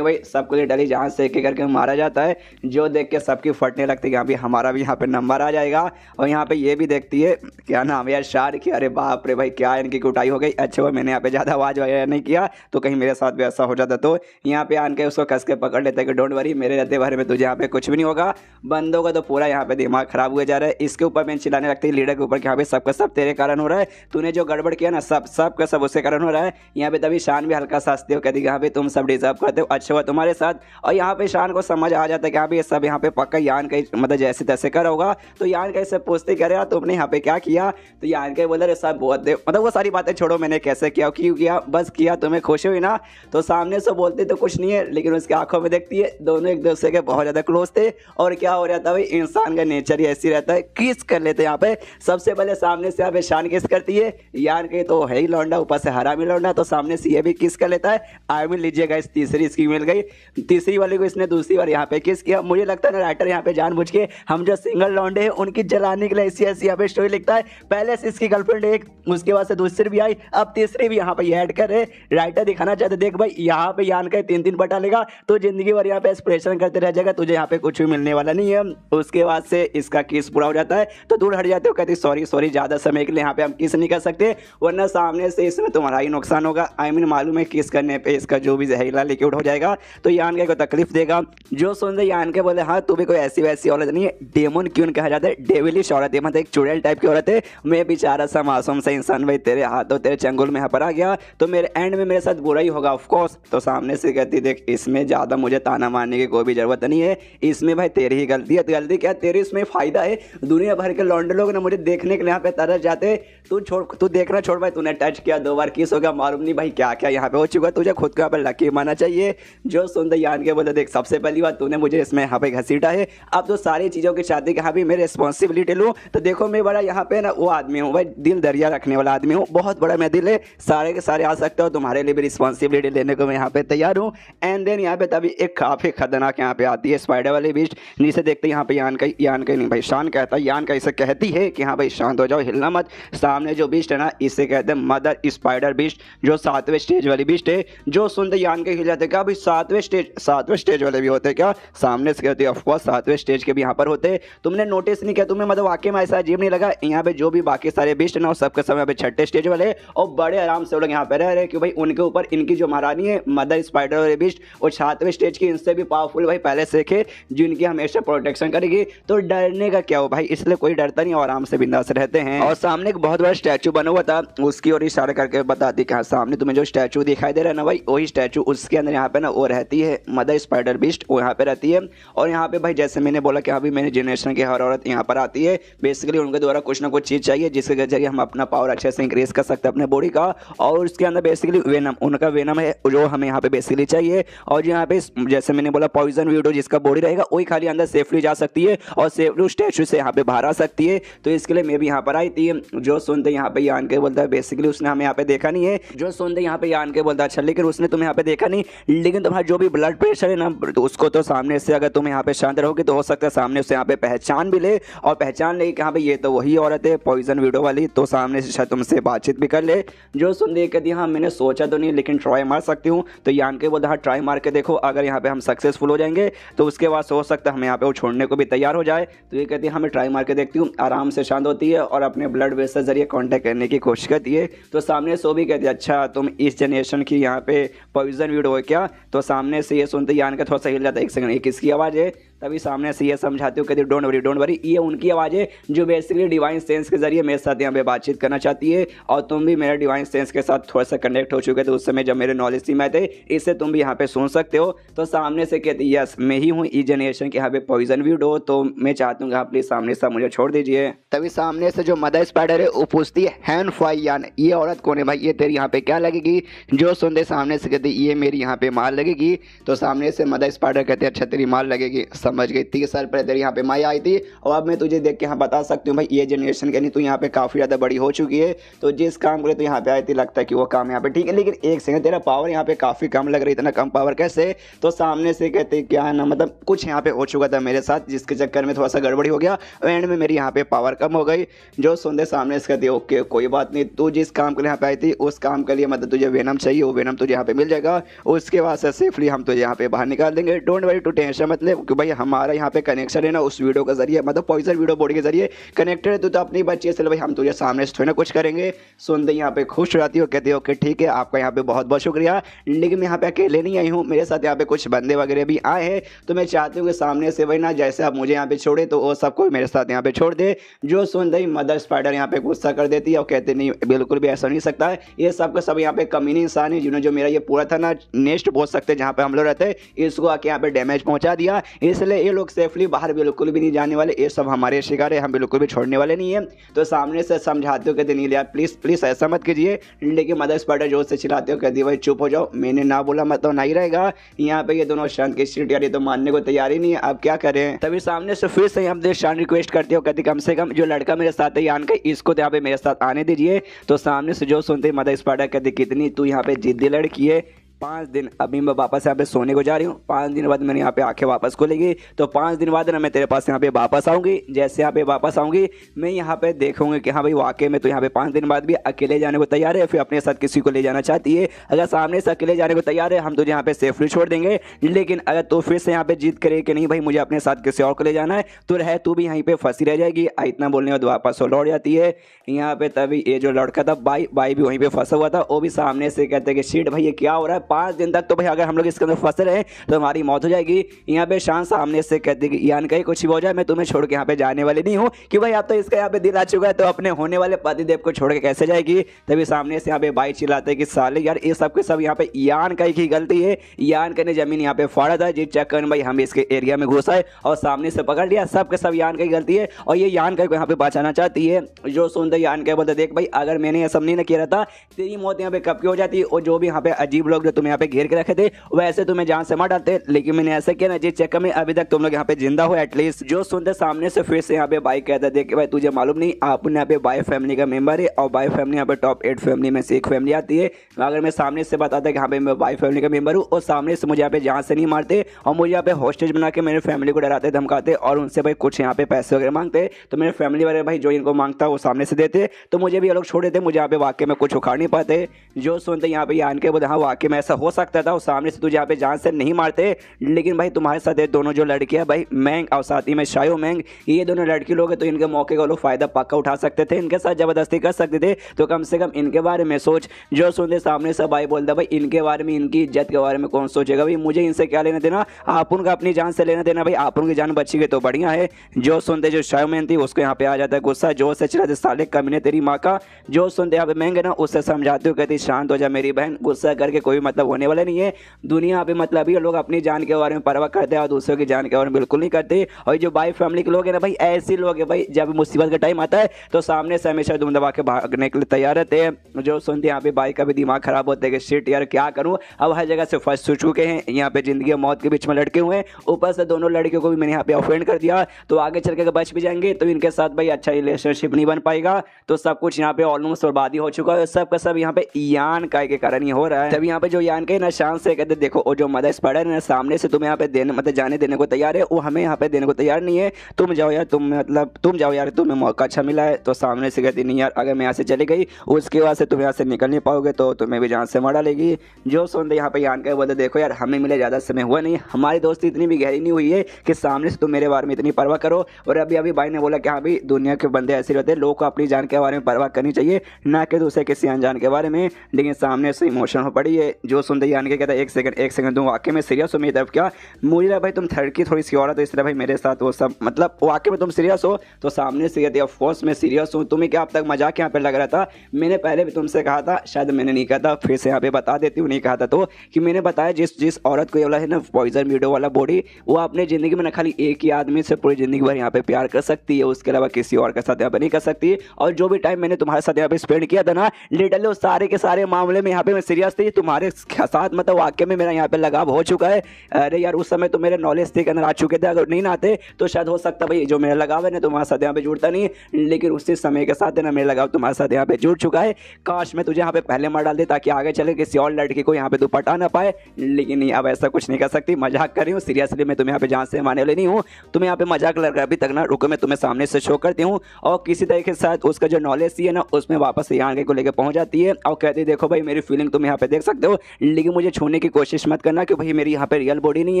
भाई। सबको डली जहाँ से एक करके मारा जाता है, जो देख के सबकी फटने लगती है कि यहाँ हमारा भी यहाँ पे नंबर आ जाएगा। और यहाँ पे ये भी देखती है क्या नाम है यार शार की, अरे बाप रे भाई क्या इनकी कुटाई हो गई। अच्छा वो मैंने यहाँ पे ज़्यादा आवाज़ वगैरह नहीं किया तो कहीं मेरे साथ भी ऐसा हो जाता। तो यहाँ पे आन के उसको कस के पकड़ लेते हैं कि डोंट वरी मेरे रहते बारे में तुझे यहाँ पे कुछ भी नहीं होगा। बंदों का तो पूरा यहाँ पे दिमाग खराब हुए जा रहा है। इसके ऊपर मैं चिल्लाने लगती है लीडर के ऊपर कि यहाँ पे सबका सब तेरे कारण हो रहा है, तूने जो गड़बड़ किया ना सब का सब उसके कारण हो रहा है। यहाँ पे तभी शान भी हल्का सा हंसते हो, कहती यहाँ पे तुम सब डिजर्व करते हो, अच्छा हुआ तुम्हारे साथ। और यहाँ पे शान को समझ आ जाता है कि यहाँ पे सब यहाँ पे पक्का यान का मतलब जैसे तैसे कर होगा। तो यान का इससे पूछते करे यार तुमने यहाँ पे क्या किया, तो यान के बोले सब बहुत मतलब वो सारी बातें छोड़ो, मैंने कैसे किया क्यों किया बस किया, तुम्हें खुश हुई ना। तो सामने से बोलते तो कुछ नहीं है लेकिन उसके आंखों में देखती है दोनों एक दूसरे के बहुत ज़्यादा क्लोज थे। और क्या हो रहा था भाई, इंसान का नेचर ही ऐसी रहता है, किस कर लेते हैं यहाँ पे। सबसे पहले सामने से यहाँ पे शान किस करती है, यान के तो है ही लौंडा ऊपर से हरामी लौंडा, तो सामने से ये भी किस कर लेता है। आई मीन लीजिएगा इस तीसरी इसकी मिल गई, तीसरी वाले को इसने दूसरी बार यहाँ पे किस किया। मुझे लगता है ना राइटर यहाँ पे जानबूझ के हम जो सिंगल लौंडे हैं उनकी जलाने के लिए ऐसी ऐसी यहाँ पे स्टोरी लिखता है। पहले से इसकी गर्लफ्रेंड एक, उसके बाद से दूसरी भी आई, अब तीसरी भी यहाँ पे ऐड कर रहे। राइटर दिखाना चाहते देख भाई यहाँ पे यान का 3-3 बटा लेगा तो जिंदगी भर यहाँ पे एक्सप्रेशन करते रह जाएगा, तुझे यहाँ पे कुछ भी मिलने वाला नहीं है। उसके बाद से इसका किस पूरा हो जाता है तो दूर हट जाते हो, कहते सॉरी ज़्यादा समय के लिए यहाँ पे हम किस नहीं कर सकते वरना सामने से इसमें तुम्हारा ही नुकसान होगा। आई मीन मालूम है किस करने पे इसका जो भी जहरीला लिक्विड हो जाएगा तो यान के को तकलीफ देगा। जो सुन रहे यान के बोले हाँ तू भी कोई ऐसी वैसी औरत नहीं है, डेमन क्यों कहा जाता है, डेविलिश औरत है, मतलब एक चुड़ैल टाइप की औरत है। मैं बेचारा सा मासूम सा इंसान भाई तेरे हाथों तेरे चंगुल में यहाँ पर आ गया तो मेरे एंड में मेरे साथ बुरा ही होगा ऑफकोर्स। बॉस। तो सामने से कहती देख इसमें ज़्यादा मुझे ताना मारने की कोई भी ज़रूरत नहीं है, इसमें भाई तेरी ही गलती है। गलती क्या तेरी, इसमें फ़ायदा है, दुनिया भर के लौंडे लोग ना मुझे देखने के लिए यहाँ पे तरस जाते। तू देखना छोड़ भाई, तूने टच किया 2 बार किस हो गया मालूम नहीं भाई क्या क्या यहाँ पे हो चुका। तुझे खुद को यहाँ पे लकी मानना चाहिए। जो सुनते यान के बोले देख सबसे पहली बात तूने मुझे इसमें यहाँ पे घसीटा है, अब तो सारी चीज़ों के साथ यहाँ भी मैं रिस्पॉन्सिबिलिटी लूँ। तो देखो मैं बड़ा यहाँ पे ना वो आदमी हूँ भाई, दिल दरिया रखने वाला आदमी हूँ, बहुत बड़ा मैं दिल है, सारे के सारे आ सकते हो, तुम्हारे लिए भी रिस्पॉन्सिबिलिटी लेने को मैं यहाँ पे तैयार हूँ। एंड देन यहाँ पे तभी एक काफ़ी खतरनाक यहाँ पे आती है स्पाइडर वाली बीस्ट, जिसे देखते यहाँ पे यान का नहीं भाई शान कहता है, यान का इसे कहती है कि हाँ भाई शांत हो जाओ, हिलना मत। सामने जो बीस्ट है ना इसे कहते हैं मदर स्पाइडर बीस्ट, जो 7वें स्टेज वाली बीस्ट है। जो सुनते यान के हिल जाते क्या भाई 7वें स्टेज वाले भी होते क्या? सामने से कहते ऑफकोर्स 7वें स्टेज के भी यहाँ पर होते। तुमने नोटिस नहीं किया, तुम्हें मतलब वाकई में ऐसा अजीब नहीं लगा? यहाँ पे जो भी बाकी सारे बीस्ट ना सबके सब यहाँ पे 6ठे स्टेज वाले और बड़े आराम से लोग यहाँ पे रह रहे कि भाई उनके ऊपर इनकी जो महारानी है मदर स्पाइडर वाले बीस्ट और 7वें स्टेज की इनसे भी पावरफुल भाई पहले से थे, जिनकी हमेशा प्रोटेक्शन करेगी। तो डरने का क्या हो भाई, इसलिए कोई डरता नहीं और आराम से बिंदास रहते हैं। और सामने एक बहुत बड़ा स्टैचू बना हुआ था, उसकी ओर इशारा करके बताती कि हाँ सामने तुम्हें जो स्टैचू दिखाई दे रहा है ना भाई वही स्टैचू, उसके अंदर यहाँ पे ना वो रहती है मदर स्पाइडर बीस्ट, वो यहाँ पे रहती है। और यहाँ पे भाई जैसे मैंने बोला कि अभी मेरी जनरेशन की हर औरत यहाँ पर आती है, बेसिकली उनके द्वारा कुछ ना कुछ चीज़ चाहिए जिसके जरिए हम अपना पावर अच्छे से इंक्रीज कर सकते हैं अपने बॉडी का। और उसके अंदर बेसिकली वेनम, उनका वेनम है जो हमें यहाँ पे बेसिकली चाहिए। और यहाँ पे जैसे मैंने बोला पॉइजन वीडो जिसका बॉडी रहेगा वही खाली अंदर सेफली जा सकती है और सेफली स्टैचू से यहाँ पे बाहर आ सकती है। तो इसके लिए मैं भी यहाँ पर आई थी। जो सुनते यहाँ पे यान के बोलता है बेसिकली उसने हमें यहाँ पे देखा नहीं है, जो सुनते यहाँ पे यान के बोलता है अच्छा लेकिन उसने तुम्हें यहाँ पे देखा नहीं, लेकिन तुम्हारा जो भी ब्लड प्रेशर है ना तो उसको तो सामने से अगर तुम यहाँ पे शांत रहोगे तो हो सकता है सामने से यहाँ पे पहचान भी ले और पहचान ले कि हाँ भाई ये तो वही औरत है पॉइजन वीडियो वाली, तो सामने से शायद तुमसे बातचीत भी कर ले। जो सुन दे कहती हाँ मैंने सोचा तो नहीं लेकिन ट्राई मार सकती हूँ। तो यान के बोलता हाँ ट्राई मार के देखो, अगर यहाँ पे हम सक्सेसफुल हो जाएंगे तो उसके बाद हो सकता है हमें यहाँ पे वो छोड़ने को भी तैयार हो जाए। तो ये कहती है हाँ मैं ट्राई मार के देखती हूँ, आराम से शांत होती है और अपने ब्लड वेसल जरिए कॉन्टैक्ट करने की कोशिश करती है। तो सामने सो भी कहती है अच्छा तुम इस जनरेशन की यहाँ पे पॉइजन वीडियो है क्या? तो सामने से ये सुनते यान का थोड़ा सा हिल जाता है, एक सेकंड ये किसकी आवाज़ है? तभी सामने से ये समझाती हूँ कहती डोंट वरी, ये उनकी आवाज़ है जो बेसिकली डिवाइन सेंस के जरिए मेरे साथ यहाँ पे बातचीत करना चाहती है। और तुम भी मेरे डिवाइन सेंस के साथ थोड़ा सा कनेक्ट हो चुके थे उस समय जब मेरे नॉलेज टीम में थे, इससे तुम भी यहाँ पे सुन सकते हो। तो सामने से कहती यस मैं ही हूँ इस जनरेशन के यहाँ पे पॉइजन वीडो, तो मैं चाहती हूँ आप प्लीज सामने से मुझे छोड़ दीजिए। तभी सामने से जो मदर स्पाइडर है वो पूछती है हैन फाई यान ये औरत कौन है भाई, ये तेरी यहाँ पे क्या लगेगी? जो सुनते सामने से कहती ये मेरी यहाँ पे मार लगेगी। तो सामने से मदर स्पाइडर कहते अच्छा तेरी मार लगेगी, समझ गई 30 साल पहले तेरी यहाँ पे माया आई थी और अब मैं तुझे देख के यहाँ बता सकती हूँ भाई ये जनरेशन के नहीं तू यहाँ पे काफ़ी ज़्यादा बड़ी हो चुकी है। तो जिस काम के लिए तू यहाँ पे आई थी लगता है कि वो काम यहाँ पे ठीक है, लेकिन एक सेकंड तेरा पावर यहाँ पे काफ़ी कम लग रही, इतना कम पावर कैसे? तो सामने से कहते क्या है ना मतलब कुछ यहाँ पे हो चुका था मेरे साथ जिसके चक्कर में थोड़ा सा गड़बड़ी हो गया, एंड में मेरी यहाँ पे पावर कम हो गई। जो सुनते सामने से कहती ओके कोई बात नहीं, तू जिस काम के लिए यहाँ पे आई थी उस काम के लिए मतलब तुझे वेनम चाहिए, वो वेनम तुझे यहाँ पे मिल जाएगा, उसके बाद से सेफली हम तुझे यहाँ पे बाहर निकाल देंगे। डोंट वरी टू टेंशन मतलब कि भाई हमारा यहाँ पे कनेक्शन है ना उस वीडियो के जरिए मतलब पॉइजन वीडियो बॉडी के जरिए कनेक्टेड है, तो अपनी बच्ची से भाई हम तुझे सामने से थोड़ी ना कुछ करेंगे। सुनते यहाँ पे खुश हो जाती हो, कहती हो ओके ठीक है आपका यहाँ पे बहुत बहुत शुक्रिया, लेकिन मैं यहाँ पे अकेले नहीं आई हूँ, मेरे साथ यहाँ पे कुछ बंदे वगैरह भी आए हैं, तो मैं चाहती हूँ कि सामने से भाई ना जैसे आप मुझे यहाँ पे छोड़े तो वो सबको मेरे साथ यहाँ पे छोड़ दे। जो सुनते ही मदर स्पाइडर यहाँ पे गुस्सा कर देती है और कहते नहीं बिल्कुल भी ऐसा नहीं सकता है, ये सबका सब यहाँ पे कमीनी इंसान है जिन्होंने जो मेरा ये पूरा था ना नेक्स्ट बोल सकते जहाँ पे हम लोग रहते हैं इसको आके यहाँ पे डैमेज पहुँचा दिया, इसलिए ये लोग सेफली बाहर बिल्कुल भी नहीं जाने वाले, ये सब हमारे शिकार है, हम बिल्कुल भी छोड़ने वाले नहीं है। तो सामने से समझाते हो कहते नहीं यार प्लीज़ प्लीज़ ऐसा मत कीजिए, लेकिन मदर स्पाइडर जोर से चिल्लाते हो कहती भाई चुप हो जाओ, मैंने ना बोला मतलब नहीं रहेगा। यहाँ पे ये दोनों शांत की सीट यारी तो मानने को तैयार ही नहीं है, अब क्या करें? तभी सामने से फिर से हम शांत रिक्वेस्ट करते हो कहती कम से कम जो लड़का मेरे साथ है यान का इसको तो यहाँ पे मेरे साथ आने दीजिए। तो सामने से जो सुनते मदर स्पाइडर कहती कितनी तू यहाँ पे जिद्दी लड़की है, 5 दिन अभी मैं वापस यहाँ पे सोने को जा रही हूँ, 5 दिन बाद मैंने यहाँ पे आंखें वापस खोलेगी, तो 5 दिन बाद ना मैं तेरे पास यहाँ पे वापस आऊँगी। जैसे यहाँ पे वापस आऊँगी मैं यहाँ पे देखूंगी कि हाँ भाई वाकई में तो यहाँ पे 5 दिन बाद भी अकेले जाने को तैयार है, फिर अपने साथ किसी को ले जाना चाहती है। अगर सामने से अकेले जाने को तैयार है हम तुझे यहाँ पे सेफली छोड़ देंगे, लेकिन अगर तू फिर से यहाँ पे जिद करे कि नहीं भाई मुझे अपने साथ किसी और को ले जाना है तो रह तू भी यहीं पर फंसी रह जाएगी। इतना बोलने के बाद वापस वो लौट जाती है। यहाँ पे तभी ये जो लड़का था बाई भी वहीं पर फंसा हुआ था, वो भी सामने से कहते कि शीट भाई ये क्या हो रहा है, 5 दिन तक तो भाई अगर हम लोग इसके अंदर फंसे रहे तो हमारी मौत हो जाएगी। यहाँ पे शान सामने से कहती कि यान कहीं कुछ भी हो जाए मैं तुम्हें छोड़ के यहाँ पे जाने वाली नहीं हूँ कि भाई अब तो इसका यहाँ पे दिल आ चुका है तो अपने होने वाले पतिदेव को छोड़ के कैसे जाएगी। तभी सामने से यहाँ पे बाइक चिल्लाते कि साले यार ये सब के सब यहाँ पे यान कहीं की गलती है, यान कहीं ने जमीन यहाँ पे फाड़ा था जिस चक्कर में भाई हम इसके एरिया में घुसा है और सामने से पकड़ लिया। सब के सब यान की गलती है और ये यान कहीं को यहाँ पे बचाना चाहती है। जो सुनते यान कहीं बोलते देख भाई अगर मैंने ये सब नहीं किया रहता तेरी मौत यहाँ पे कब की हो जाती और जो भी यहाँ पे अजीब लोग जो तुम्हें यहाँ पे घेर के रखे थे वैसे तुम्हें जान से मार डालते, लेकिन मैंने ऐसा किया ना जिस चक्कर में अभी तक तुम लोग यहाँ पे जिंदा हो एटलीस्ट। जो सुनते सामने से फिर से यहाँ पे बाइक कहता देख भाई तुझे मालूम नहीं आपने यहाँ पे बाय फैमिली का मेंबर है और बाय फैमिली यहाँ पे टॉप 8 फैमिली में से एक फैमिली आती है। अगर मैं सामने से बताता कि हाँ भाई मैं बाय फैमिली का मेंबर हूँ और सामने से मुझे यहाँ पे जान से नहीं मारते और मुझे यहाँ पे हॉस्टेज बना के मेरे फैमिली को डराते धमकाते और उनसे भाई कुछ यहाँ पे पैसे वगैरह मांगते तो मेरे फैमिली वाले भाई जो इनको मांगता वो सामने से देते तो मुझे भी ये लोग छोड़ देते, मुझे यहाँ पे वाकई में कुछ उखाड़ नहीं पाते। जो सुनते यहाँ पे यान के बोलते हाँ वाकई में ऐसा हो सकता था और सामने से तुझे यहाँ पे जान से नहीं मारते, लेकिन भाई तुम्हारे साथ ये दोनों जो लड़कियां भाई मैंग और साथ ही में शायो मैंग ये दोनों लड़की लोग तो इनके मौके का लोग फायदा पक्का उठा सकते थे, इनके साथ जबरदस्ती कर सकते थे तो कम से कम इनके बारे में सोच। जो सुनते सामने से भाई बोलता भाई इनके बारे में इनकी इज्जत के बारे में कौन सोचेगा भाई, मुझे इनसे क्या लेना देना, आप उनका अपनी जान से लेना देना भाई, आप उनकी जान बची गई तो बढ़िया है। जो सुनते जो शायो मैंग थी उसको यहाँ पे आ जाता है गुस्सा, जो से चला साले कमीने तेरी माँ का। जो सुनते यहाँ पे महंगे ना उससे समझाते हो कहती शांत हो जा मेरी बहन, गुस्सा करके कोई मतलब होने वाला नहीं है। दुनिया पे मतलब ही लोग अपनी जान के बारे में परवाह करते हैं और दूसरों की जान के बारे में बिल्कुल नहीं करते। और जो बाई फैमिली के लोग हैं ना भाई ऐसे लोग हैं भाई जब मुसीबत का टाइम आता है तो सामने से हमेशा दुम दबा के भागने के लिए तैयार रहते हैं। जो सुनते यहाँ पे बाई का भी दिमाग खराब होता है कि शिट यार क्या करूँ, अब हर जगह से फंस चुके हैं, यहाँ पे जिंदगी और मौत के बीच में लड़के हुए हैं, ऊपर से दोनों लड़कियों को भी मैंने यहाँ पे ऑफेंड कर दिया तो आगे चल के बच भी जाएंगे तो इनके साथ भाई अच्छा रिलेशनशिप नहीं बन पाएगा। तो सब कुछ यहाँ पे ऑलमोस्ट बर्बादी हो चुका है, सब का सब यहाँ पे यान काय के कारण ही हो रहा है। तब यहाँ पे जो यान के ना शान से कहते देखो वो जो मदर स्पाइडर है सामने से तुम्हें यहाँ पे देने मतलब जाने देने को तैयार है, वो हमें यहाँ पे देने को तैयार नहीं है, तुम जाओ यार, तुम जाओ यार, तुम्हें मौका अच्छा मिला है। तो सामने से कहती नहीं यार अगर मैं यहाँ से चली गई उसके बाद से तुम यहाँ से निकल नहीं पाओगे तो तुम्हें भी जान से मार डालेगी। जो सुनते यहाँ पे यान के बोलते देखो यार हमें मिले ज़्यादा समय हुआ नहीं, हमारी दोस्ती इतनी भी गहरी नहीं हुई है कि सामने से तुम मेरे बारे में इतनी परवाह करो। और अभी अभी भाई ने बोला कि हाँ भाई दुनिया के बंदे ऐसे रहते हैं, लोगों को अपनी जान के बारे में परवाह करनी चाहिए ना कि दूसरे किसी अनजान के बारे में। लेकिन सामने से इमोशन हो पड़ी है। जो सुनते यान के कहता है एक सेकंड तुम वाकई में सीरियस हो मेरी तरफ क्या, मुझे लगा भाई तुम थर्ड की थोड़ी सी और तो इसलिए भाई मेरे साथ वो सब मतलब वाकई में तुम सीरियस हो। तो सामने से कहती है ऑफकोर्स मैं सीरियस हूँ, तुम्हें क्या अब तक मजाक यहाँ पे लग रहा था, मैंने पहले भी तुमसे कहा था, शायद मैंने नहीं कहा था, फिर से यहाँ पे बता देती हूँ नहीं कहा था तो कि मैंने बताया जिस औरत को ये वाला है ना पॉइजन वीडियो वाला बॉडी वो अपने ज़िंदगी में ना खाली एक ही आदमी से पूरी ज़िंदगी भर यहाँ पे प्यार कर सकती है, उसके अलावा किसी और के साथ यहाँ पे नहीं कर सकती। और जो भी टाइम मैंने तुम्हारे साथ यहाँ पे स्पेंड किया था ना लिटरली उस सारे के सारे मामले में यहाँ पे मैं सीरियस थी, तुम्हारे साथ मतलब वाकई में मेरा यहाँ पे लगाव हो चुका है। अरे यार उस समय तो मेरे नॉलेज थे के अंदर आ चुके थे, अगर नहीं ना आते तो शायद हो सकता भाई जो मेरा लगाव है ना तुम्हारे साथ यहाँ पे जुड़ता नहीं, लेकिन उसी समय के साथ है ना मेरा लगाव तुम्हारे साथ यहाँ पे जुड़ चुका है। काश मैं तुझे यहाँ पे पहले मार डाल दे ताकि आगे चले किसी और लड़की को यहाँ पे तू पटा ना पाए, लेकिन नहीं अब ऐसा कुछ नहीं कर सकती, मजाक कर रही हूँ, सीरियसली मैं तुम्हें यहाँ पे जान से मारने वाली नहीं हूँ, तुम्हें यहाँ पे मजाक लग रहा है अभी तक ना, रुको मैं तुम्हें सामने से शो करती हूँ। और किसी तरीके के साथ उसका जो नॉलेज थी है ना उसमें वापस यहाँ आगे को लेकर पहुँच जाती है और कहती है देखो भाई मेरी फीलिंग तुम यहाँ पे देख सकते हो लेकिन मुझे छूने की कोशिश मत करना कि भाई मेरी यहाँ पे रियल बॉडी नहीं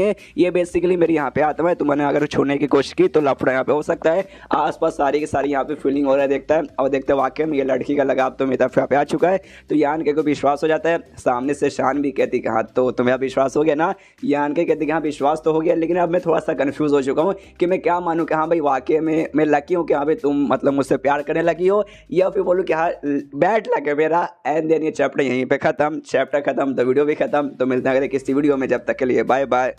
है, ये बेसिकली मेरी यहाँ पे आत्मा है, तुमने अगर छूने की कोशिश की तो लफड़ा यहाँ पे हो सकता है। आसपास सारी की सारी यहाँ पे फीलिंग हो रहा है देखता है और देखते वाकई में ये लड़की का लगाव तो मेरी तरफ यहाँ पे आ चुका है। तो यान के को विश्वास हो जाता है, सामने से शान भी कहती कि हाँ तो तुम्हें विश्वास हो गया ना, यान के कहती कि हाँ विश्वास तो हो गया, लेकिन अब मैं थोड़ा सा कंफ्यूज हो चुका हूँ कि मैं क्या मानूँ कि हाँ भाई वाकई में मैं लकी हूँ कि हाँ भाई तुम मतलब मुझसे प्यार करने लगी हो, या फिर बोलूँ कि हाँ बैड लगे मेरा। एंड देन ये चैप्टर यहीं पे खत्म, चैप्टर खत्म तो वीडियो भी खत्म। तो मिलते हैं अगले किसी वीडियो में, जब तक के लिए बाय बाय।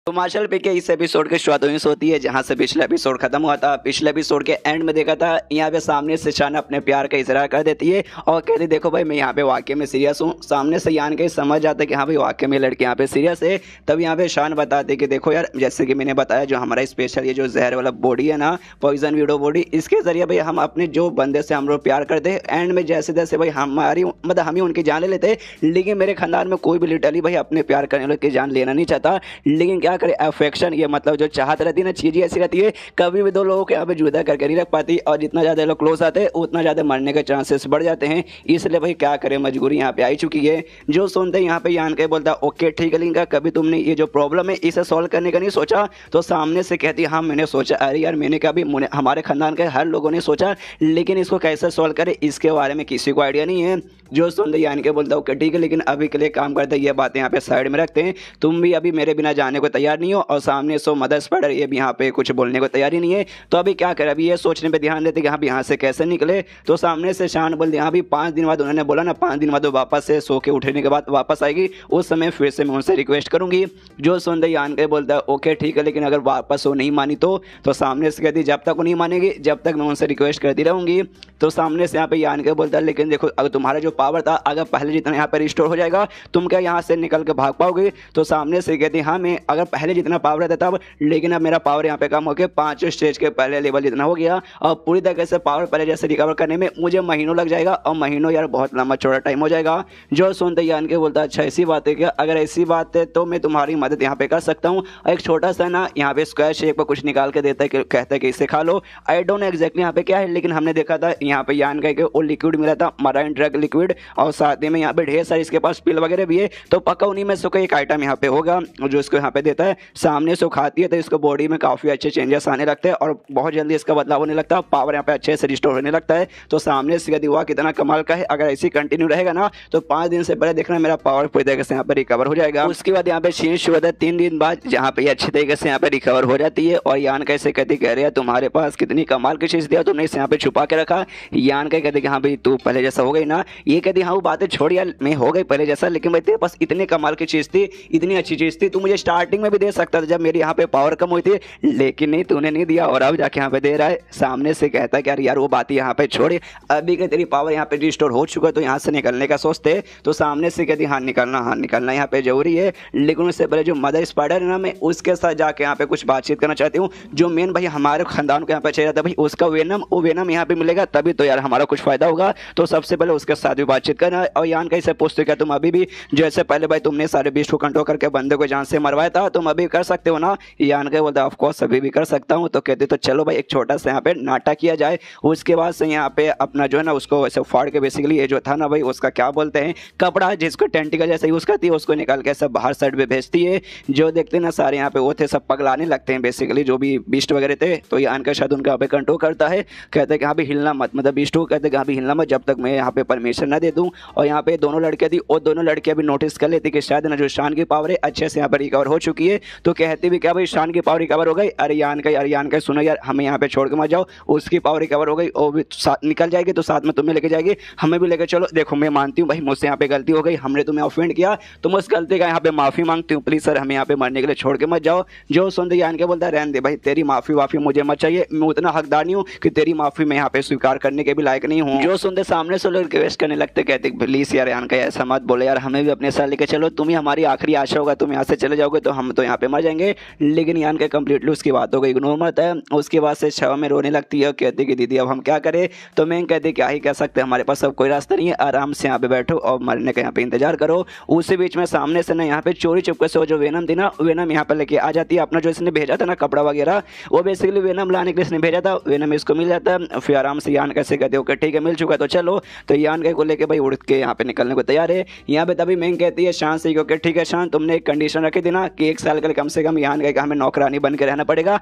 तो मार्शल पे के इस एपिसोड की शुरुआत वहीं से होती है जहां से पिछला एपिसोड खत्म हुआ था। पिछले एपिसोड के एंड में देखा था यहाँ पे सामने से शान अपने प्यार का इजहार कर देती है और कहती देखो भाई मैं यहाँ पे वाकई में सीरियस हूँ। सामने से यान के समझ जाता है कि हाँ भाई वाकई में लड़की यहाँ पे सीरियस है। तब यहाँ पे शान बताते कि देखो यार जैसे कि मैंने बताया जो हमारा स्पेशल ये जो जहर वाला बॉडी है ना पॉइजन वीडियो बॉडी, इसके जरिए भाई हम अपने जो बंदे से हम लोग प्यार करते हैं एंड में जैसे जैसे भाई हमारी मतलब हम ही उनकी जान ले लेते हैं। लेकिन मेरे खानदान में कोई भी लिटरली भाई अपने प्यार करने वाले की जान लेना नहीं चाहता, लेकिन क्या क्या करे, अफेक्शन, ये मतलब जो चाहत रहती है ना, चीज़ें ऐसी रहती है कभी भी दो लोगों को यहाँ पे जुदा करके नहीं रख पाती, और जितना ज़्यादा लोग क्लोज आते हैं उतना ज़्यादा मरने के चांसेस बढ़ जाते हैं। इसलिए भाई क्या करें, मजबूरी यहाँ पे आई चुकी है। जो सुनते यहाँ पे यान के बोलता ओके ठीक है, लिंगा कभी तुमने ये जो प्रॉब्लम है इसे सॉल्व करने का नहीं सोचा? तो सामने से कहती हाँ मैंने सोचा। अरे यार मैंने कहा भी हमारे खानदान के हर लोगों ने सोचा, लेकिन इसको कैसे सॉल्व करें इसके बारे में किसी को आइडिया नहीं है। जो सुनते यान के बोलता ओके ठीक है, लेकिन अभी के लिए काम करते ये बातें यहाँ पे साइड में रखते हैं, तुम भी अभी मेरे बिना जाने को तैयार नहीं हो, और सामने सो मदर स्पाइडर ये भी यहाँ पे कुछ बोलने को तैयार ही नहीं है। तो अभी क्या करें, अभी ये सोचने पे ध्यान देते कि हाँ यहाँ से कैसे निकले। तो सामने से शान बोलते हाँ भी 5 दिन बाद, उन्होंने बोला ना 5 दिन बाद वो वापस से सो के उठने के बाद वापस आएगी, उस समय फिर से मैं उनसे रिक्वेस्ट करूंगी। जो सुनते यान के बोलता है ओके ठीक है, लेकिन अगर वापस वो नहीं मानी तो सामने से कहती जब तक वो नहीं मानेगी जब तक मैं उनसे रिक्वेस्ट करती रहूंगी। तो सामने से यहाँ पे यान के बोलता है लेकिन देखो अगर तुम्हारा जो पावर था अगर पहले जितना यहाँ पे रिस्टोर हो जाएगा तुम क्या यहाँ से निकल के भाग पाओगे? तो सामने से कहती हाँ मैं अगर पहले जितना पावर रहता था, लेकिन अब मेरा पावर यहाँ पे कम हो गया, 5 स्टेज के पहले लेवल जितना हो गया, और पूरी तरीके से पावर पहले जैसे रिकवर करने में मुझे महीनों लग जाएगा, और महीनों यार बहुत लंबा चौड़ा टाइम हो जाएगा। जो सुनते यान के बोलता अच्छा ऐसी बात है क्या? अगर ऐसी बात है तो मैं तुम्हारी मदद यहाँ पे कर सकता हूँ। एक छोटा सा ना यहाँ पे स्क्वायर शेप पर कुछ निकाल के देता है, कहता है कि इसे खा लो। आई डोंट नो एग्जैक्टली यहाँ पे क्या है, लेकिन हमने देखा था यहाँ पे यान का वो लिक्विड मिला था, मराइन ड्रग लिक्विड, और साथ ही में यहाँ पे ढेर सारी इसके पास पिल वगैरह भी है। तो पक्का उन्हीं में से कोई एक आइटम यहाँ पे होगा जो इसको यहाँ पे देता है। सामने से खाती है तो इसको बॉडी में काफ़ी अच्छे चेंजेस आने लगते हैं, और बहुत जल्दी इसका बदलाव होने लगता है, पावर यहाँ पे अच्छे से रिस्टोर होने लगता है। तो सामने से यदि हुआ कितना कमाल का है, अगर ऐसी कंटिन्यू रहेगा ना तो 5 दिन से पहले देखना मेरा पावर पूरी तरीके से यहाँ पे रिकवर हो जाएगा। उसके बाद यहाँ पे चेंज शुरू होता है 3 दिन बाद, जहाँ पे अच्छी तरीके से यहाँ पे रिकवर हो जाती है। और यान कैसे कहती कह रहे हैं तुम्हारे पास कितनी कमाल की चीज़ दिया, तुमने इसे यहाँ पे छुपा के रखा। यान कह कहते कि हाँ भाई तू पहले जैसा हो गई ना, ये कहती हाँ वो बातें छोड़ यार मैं हो गई पहले जैसा, लेकिन भाई तेरे पास इतने कमाल की चीज़ थी, इतनी अच्छी चीज़ थी, तू मुझे स्टार्टिंग में भी दे सकता था जब मेरी यहाँ पे पावर कम हुई थी, लेकिन नहीं तूने नहीं दिया, और अब जाके यहाँ पे दे रहा है। सामने से कहता है कि यार वो बात यहाँ पे छोड़े, अभी के तेरी पावर यहाँ पे रिस्टोर हो चुका है तो यहाँ से निकलने का सोचते। तो सामने से कहती हाँ निकलना यहाँ पे जरूरी है, लेकिन उससे पहले जो मदर स्पाइडर है ना मैं उसके साथ जाके यहाँ पे कुछ बातचीत करना चाहती हूँ। जो मेन भाई हमारे खानदान को यहाँ पे चाहिए था भाई उसका वो वेनम यहाँ पे मिलेगा तभी तो यार हमारा कुछ फायदा होगा। तो सबसे पहले उसके साथ भी बातचीत करना है। और यान कैसे पूछते क्या तुम अभी भी जैसे पहले भाई तुमने सारे बीस्ट को कंट्रोल करके बंदे को जान से मरवाया था, तुम अभी कर सकते हो ना? यान के बोलता ऑफकोर्स अभी भी कर सकता हूँ। तो कहते तो चलो भाई एक छोटा सा यहाँ पे नाटक किया जाए। उसके बाद से यहाँ पे अपना जो है ना उसको वैसे फाड़ के बेसिकली ये जो था ना भाई उसका क्या बोलते हैं कपड़ा जिसको टेंटिकल जैसे यूज़ करती है उसको निकाल के सब बाहर साइड पे भेजती है। जो देखते ना सारे यहाँ पे वो थे सब पगलाने लगते हैं बेसिकली जो भी बीस्ट वगैरह थे। तो यान का शायद उनका यहाँ पे कंट्रोल करता है, कहते हैं कि हाँ भी हिलना मत, मतलब बीस्ट को कहते हैं कि हाँ भी हिलना मत जब तक मैं यहाँ पे परमिशन ना दे दूँ। और यहाँ पे दोनों लड़कियाँ थी और दोनों लड़कियाँ भी नोटिस कर लेती कि शायद ना जो शान की पावर है अच्छे से यहाँ पर रिकवर हो चुकी है। तो कहती भी क्या भाई शान की पावर रिकवर हो गई, अरे यान का सुनो यार हमें यहाँ पे छोड़ के मत जाओ, उसकी पावर रिकवर हो गई और भी निकल जाएगी तो साथ में तुम्हें लेके जाएगी, हमें भी लेके चलो। देखो मैं मानती हूँ भाई मुझसे यहाँ पे गलती हो गई, हमने तुम्हें ऑफेंड किया तो मैं उस गलती का यहाँ पे माफ़ी मांगती हूँ, प्लीज़ सर हमें यहाँ पे मरने के लिए छोड़ के मत जाओ। जो सुनते यान के बोलता है रहने दे भाई तेरी माफ़ी वाफ़ी मुझे मत चाहिए, मैं उतना हकदार नहीं हूँ कि तेरी माफ़ी मैं यहाँ पे स्वीकार करने के भी लायक नहीं हूँ। जो सुनते सामने से लोग रिक्वेस्ट करने लगते कहते प्लीज़ यार यान का ऐसा मत बोले यार, हमें भी अपने साथ लेके चलो, तुम ही हमारी आखिरी आशा होगा, तुम यहाँ से चले जाओगे तो हम तो यहाँ पे मर जाएंगे। लेकिन यान के कम्प्लीटली उसकी बातों को इग्नोर मत है। उसके बाद से छवा में रोने लगती है, कहती कि दीदी अब हम क्या करें? तो मैं कहती क्या ही कह सकते हैं, हमारे पास अब कोई रास्ता नहीं है, आराम से यहाँ पे बैठो और मरने का यहाँ पे इंतजार करो। उसी बीच में सामने से ना यहाँ पे चोरी चुपके से वो जो वेनम थी ना वेनम यहाँ पे लेके आ जाती है, अपना जो इसने भेजा था ना कपड़ा वगैरह वो बेसिकली वेनम लाने के लिए इसने भेजा था, वेनम इसको मिल जाता है। फिर आराम से यान कैसे कहते हो ठीक है मिल चुका तो चलो। तो यान को लेके भाई उड़ के यहाँ पे निकलने को तैयार है। यहाँ पे तभी मैं कहती है शान से कि ठीक है शान तुमने एक कंडीशन रखी थी ना कि 1 साल के लिए कम से कम यान का हमें नौकरानी बन के रहना पड़ेगा,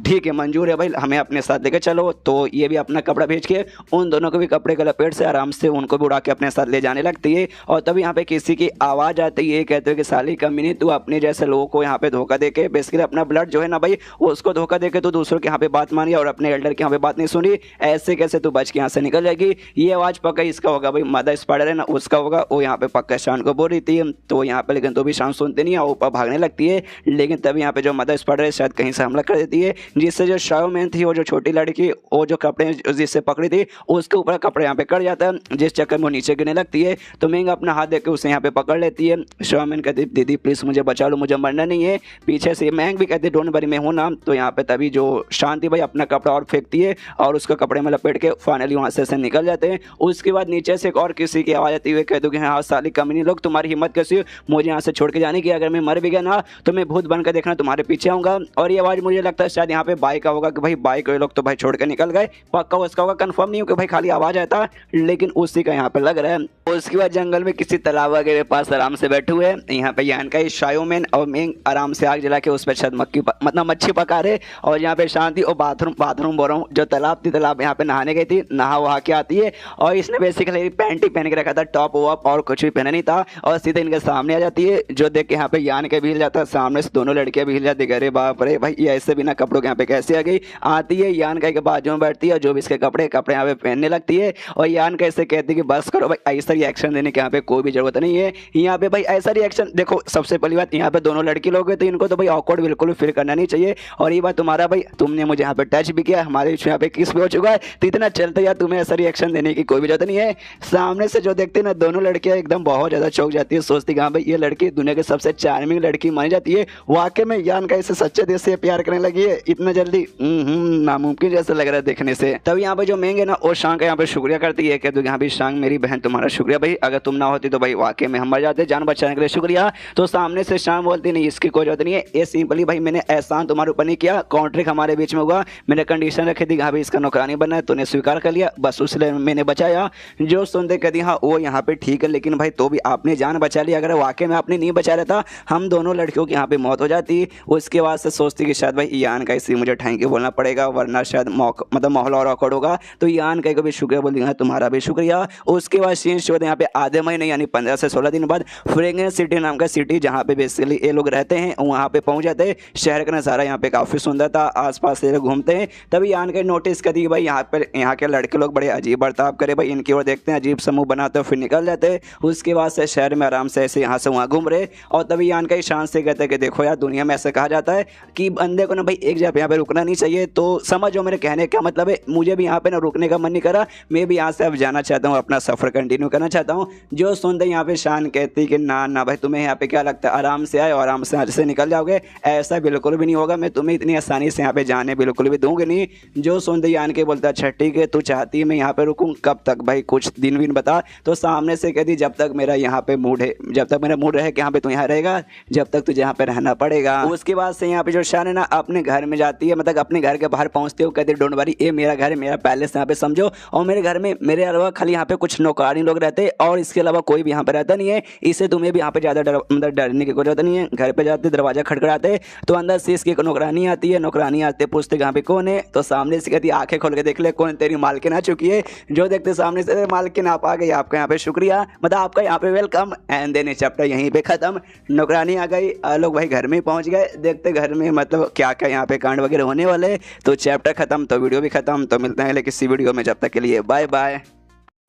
ठीक है मंजूर है भाई हमें अपने साथ लेके चलो। तो ये भी अपना कपड़ा भेज के उन दोनों को भी कपड़े के लपेट से आराम से उनको भी उड़ा के अपने साथ ले जाने लगती है। और तभी यहाँ पे किसी की आवाज़ आती है, कहते हैं कि साली कमीनी तू अपने जैसे लोगों को यहाँ पे धोखा दे के बेसिकली अपना ब्लड जो है ना भाई उसको धोखा दे के तो दूसरों के यहाँ पे बात मानी और अपने एल्डर के यहाँ पे बात नहीं सुनी, ऐसे कैसे तू बच के यहाँ से निकल जाएगी? ये आवाज़ पक्का इसका होगा भाई, मदर स्पाइडर है ना उसका होगा, वो यहाँ पे पक्का शान को बोल रही थी। तो यहाँ पे लेकिन तो भी शान सुनते नहीं है, ऊपर भागने लगती है। लेकिन तभी यहाँ पे जो मदर स्पाइडर है शायद कहीं से हमला कर देती है, जिससे जो शाओमैन थी वो जो छोटी लड़की वो जो कपड़े जिससे पकड़ी थी उसके ऊपर कपड़े यहाँ पे कट जाता है, जिस चक्कर में वो नीचे गिरने लगती है। तो मैंग अपना हाथ देकर उसे यहाँ पे पकड़ लेती है। शाओमैन कहती दीदी प्लीज़ मुझे बचा लो, मुझे मरना नहीं है। पीछे से मैंग भी कहती डोंट वरी मैं हूँ ना। तो यहाँ पे तभी जो शांति भाई अपना कपड़ा और फेंकती है और उसको कपड़े में लपेट के फाइनली वहाँ से निकल जाते हैं। उसके बाद नीचे से एक और किसी की आवाज़ आती हुई कह दूँ कि हाँ साली कमीनी लोग तुम्हारी हिम्मत कैसी मुझे यहाँ से छोड़ के जाने की, अगर मैं मर भी गया ना तो मैं तुम्हें भूत बनकर देखना, तुम्हारे पीछे आऊंगा। और ये आवाज मुझे लगता है शायद यहाँ पे बाइक का होगा कि भाई बाइक के लोग तो भाई छोड़ के निकल गए, पक्का उसका होगा, कंफर्म नहीं हो कि भाई खाली आवाज आता, लेकिन उसी का यहाँ पे लग रहा है। उसके बाद जंगल में किसी तालाब वगैरह के पास आराम से बैठे हुए यहाँ पे यान का शायोमेन और मेंग आराम से आग जला के उस पर शायद मतलब मच्छी पका रहे। और यहाँ पे शांति और बाथरूम बोल रहा हूँ, जो तालाब थी, तालाब यहाँ पे नहाने गई थी, नहा वहा के आती है और इसने बेसिकली पैंट ही पहन के रखा था, टॉप वॉप और कुछ भी पहना नहीं था, और सीधे इनके सामने आ जाती है। जो देख के यहाँ पे यान के भी हिल जाता है, सामने से दोनों लड़कियां भी हिल जाती है, अरे बाप रे भाई ये ऐसे बिना कपड़ों के यहाँ पे कैसे आ गई। आती है यान का के बाजू में बैठती है, जो भी इसके कपड़े यहाँ पे पहनने लगती है। और यान कैसे कहती है कि बस करो भाई, ऐसा रिएक्शन देने के यहाँ पे कोई भी जरूरत नहीं है। यहाँ पे भाई ऐसा रिएक्शन देखो, सबसे पहली बात यहाँ पे दोनों लड़की लोग हैं तो इनको तो भाई ऑकवर्ड बिल्कुल भी फील करना नहीं चाहिए। और ये बात तुम्हारा भाई, तुमने मुझे यहाँ पे टच भी किया, हमारे यहाँ पे किस भी हो चुका है, तो इतना चलते यार तुम्हें ऐसा रिएक्शन देने की कोई भी जरूरत नहीं है। सामने से जो देखते ना दोनों लड़कियां एकदम बहुत ज्यादा चौंक जाती है, सोचती हाँ भाई ये लड़की दुनिया की सबसे चार्मिंग लड़की मानी जाती है। वाकई में यान का इसे सच्चे दिल से प्यार करने लगी है इतना जल्दी, नामुमकिन जैसा लग रहा है देखने से। तब यहाँ पे जो मेंग है ना वो शांग का यहाँ पे शुक्रिया करती है कि यहाँ भी शांग मेरी बहन तुम्हारा शुक्रिया भाई, अगर तुम ना होती तो भाई वाकई में हम मर जाते, जान बचाने के लिए शुक्रिया। तो सामने से शांग बोलती नहीं इसकी कोई जरूरत नहीं है, ये सिंपली भाई मैंने एहसान तुम्हारे ऊपर नहीं किया, कॉन्ट्रैक्ट हमारे बीच में हुआ, मैंने कंडीशन रखी थी हाँ भाई इसका नौकरानी बनना है, तूने स्वीकार कर लिया, बस उसलिए मैंने बचाया। जो सुनते कहती हाँ वो यहाँ पे ठीक है, लेकिन भाई तो भी आपने जान बचा ली, अगर वाकई में आपने नहीं बचा रहता हम दोनों लड़कियों की यहाँ पे मौत हो जाती। उसके बाद से सोचती कि शायद भाई यान का इसी मुझे थैंक यू बोलना पड़ेगा, वरना शायद मतलब माहौल और ऑकवर्ड होगा। तो यान का भी शुक्रिया बोल दिया, तुम्हारा भी शुक्रिया। उसके बाद सीन शो यहाँ पे आधे महीने यानी 15 से 16 दिन बाद फ्रेग्रेंस सिटी नाम का सिटी जहाँ पे बेसिकली ये लोग रहते हैं वहाँ पे पहुँच जाते हैं। शहर का नज़ारा यहाँ पे काफ़ी सुंदर था, आसपास ये लोग घूमते हैं। तभी यान के नोटिस कर दी भाई यहाँ के लड़के लोग बड़े अजीब बर्ताव करे, भाई इनकी ओर देखते हैं, अजीब समूह बनाते हैं, फिर निकल जाते हैं। उसके बाद से शहर में आराम से ऐसे यहाँ से वहाँ घूम रहे। और तभी यान का शान से कहते हैं कि देखो यार दुनिया में ऐसे कहा जाता है कि बंदे को ना भाई एक जगह यहाँ पे रुकना नहीं चाहिए। तो समझो मेरे कहने का मतलब है, मुझे भी यहाँ पे ना रुकने का मन नहीं करा, मैं भी यहाँ से अब जाना चाहता हूँ, अपना सफर कंटिन्यू करना चाहता हूँ। जो सुनते यहाँ पे शान कहती कि ना ना भाई तुम्हें यहाँ पे क्या लगता है आराम से आए और आराम से यहाँ से निकल जाओगे, ऐसा बिल्कुल भी नहीं होगा, मैं तुम्हें इतनी आसानी से यहाँ पे जाने बिल्कुल भी दूंगी नहीं। जो सुनते यान के बोलता अच्छा ठीक है तू चाहती है मैं यहाँ पे रुकूँ, कब तक भाई कुछ दिन विन बता। तो सामने से कहती जब तक मेरा यहाँ पे मूड है, जब तक मेरा मूड रहे कि यहाँ पे तू यहाँ रहेगा, जब तक तुझे यहाँ पे रहना पड़ेगा। उसके बाद से यहाँ पे जो शान है ना अपने घर में जाती है, मतलब अपने घर के बाहर पहुँचते हो कहती डोंट वरी ये मेरा घर है, मेरा पैलेस यहाँ पे समझो, और मेरे घर में मेरे अलावा खाली यहाँ पे कुछ नौकरानी लोग रहते हैं और इसके अलावा कोई भी यहाँ पे रहता नहीं है, इससे तुम्हें भी यहाँ पे ज़्यादा मतलब डरने की कोई जरूरत नहीं है। घर पे जाते दरवाजा खटखटाते तो अंदर से इसकी नौकरानी आती है, नौकरानी आते पूछते यहाँ पे कौन है, तो सामने से कहती आंखें खोल के देख ले कौन तेरी मालकिन आ चुकी है। जो देखते सामने से मालकिन आप आ गई, आपका यहाँ पे शुक्रिया, मतलब आपका यहाँ पे वेलकम। एंड देन चैप्टर यहीं पे खत्म। नौकरानी आ गई, लोग भाई घर में पहुंच गए, देखते घर में मतलब क्या क्या यहाँ पे कांड वगैरह होने वाले। तो चैप्टर खत्म तो वीडियो भी खत्म। तो मिलते हैं किसी वीडियो में, जब तक के लिए बाय बाय।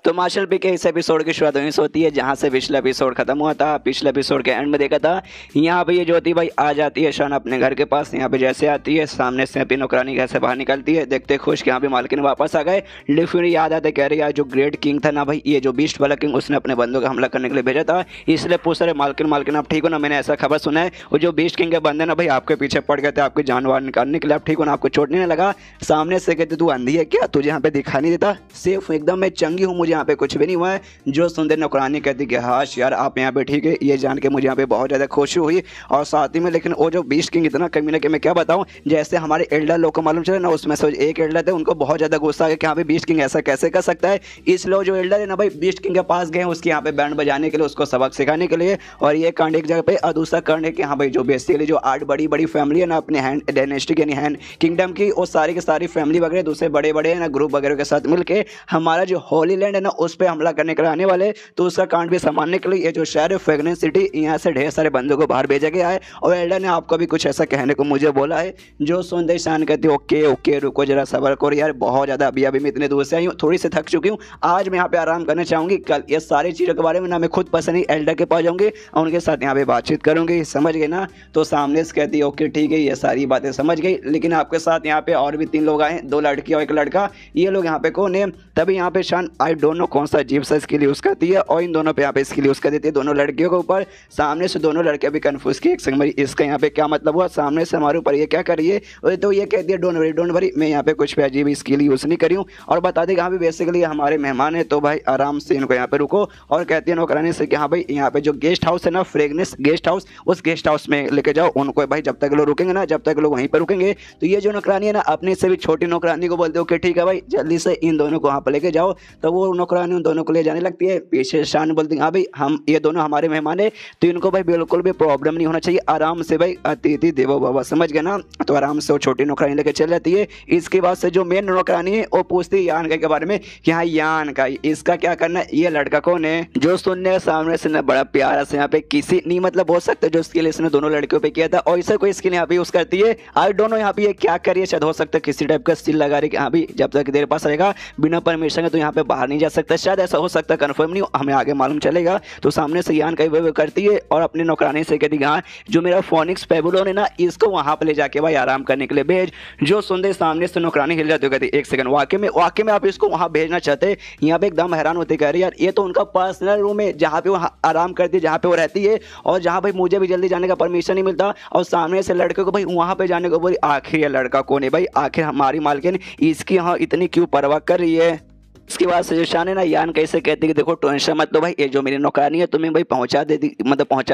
तो मार्शल पी के इस एपिसोड की शुरुआत वहीं से होती है जहाँ से पिछला एपिसोड खत्म हुआ था। पिछले एपिसोड के एंड में देखा था यहाँ पे ये ज्योति भाई आ जाती है शान अपने घर के पास। यहाँ पे जैसे आती है सामने से अपनी नौकरानी घर से बाहर निकलती है, देखते खुश कि यहाँ पे मालकिन वापस आ गए। लेकिन याद आता है कह रही यार जो ग्रेट किंग था ना भाई, ये जो बीस्ट वाला किंग, उसने अपने बंदों का हमला करने के लिए भेजा था, इसलिए पूछ रहे मालकिन आप ठीक हो ना, मैंने ऐसा खबर सुना है वो जो बीस्ट किंग के बंदे ना भाई आपके पीछे पड़ गए थे आपकी जानवर निकालने के लिए, आप ठीक हो ना, आपको चोट नहीं लगा। सामने से कहते तू अंधी है क्या, तुझे यहाँ पे दिखा नहीं देता, सेफ एकदम मैं चंगी हूँ, मुझे यहाँ पे कुछ भी नहीं हुआ। जो सुंदर नौकरानी कहती कि हाँ यार आप यहाँ पे ठीक है, ये जान के मुझे यहाँ पे बहुत ज़्यादा खुशी हुई। और साथ ही में लेकिन वो जो बीस्ट किंग इतना कमीना कि मैं क्या बताऊँ, जैसे हमारे एल्डर लोग को मालूम चले ना, उसमें से एक एल्डर थे उनको बहुत ज़्यादा गुस्सा है कि यहाँ पे बीस्ट किंग ऐसा कैसे कर सकता है। इसलिए जो एल्डर है ना भाई बीस्ट किंग के पास गए उसके यहाँ पे बैंड बजाने के लिए, उसको सबक सिखाने के लिए। और ये कांड एक जगह पे, और दूसरा कांड है कि हाँ भाई जो बेसिकली जो 8 बड़ी बड़ी फैमिली है ना अपने हैंड डायनेस्टी यानी हैंड किंगडम की, वो सारी की सारी फैमिली वगैरह दूसरे बड़े बड़े है ना ग्रुप वगैरह के साथ मिलकर हमारा जो होली लैंड है ना उस पर हमला करने के लिए आने वाले। तो उसका कांड भी संभालने के लिए ये जो शहर है फ्रेग्रेंस सिटी, यहाँ से ढेर सारे बंदों को बाहर भेजा गया है। और एल्डर ने आपको भी कुछ ऐसा कहने को मुझे बोला है। जो सुनते शान कहती ओके ओके रुको जरा सबर करो यार, बहुत ज़्यादा अभी मैं इतने दूर से आई हूँ, थोड़ी सी थक चुकी हूँ, आज मैं यहाँ पे आराम करना चाहूँगी। कल ये सारी चीज़ों के बारे में ना मैं खुद पसंद ही एल्डर के पास जाऊँगी और उनके साथ यहाँ पे बातचीत करूँगी, समझ गए ना। तो सामने से कहती ओके ठीक है ये सारी बातें समझ गई, लेकिन आपके साथ यहाँ पे और भी 3 लोग आए हैं, 2 लड़की और 1 लड़का, ये लोग यहाँ पे कौन है। तभी यहाँ पे शान आई डोंट दोनों कौन सा अजीब सा स्किल यूज़ करती है और इन दोनों पे यहाँ पे स्किल यूज़ कर देती है दोनों लड़कियों के ऊपर। सामने से दोनों लड़के भी कन्फ्यूज की एक संग इसका यहाँ पे क्या मतलब हुआ, सामने से हमारे ऊपर ये क्या कर रही है, तो ये कहती है डोंट वरी मैं यहाँ पे कुछ भी अजीब स्किल यूज़ नहीं करी हूँ। और बता दें कि हाँ भी बेसिकली हमारे मेहमान है तो भाई आराम से इनको यहाँ पे रुको। और कहती है नौकरानी से कि हाँ भाई यहाँ पे जो गेस्ट हाउस है ना, फ्रेगनेस गेस्ट हाउस, उस गेस्ट हाउस में लेके जाओ उनको भाई, जब तक लोग रुकेंगे ना, जब तक लोग वहीं पर रुकेंगे। तो ये जो नौकरानी है ना अपने से भी छोटी नौकरानी को बोलते हो कि ठीक है भाई जल्दी से इन दोनों को वहाँ पर लेके जाओ। तो वो नौकरानी उन दोनों को ले जाने लगती है। पीछे शान बोलती है हाँ भाई हम ये दोनों हमारे मेहमान है तो इनको भाई बिल्कुल भी प्रॉब्लम नहीं होना चाहिए, आराम से भाई अतिथि देवो भव, समझ गए ना। तो आराम से वो छोटी नौकरानी लेके चल जाती है। इसके बाद से जो मेन नौकरानी है वो पूछती है यान के बारे में कि हाँ यान का इसका क्या करना है, ये लड़का कौन है। जो सुनने सामने से ना बड़ा प्यारा से यहाँ पे किसी नहीं मतलब हो सकता जो स्किल इसने दोनों लड़कियों पे किया था और इसे कोई स्किल यहाँ पे यूज करती है। आई डोंट नो यहाँ पे ये क्या करिए, शायद हो सकता है किसी टाइप का स्किल लगा रही कि हाँ भी जब तक तेरे पास रहेगा बिना परमिशन के तो यहाँ पे बाहर नहीं जा सकता, शायद ऐसा हो सकता है, कंफर्म नहीं, हमें आगे मालूम चलेगा। तो सामने से यान का वे करती है और अपनी नौकरानी से कहती है हाँ जो मेरा फोनिक्स पेबुलोन है ना इसको वहां पे ले जाके भाई आराम करने के लिए भेज। जो सुनते सामने से नौकरानी हिल जाती है, कहती एक सेकंड वाकई में आप इसको वहां भेजना चाहते। यहाँ पे एकदम हैरान होते कह रही यार ये तो उनका पर्सनल रूम है जहाँ पे वो आराम करती है, जहाँ पे वो रहती है और जहाँ भाई मुझे भी जल्दी जाने का परमिशन नहीं मिलता। और सामने से लड़के को भाई वहां पे जाने को बोली, आखिर ये लड़का कौन है भाई, आखिर हमारी मालकिन इसकी यहाँ इतनी क्यों परवाह कर रही है। इसके बाद से जो शान है ना यान कैसे कहती कि देखो टेंशन मत लो भाई, ये जो मेरी नौकरानी है तुम्हें भाई पहुंचा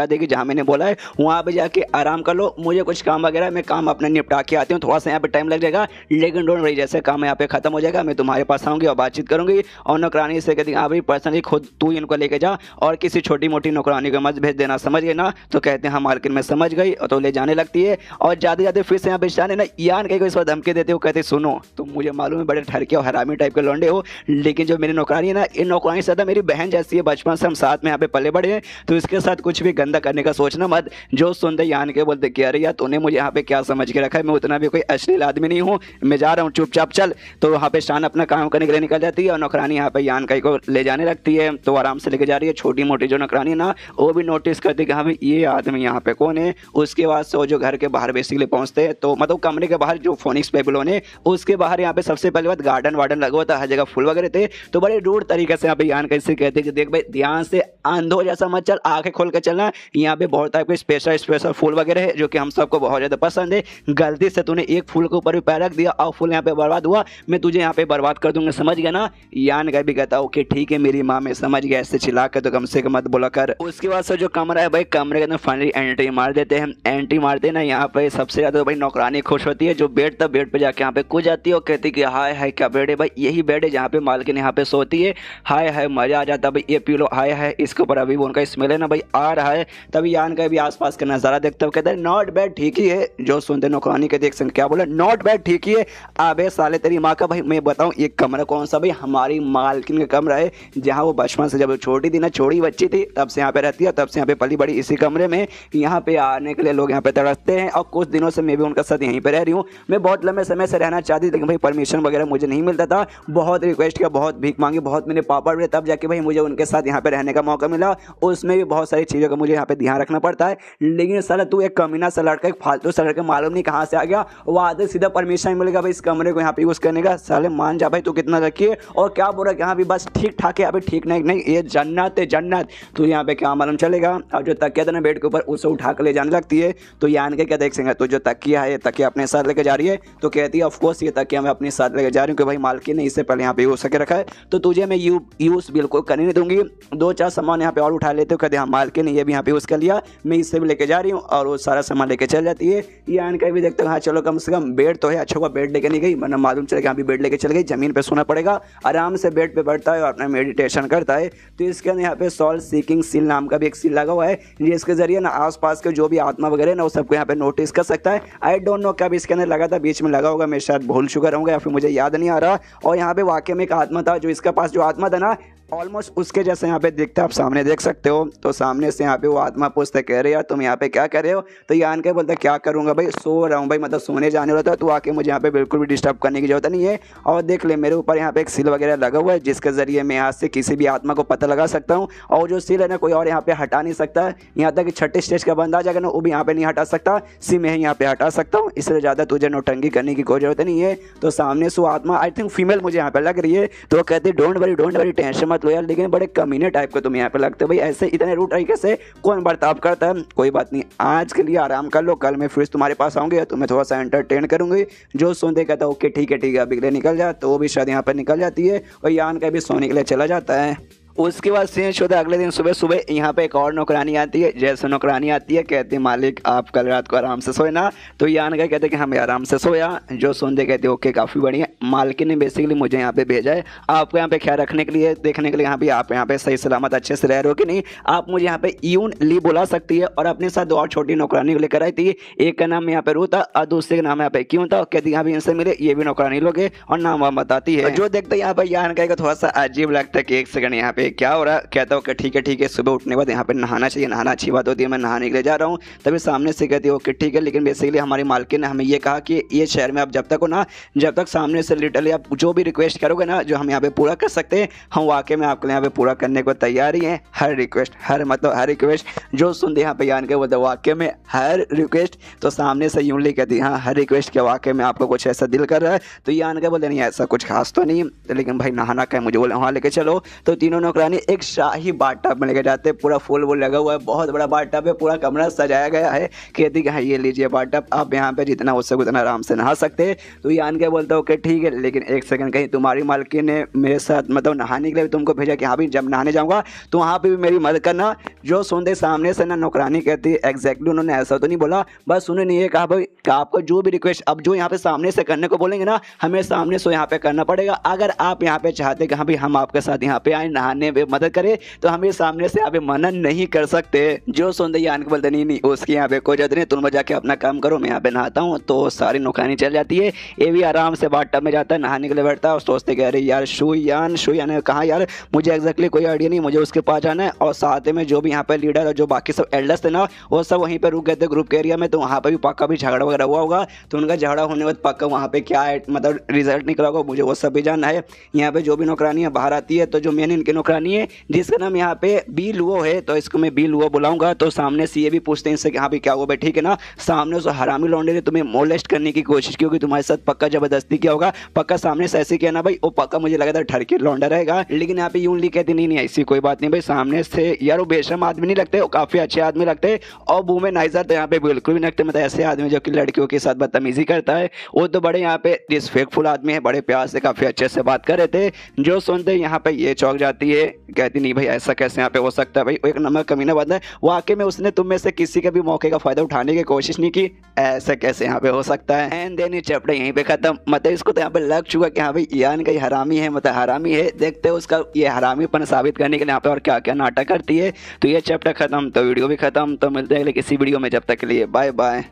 देगी जहां मैंने बोला है, वहां पे जाके आराम कर लो। मुझे कुछ काम वगैरह मैं काम अपने निपटा के आती हूँ, थोड़ा सा यहाँ पे टाइम लग जाएगा लेकिन डोंट वरी, जैसे काम यहाँ पे खत्म हो जाएगा मैं तुम्हारे पास आऊंगी और बातचीत करूंगी। और नौकरानी से कहती हाँ भाई पर्सनली खुद तू इनको लेके जा और किसी छोटी मोटी नौकरानी को मत भेज देना, समझ गए ना। तो कहते हैं हाँ मालकिन मैं समझ गई, और तो ले जाने लगती है। और जाते जाते फिर से यहाँ पे शान है ना यान कहीं को इस बार धमकी देते हो, कहते सुनो तुम मुझे मालूम है बड़े ठरके और हरामी टाइप के लौंडे हो, लेकिन जो मेरी नौकरानी है ना इन नौकरानी से ज्यादा मेरी बहन जैसी है, बचपन से हम साथ में यहाँ पे पले बड़े हैं, तो इसके साथ कुछ भी गंदा करने का सोचना मत। जो सुनते यान के बोलते कि अरे यार तूने मुझे यहाँ पे क्या समझ के रखा है, मैं उतना भी कोई अश्लील आदमी नहीं हूँ, मैं जा रहा हूँ चुपचाप चल। तो वहाँ पे शान अपना काम करने के लिए निकल जाती है और नौकरानी यहाँ पे यान कई को ले जाने लगती है। तो आराम से लेके जा रही है। छोटी मोटी जो नौकरानी ना वो भी नोटिस करती है कि हाँ भाई ये आदमी यहाँ पे कौन है। उसके बाद से वो जो घर के बाहर बेसिकली पहुंचते हैं, तो मतलब कमरे के बाहर जो फोनिक्स पेबुलोन है उसके बाहर यहाँ पे सबसे पहले बात गार्डन वार्डन लगा हुआ था, हर जगह फूल वगैरह थे। तो बड़े रूड तरीके से यहाँ पे यान कैसे कहते कि देख भाई ध्यान से अंधो जैसा मत चल, आंखें खोल के चलना, यहाँ पे बहुत टाइप के स्पेशल फूल वगैरह है जो कि हम सबको बहुत ज्यादा पसंद है। गलती से तूने एक फूल के ऊपर भी पैर रख दिया और फूल यहाँ पे बर्बाद हुआ, मैं तुझे यहाँ पे बर्बाद कर दूंगा, समझ गया ना। यान का भी कहता ओके ठीक है मेरी माँ, मैं समझ गया, ऐसे चिल्ला के तो कम से कम मत बोला कर। उसके बाद से जो कमरा है भाई कमरे के अंदर फाइनली एंट्री मार देते हैं। एंट्री मारते ना यहाँ पे सबसे ज्यादा भाई नौकरानी खुश होती है, जो बेड था बेड पे जाके यहाँ पे कूद जाती है और कहती कि हाय हाय क्या बेड है भाई, यही बेड है जहाँ पे मालकिन यहाँ पे सोती है, हाय हाय मजा आ जाता भाई, ये पी लो, हाय हाय इसके ऊपर अभी उनका स्मेल है ना भाई आ रहा है। तभी यान का भी आसपास का नजारा देखता हुआ कहता है नॉट बैड ठीक ही है। जो सुनते नौकरानी के देख सकते क्या बोला, नॉट बैड ठीक ही है। अबे साले तेरी माँ का भाई मैं बताऊं ये कमरा कौन सा भाई, हमारी मालकिन का कमरा है, जहाँ वो बचपन से जब छोटी थी ना, छोटी बच्ची थी तब से यहाँ पे रहती है, तब से यहाँ पे पली बड़ी इसी कमरे में। यहाँ पे आने के लिए लोग यहाँ पे तरसते हैं और कुछ दिनों से मैं भी उनके साथ यहीं पे रह रही हूँ। मैं बहुत लंबे समय से रहना चाहती थी लेकिन भाई परमिशन वगैरह मुझे नहीं मिलता था, बहुत रिक्वेस्ट किया, बहुत भीख मांगी, बहुत मैंने पापड़ हुए, तब जाके भाई मुझे उनके साथ यहाँ पे रहने का मौका मिला। उसमें भी बहुत सारी चीज़ों का मुझे यहाँ पे ध्यान रखना पड़ता है। लेकिन साला तू एक कमीना सा लड़का, एक फालतू सा लड़का, मालूम नहीं कहाँ से आ गया, वो आधे सीधा परमिशन मिलेगा भाई इस कमरे को यहाँ पे यूज़ करने का। साले मान जा भाई तू कितना रखिए और क्या बोल रहा है यहाँ भी बस ठीक ठाक है, यहाँ पे ठीक नहीं ये जन्नत है जन्नत, तू यहाँ पे क्या मालूम चलेगा। और जो तकिया था ना बेड के ऊपर उसे उठा कर ले जाने लगती है। तो यान के क्या देख सकेंगे, तो जो तकिया है तकिया अपने साथ लेके जा रही है। तो कहती है ऑफकोर्स ये तकिया मैं अपने साथ लेके जा रही हूँ कि भाई मालकिन ने इससे पहले यहाँ पे यूज़ करके रखा है, तो तुझे मैं यूज़ बिल्कुल करने नहीं दूंगी। दो चार सामान यहाँ पे और उठा लेते हो, कहते हाँ मालकिन ने ये भी यहाँ पे यूज़ कर लिया, मैं इससे भी लेके जा रही हूँ, और वो सारा सामान लेके चल जाती है। यान का भी देखते हैं हाँ चलो कम से कम बेड तो है, अच्छा हुआ बेड लेके नहीं गई, वरना मालूम चलेगा यहाँ भी बेड लेके चल गई, जमीन पे सोना पड़ेगा। आराम से बेड पे बैठता है और अपना मेडिटेशन करता है। तो इसके अंदर यहाँ पे सॉल सीकिंग सील नाम का भी एक सील लगा हुआ है, जिसके जरिए ना आसपास के जो भी आत्मा वगैरह ना वो सबको यहाँ पे नोटिस कर सकता है। आई डोंट नो कब इसके अंदर लगा था, बीच में लगा होगा, मैं शायद भूल चुका रहूँगा या फिर मुझे याद नहीं आ रहा। और यहाँ पे वाकई में एक आत्मा था, जो इसका पास जो आत्मा था ना ऑलमोस्ट उसके जैसे यहाँ पे दिखता है, आप सामने देख सकते हो। तो सामने से यहाँ पे वो आत्मा पूछते कह रहे यार तुम यहाँ पे क्या कर रहे हो। तो यान के बोलता क्या करूँगा भाई, सो रहा हूँ भाई, मतलब सोने जाने वाला था, तो आके मुझे यहाँ पे बिल्कुल भी डिस्टर्ब करने की जरूरत नहीं है। और देख ले मेरे ऊपर यहाँ पे एक सील वगैरह लगा हुआ है जिसके जरिए मैं यहाँ से किसी भी आत्मा को पता लगा सकता हूँ। और जो सील है ना कोई और यहाँ पे हटा नहीं सकता है। यहाँ तक कि छठे स्टेज का बंदा आ जाएगा ना वो भी यहाँ पे नहीं हटा सकता, सिर्फ मैं यहाँ पे हटा सकता हूँ। इसलिए ज़्यादा तुझे नौटंकी करने की कोई जरूरत नहीं है। तो सामने से वो आत्मा आई थिंक फीमेल मुझे यहाँ पे लग रही है, तो वो कहती डोंट वरी टेंशन मत लो यार, लेकिन बड़े कमीने टाइप के तुम यहाँ पे लगते हो भाई, ऐसे इतने रूड तरीके से कौन बर्ताव करता है। कोई बात नहीं, आज के लिए आराम कर लो, कल मैं फिर तुम्हारे पास आऊँगी, तुम्हें थोड़ा सा एंटरटेन करूँगी। जो सुनते कहता है ओके ठीक है अभी के लिए निकल जा, तो वो भी शायद यहाँ पर निकल जाती है और यान का भी सोने के लिए चला जाता है। उसके बाद चेंज होता है अगले दिन सुबह सुबह यहाँ पे एक और नौकरानी आती है। जैसे नौकरानी आती है कहती है मालिक आप कल रात को आराम से सोए ना। तो यान का कहते हैं कि हमें आराम से सोया। जो सुनते कहते हैं ओके काफ़ी बढ़िया, मालिक ने बेसिकली मुझे यहाँ पे भेजा है आपको यहाँ पे ख्याल रखने के लिए, देखने के लिए यहाँ पे आप यहाँ पे सही सलामत अच्छे से रह रहे हो कि नहीं। आप मुझे यहाँ पे यून ली बुला सकती है। और अपने साथ 2 और छोटी नौकरानी को लेकर आई थी, एक का नाम यहाँ पे रू था और दूसरे का नाम यहाँ पे क्यों था। कहती यहाँ भी इनसे मिले, ये भी नौकरानी लोग है और नाम वाम बताती है। जो देखते हैं यहाँ पे यान का थोड़ा सा अजीब लगता है कि एक सेकंड यहाँ पे क्या हो रहा है। कहता हूँ कि ठीक है सुबह उठने के बाद यहाँ पे नहाना चाहिए, नहाना अच्छी बात होती है, मैं नहाने के लिए जा रहा हूँ। तभी सामने से कहती है ओके ठीक है, लेकिन बेसिकली हमारी मालकिन ने हमें ये कहा कि ये शहर में आप जब तक हो ना, जब तक सामने से लिटरली आप जो भी रिक्वेस्ट करोगे ना जो हम यहाँ पे पूरा कर सकते हैं, हम वाकई में आपके लिए यहाँ पे पूरा करने को तैयार ही हैं। हर रिक्वेस्ट, हर रिक्वेस्ट जो सुनते यहाँ पे यान के बोलते वाकई में हर रिक्वेस्ट। तो सामने से यूं ली कहती हाँ हर रिक्वेस्ट के वाकई में आपको कुछ ऐसा दिल कर रहा है। तो यान के बोलते नहीं ऐसा कुछ खास तो नहीं, लेकिन भाई नहाना का है, मुझे बोले वहाँ लेके चलो। तो तीनों नौकरानी एक शाही बाथटब में लेके जाते, पूरा फूल वूल लगा हुआ है, बहुत बड़ा बाथटब है, पूरा कमरा सजाया गया है। कहती कि हाँ ये लीजिए बाथटब, आप यहाँ पे जितना हो सके उतना आराम से नहा सकते हैं। तो यान के बोलता ओके ठीक है, लेकिन एक सेकंड कहीं तुम्हारी मालकिन ने मेरे साथ मतलब नहाने के लिए तुमको भेजा कि हाँ भी जब नहाने जाऊँगा तो वहाँ पर भी मेरी मदद करना। जो सुनते सामने से ना नौकरानी कहती एग्जैक्टली उन्होंने ऐसा तो नहीं बोला, बस उन्होंने ये कहा भाई आपको जो भी रिक्वेस्ट अब जो यहाँ पे सामने से करने को बोलेंगे ना हमें सामने से यहाँ पे करना पड़ेगा। अगर आप यहाँ पे चाहते कि हाँ भाई हम आपके साथ यहाँ पे आए नहाने में मदद करें तो हमें सामने से यहाँ पे मना नहीं कर सकते। जो सुनते यान के बोलते नहीं उसकी यहाँ पे कोई जरूरत नहीं, तुम जाके अपना काम करो, मैं यहाँ पे नहाता हूँ। तो सारी नौकरानी चल जाती है, ये भी आराम से बाथटब में जाता है, नहाने के लिए बैठता है और सोचते कह रहे यार शुयान ने कहा यार मुझे एग्जैक्टली कोई आइडिया नहीं, मुझे उसके पास जाना है। और साथ में जो भी यहाँ पे लीडर और जो बाकी सब एल्डर्स थे ना वो सब वहीं पे रुक गए थे ग्रुप के एरिया में। तो वहाँ पे भी पक्का भी झगड़ा वगैरह हुआ होगा, तो उनका झगड़ा होने के बाद पक्का वहाँ पे क्या है मतलब रिजल्ट निकला होगा मुझे वो सब भी जानना है। यहाँ पे जो भी नौकरानी है बाहर आती है, तो जो मेन इनकी नौकरानी है जिसका नाम यहाँ पे बी लुओ है, तो इसको मैं बी लुओ बुलाऊंगा। तो सामने से ये भी पूछते हैं इनसे कि हाँ भाई क्या हुआ भाई ठीक है ना। सामने से हरामी लौंडे ने तुम्हें मोलेस्ट करने की कोशिश की होगी, तुम्हारे साथ पक्का जबरदस्ती किया होगा, पक्का सामने से ऐसे किया ना भाई वो पक्का मुझे लगा था ठरकी लौंडा रहेगा। लेकिन यहाँ पे यूं ली कहती नहीं ऐसी कोई बात नहीं भाई, सामने से यार वो बेशरम आदमी नहीं लगते, वो काफी अच्छे आदमी लगते हैं। और वुमेनाइजर तो यहाँ पे बिल्कुल भी नहीं लगते, मतलब ऐसे आदमी जो कि लड़कियों के साथ बदतमीजी करता है वो तो बड़े यहाँ पे रिस्पेक्टफुल आदमी है, बड़े प्यार से काफी अच्छे से बात कर रहे थे। जो सुनते यहाँ पे ये चौंक जाती है, कहती नहीं भाई ऐसा कैसे यहाँ पे हो सकता है भाई, एक नंबर कमीना बंदा है, वाकई में उसने तुम में से किसी के भी मौके का फायदा उठाने की कोशिश नहीं की, ऐसा कैसे यहाँ पे हो सकता है। एंड देन ये चैप्टर यहीं पे खत्म। मतलब इसको तो यहाँ पे लग चुका कि हाँ भाई यान का हरामी है, मतलब हरामी है, देखते हैं उसका ये हरामीपन साबित करने के लिए यहाँ पे और क्या क्या नाटक करती है। तो ये चैप्टर खत्म, तो वीडियो भी खत्म। तो मिलते हैं अगले किसी वीडियो में, जब तक के लिए बाय बाय।